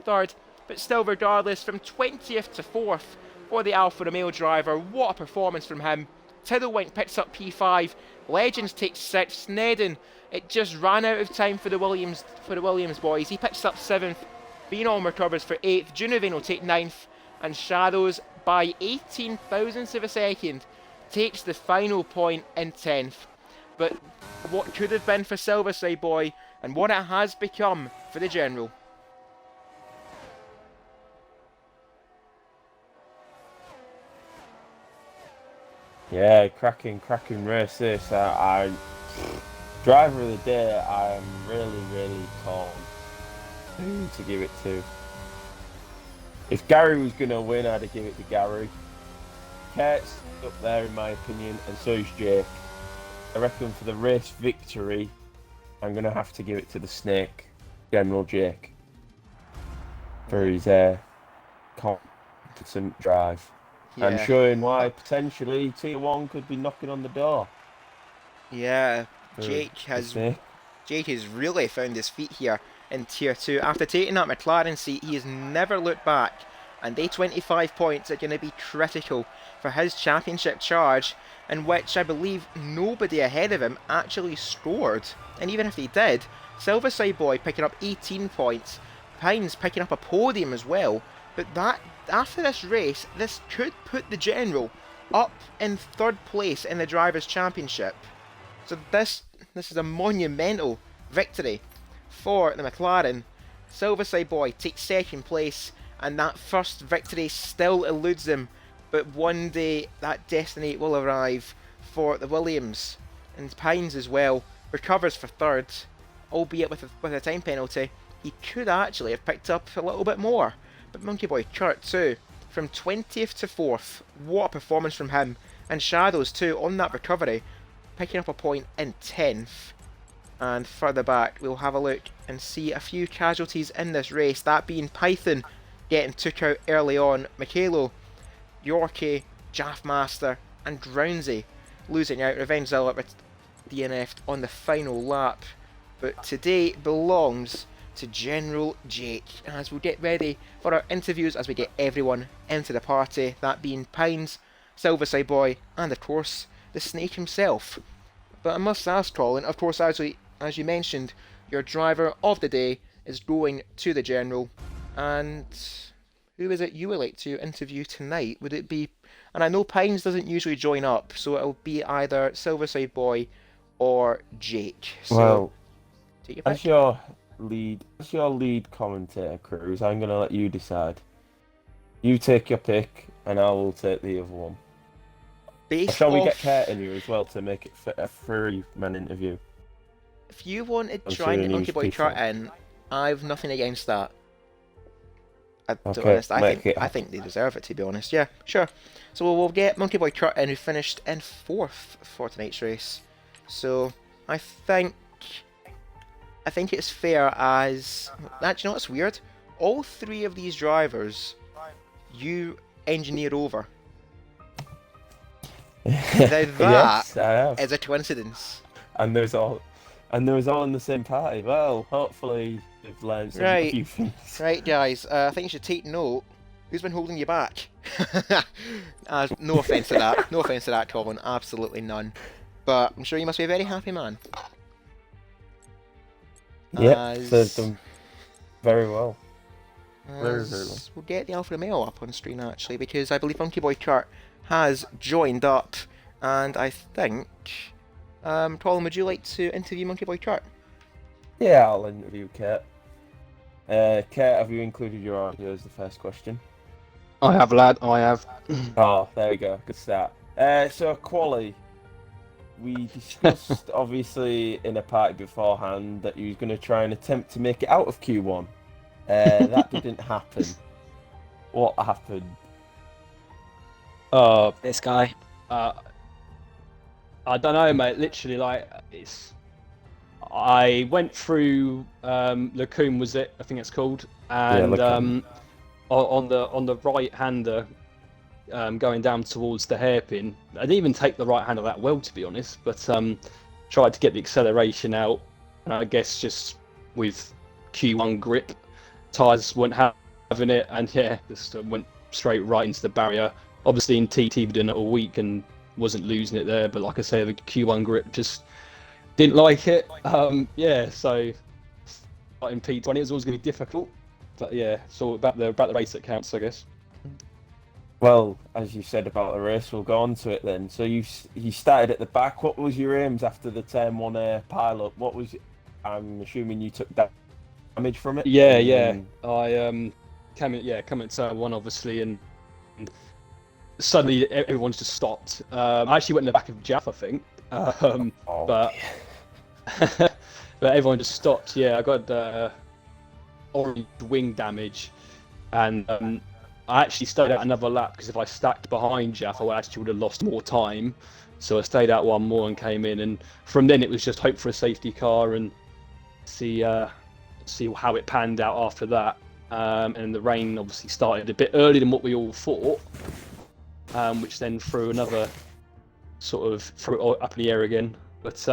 third, but still, regardless, from 20th to 4th for the Alfa Romeo driver. What a performance from him. Tiddlewink picks up P5. Legends takes 6th. Snedden, it just ran out of time for the Williams boys. He picks up 7th. Phenom recovers for 8th. Junivane will take 9th. And Shadows, by 18 thousandths of a second, takes the final point in 10th. But what could have been for Silverside Boy, and what it has become for the General. Yeah, cracking race this. Driver of the day, I'm really torn who to give it to. If Gary was going to win, I'd have given it to Gary. Kurt's up there in my opinion, and so is Jake. I reckon for the race victory, I'm going to have to give it to the Snake, General Jake, for his competent drive. Yeah. And showing why potentially Tier 1 could be knocking on the door. Yeah, Jake has really found his feet here in Tier 2. After taking that McLaren seat, he has never looked back, and they 25 points are going to be critical for his championship charge, in which I believe nobody ahead of him actually scored. And even if they did, Silverside Boy picking up 18 points, Pines picking up a podium as well. But that, after this race, this could put the General up in 3rd place in the Drivers' Championship. So this is a monumental victory for the McLaren. Silverside Boy takes 2nd place, and that first victory still eludes him. But one day that destiny will arrive for the Williams. And Pines as well recovers for 3rd, albeit with a time penalty. He could actually have picked up a little bit more. But Monkey Boy Kurt too, from 20th to 4th. What a performance from him. And Shadows too, on that recovery, picking up a point in 10th. And further back, we'll have a look and see a few casualties in this race. That being Python getting took out early on. Michaelo, Yorkie, Jaffmaster and Drownsy losing out. Revengezilla DNF'd on the final lap. But today belongs to General Jake, as we'll get ready for our interviews as we get everyone into the party, that being Pines, Silverside Boy and of course the Snake himself. But I must ask, Colin, of course, as you mentioned, your driver of the day is going to the General, and who is it you would like to interview tonight? Would it be, and I know Pines doesn't usually join up, so it'll be either Silverside Boy or Jake. So, well, as your lead commentator, Cruz, I'm going to let you decide. You take your pick, and I will take the other one. Shall we get Kurt in here as well to make it a 3-man interview? If you wanted to try and get Monkey Boy Kurt in, I've nothing against that. To be honest, I think they deserve it, to be honest. Yeah, sure. So we'll get Monkey Boy Kurt in, who finished in 4th for tonight's race. So I think it's fair as... Actually, you know what's weird? All 3 of these drivers, you engineer over. Now that is a coincidence. And there's all in the same party. Well, hopefully they've learned a few things. Right, guys. I think you should take note. Who's been holding you back? No offence to that. No offence to that, Colin. Absolutely none. But I'm sure you must be a very happy man. Yeah, served them very well. Very well. We'll get the Alfa Romeo up on screen actually, because I believe Monkey Boy Kurt has joined up, and I think Colin, would you like to interview Monkey Boy Chart? Yeah, I'll interview Kurt. Kurt, have you included your audio as the first question? I have, lad. I have. Oh, there we go. Good start. So Quali, we discussed obviously in a party beforehand that you was going to try and attempt to make it out of Q1. That didn't happen. What happened? This guy. I don't know, mate. Literally, like it's. I went through Lacombe, was it? I think it's called, and Lacombe. on the right hander, going down towards the hairpin. I didn't even take the right hander that well, to be honest. But tried to get the acceleration out, and I guess just with Q1 grip, tyres weren't having it, and yeah, just went straight right into the barrier. Obviously, in TT, we've done it all week and wasn't losing it there, but like I say, the Q1 grip just didn't like it. Yeah, so in P20 it was always going to be difficult, but yeah, it's all about the race that counts, I guess. Well, as you said about the race, we'll go on to it then. So you started at the back. What was your aims after the turn 1 pile-up? What was? I'm assuming you took damage from it. Yeah. I came in turn 1 obviously, and suddenly everyone's just stopped. I actually went in the back of Jaff, I think, but but everyone just stopped. Yeah, I got orange wing damage, and I actually stayed out another lap because if I stacked behind Jaff, I actually would have lost more time. So I stayed out one more and came in, and from then it was just hope for a safety car and see how it panned out after that. And the rain obviously started a bit earlier than what we all thought, which then threw another threw it up in the air again. But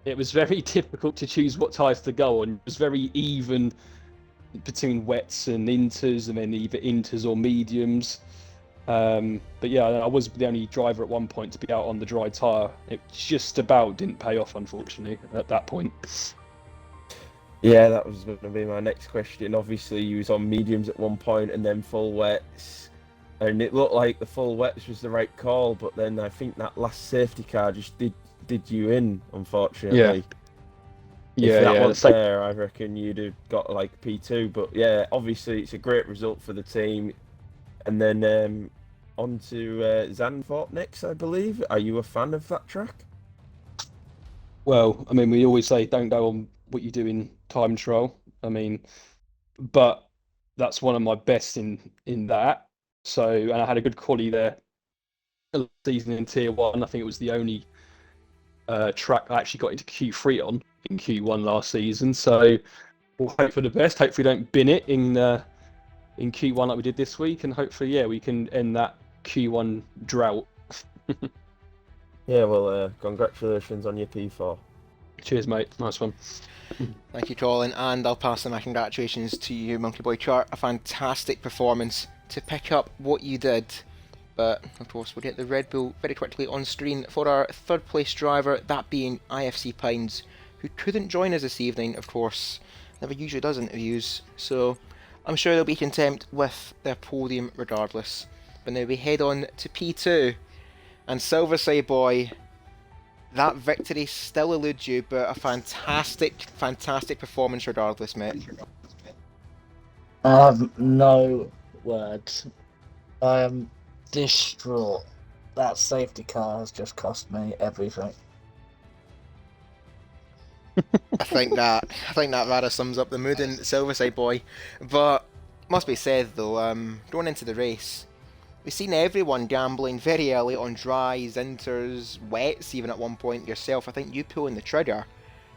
it was very difficult to choose what tyres to go on. It was very even between wets and inters, and then either inters or mediums. But yeah, I was the only driver at one point to be out on the dry tyre. It just about didn't pay off, unfortunately, at that point. Yeah, that was going to be my next question. Obviously, you was on mediums at one point and then full wets, and it looked like the full wets was the right call. But then I think that last safety car just did you in, unfortunately. If that wasn't there, I reckon you'd have got like P2. But yeah, obviously it's a great result for the team. And then on to Zandvoort next, I believe. Are you a fan of that track? Well, I mean, we always say don't go on what you do in time trial. I mean, but that's one of my best in that. So, and I had a good quali there season in Tier 1. I think it was the only track I actually got into Q3 on in Q1 last season. So we'll hope for the best. Hopefully we don't bin it in Q1 like we did this week, and hopefully, yeah, we can end that Q1 drought. Yeah, well, congratulations on your P4. Cheers, mate. Nice one. Thank you, Colin, and I'll pass on my congratulations to you, Monkey Boy Chart. A fantastic performance to pick up what you did. But, of course, we'll get the Red Bull very quickly on screen for our third place driver, that being IFC Pines, who couldn't join us this evening, of course. Never usually does interviews, so I'm sure they'll be content with their podium regardless. But now we head on to P2, and Silverside Boy, that victory still eludes you, but a fantastic performance regardless, mate. I have no words. I am distraught. That safety car has just cost me everything. I think that rather sums up the mood in Silverside Boy. But must be said though, going into the race, we've seen everyone gambling very early on dries, inters, wets, even at one point yourself. I think you pulling the trigger,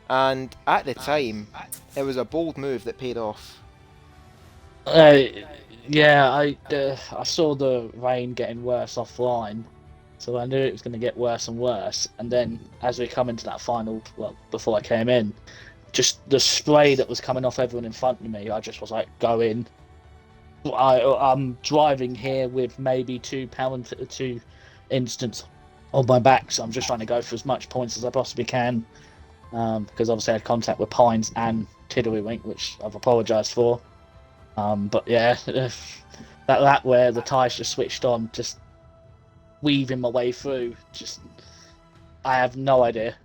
and at the time, it was a bold move that paid off. Yeah, I saw the rain getting worse offline, so I knew it was going to get worse and worse. And then as we come into that final, well, before I came in, just the spray that was coming off everyone in front of me, I just was like, go in. I'm driving here with maybe £2 instants on my back, so I'm just trying to go for as much points as I possibly can. Because obviously I had contact with Pines and Tiddlywink, which I've apologised for. But yeah, that where the tyres just switched on, just weaving my way through, just I have no idea.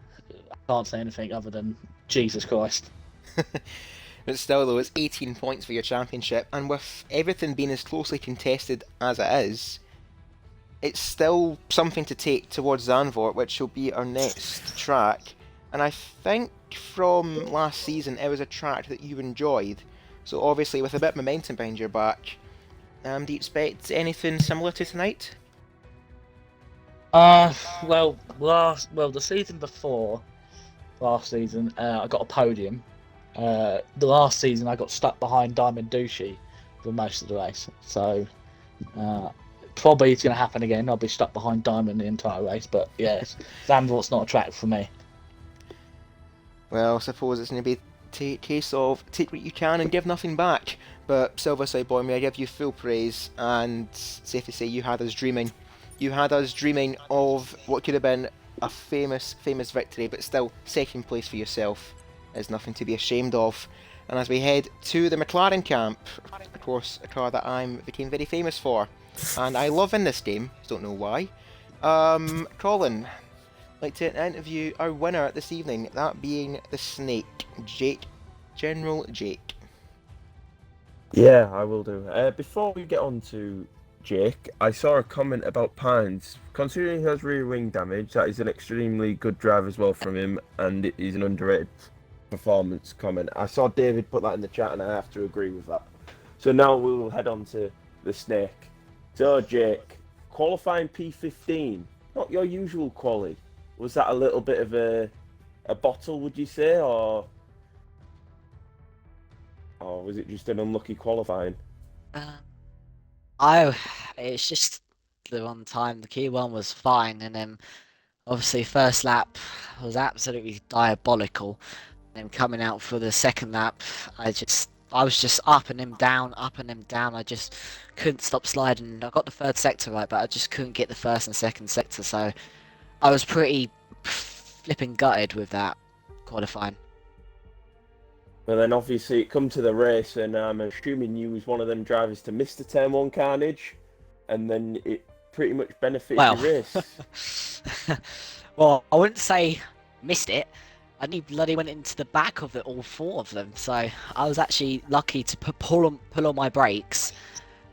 I can't say anything other than Jesus Christ. But still, though, it's 18 points for your championship, and with everything being as closely contested as it is, it's still something to take towards Zandvoort, which will be our next track. And I think from last season, it was a track that you enjoyed. So obviously, with a bit of momentum behind your back, do you expect anything similar to tonight? The season before last season, I got a podium. The last season, I got stuck behind Diamond Duchy for most of the race. So probably it's going to happen again. I'll be stuck behind Diamond the entire race. But yes, Zandvoort's not a track for me. Well, I suppose it's going to be a case of take what you can and give nothing back. But Silverside Boy, may I give you full praise, and safe to say you had us dreaming. You had us dreaming of what could have been a famous victory, but still second place for yourself is nothing to be ashamed of. And as we head to the McLaren camp, of course, a car that I became very famous for, and I love in this game, don't know why. Colin, I'd like to interview our winner this evening, that being the Snake, General Jake. Yeah, I will do. Before we get on to Jake, I saw a comment about Pines. Considering he has rear wing damage, that is an extremely good drive as well from him, and it is an underrated performance comment. I saw David put that in the chat, and I have to agree with that. So now we'll head on to the Snake. So Jake, qualifying P15, not your usual quali. Was that a little bit of a bottle, would you say, or was it just an unlucky qualifying? It's just the one time. The Q1 was fine, and then obviously first lap was absolutely diabolical. And then coming out for the second lap, I was just up and then down, up and then down. I just couldn't stop sliding. I got the third sector right, but I just couldn't get the first and second sector. So I was pretty flipping gutted with that qualifying. Well, then obviously it come to the race, and I'm assuming you was one of them drivers to miss the Turn 1 carnage, and then it pretty much benefited Well, your race. well, I wouldn't say missed it. I nearly bloody went into the back of all four of them, so I was actually lucky to pull on my brakes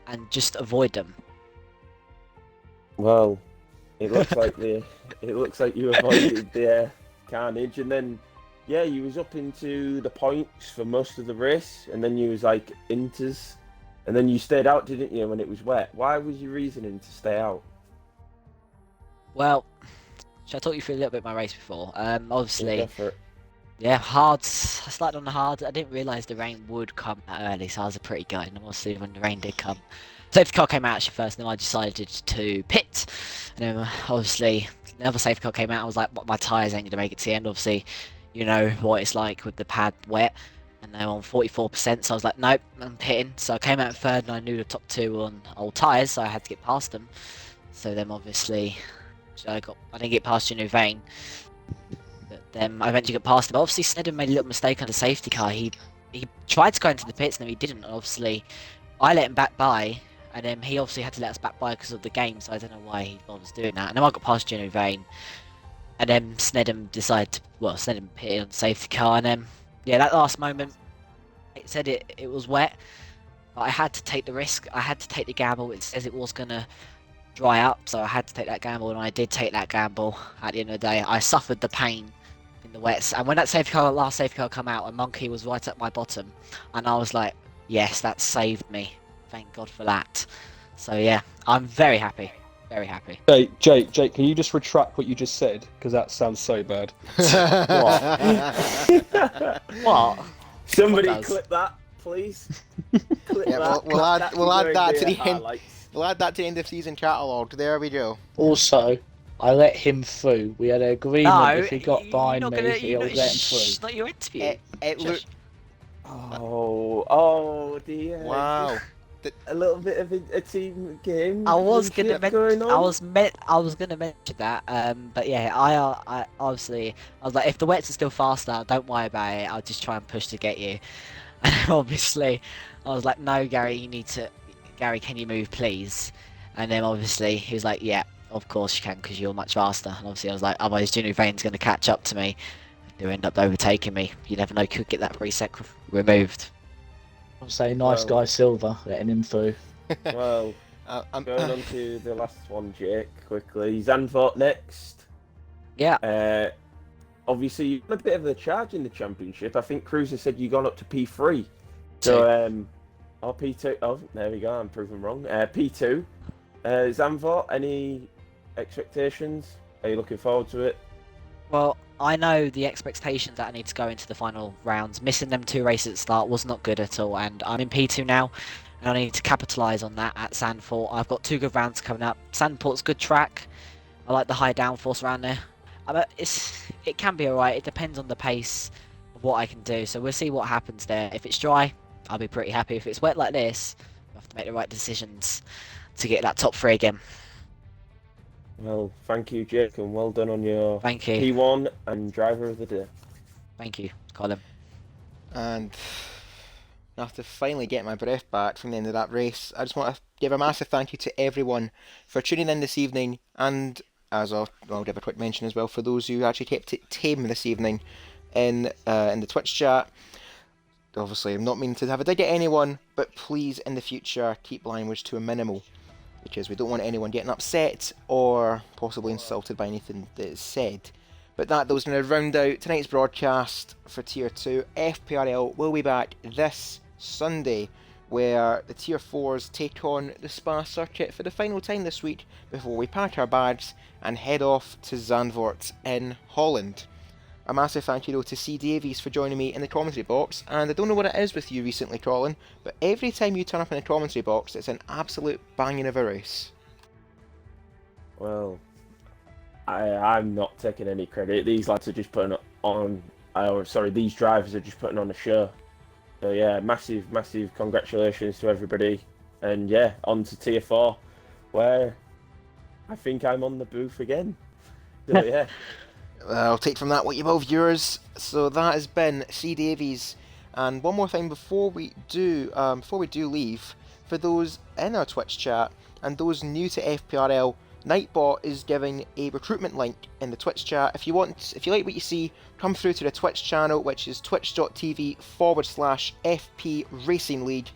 and just avoid them. Well, it looks like you avoided the carnage, and then yeah, you was up into the points for most of the race, and then you was like inters, and then you stayed out, didn't you, when it was wet? Why was your reasoning to stay out? Well, should I talk you through a little bit of my race before? Obviously, Go for it. yeah, hards. I started on the hard. I didn't realise the rain would come that early, so I was pretty good. And obviously, when the rain did come, safety car came out actually first, and then I decided to pit. And then obviously, another safety car came out. I was like, my tyres ain't gonna make it to the end. Obviously, you know what it's like with the pad wet, and they're on 44%. So I was like, nope, I'm pitting. So I came out third, and I knew the top two were on old tyres, so I had to get past them. So then obviously, I didn't get past Genevieve. But then I eventually got past him. Obviously, Snedden made a little mistake on the safety car. He tried to go into the pits, and he didn't. Obviously, I let him back by, and then he obviously had to let us back by because of the game. So I don't know why he was doing that. And then I got past Genevieve, and then Snedden Snedden pitted on the safety car, and then yeah, that last moment, it said it was wet, but I had to take the risk. I had to take the gamble. It says it was gonna dry up, so I had to take that gamble, and I did take that gamble. At the end of the day, I suffered the pain in the wets, and when that last safety car come out, a monkey was right at my bottom, and I was like, yes, that saved me. Thank God for that. So yeah, I'm very happy. Very happy. Hey, Jake, can you just retract what you just said? Because that sounds so bad. What? Somebody What does? clip that, please. Clip Yeah, that. we'll add that to the end. highlights. We'll add that to the end of season catalogue. There we go. Also, I let him through. We had an agreement No, if he got behind you're not me, gonna, he'll let him It's through. not your interview. It Shush. looked. Oh dear. Wow. A little bit of a team game. I was gonna going on. I was gonna mention that, but yeah, I obviously I was like, if the wets are still faster, don't worry about it. I'll just try and push to get you. And obviously, I was like, no, Gary, can you move, please? And then obviously he was like, yeah, of course you can because you're much faster. And obviously I was like, otherwise Junior Vane's going to catch up to me. He'll end up overtaking me. You never know, could get that reset removed. I'll say nice Well- guy Silver letting him through. Well, I'm, going on to the last one, Jake, quickly. Zandvoort next. Yeah. Obviously, you've got a bit of a charge in the championship. I think Cruiser said you gone up to P3. So, or P2. Oh, there we go. I'm proven wrong. P2. Zandvoort, any expectations? Are you looking forward to it? Well, I know the expectations that I need to go into the final rounds. Missing them 2 races at the start was not good at all, and I'm in P2 now, and I need to capitalise on that at Sandford. I've got 2 good rounds coming up. Sandport's good track. I like the high downforce around there. But it can be alright. It depends on the pace of what I can do. So we'll see what happens there. If it's dry, I'll be pretty happy. If it's wet like this, I have to make the right decisions to get that top 3 again. Well, thank you, Jake, and well done on your Thank you. P1 and driver of the day. Thank you, Colin. and I have to finally get my breath back from the end of that race. I just want to give a massive thank you to everyone for tuning in this evening, and as I'll give a quick mention as well for those who actually kept it tame this evening in the Twitch chat. Obviously, I'm not meaning to have a dig at anyone, but please in the future keep language to a minimal, because we don't want anyone getting upset or possibly insulted by anything that is said. But that was going to round out tonight's broadcast for Tier 2. FPRL will be back this Sunday, where the Tier 4s take on the Spa circuit for the final time this week before we pack our bags and head off to Zandvoort in Holland. A massive thank you though to C. Davies for joining me in the commentary box, and I don't know what it is with you recently, Colin, but every time you turn up in the commentary box, it's an absolute banging of a race. Well, I'm not taking any credit. These lads are just putting on. These drivers are just putting on a show. So yeah, massive congratulations to everybody, and yeah, on to Tier 4, where I think I'm on the booth again. So yeah. I'll take from that what you will, viewers. So that has been C. Davies. And one more thing before we do leave, for those in our Twitch chat and those new to FPRL, Nightbot is giving a recruitment link in the Twitch chat. If you like what you see, come through to the Twitch channel, which is twitch.tv/FP Racing League.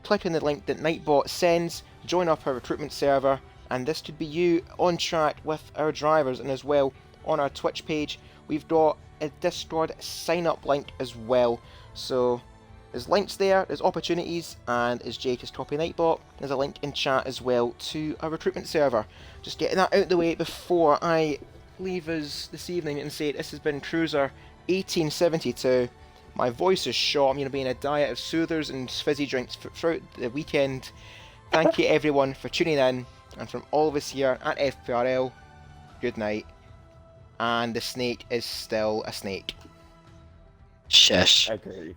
Click on the link that Nightbot sends, join up our recruitment server, and this could be you on track with our drivers. And as well, on our Twitch page, we've got a Discord sign-up link as well. So there's links there, there's opportunities, and as Jake is copying Nightbot, there's a link in chat as well to our recruitment server. Just getting that out of the way before I leave us this evening and say this has been Cruiser 1872. My voice is shot. I'm going to be in a diet of soothers and fizzy drinks throughout the weekend. Thank you everyone for tuning in, and from all of us here at FPRL, good night. And the snake is still a snake. Shush. Agreed.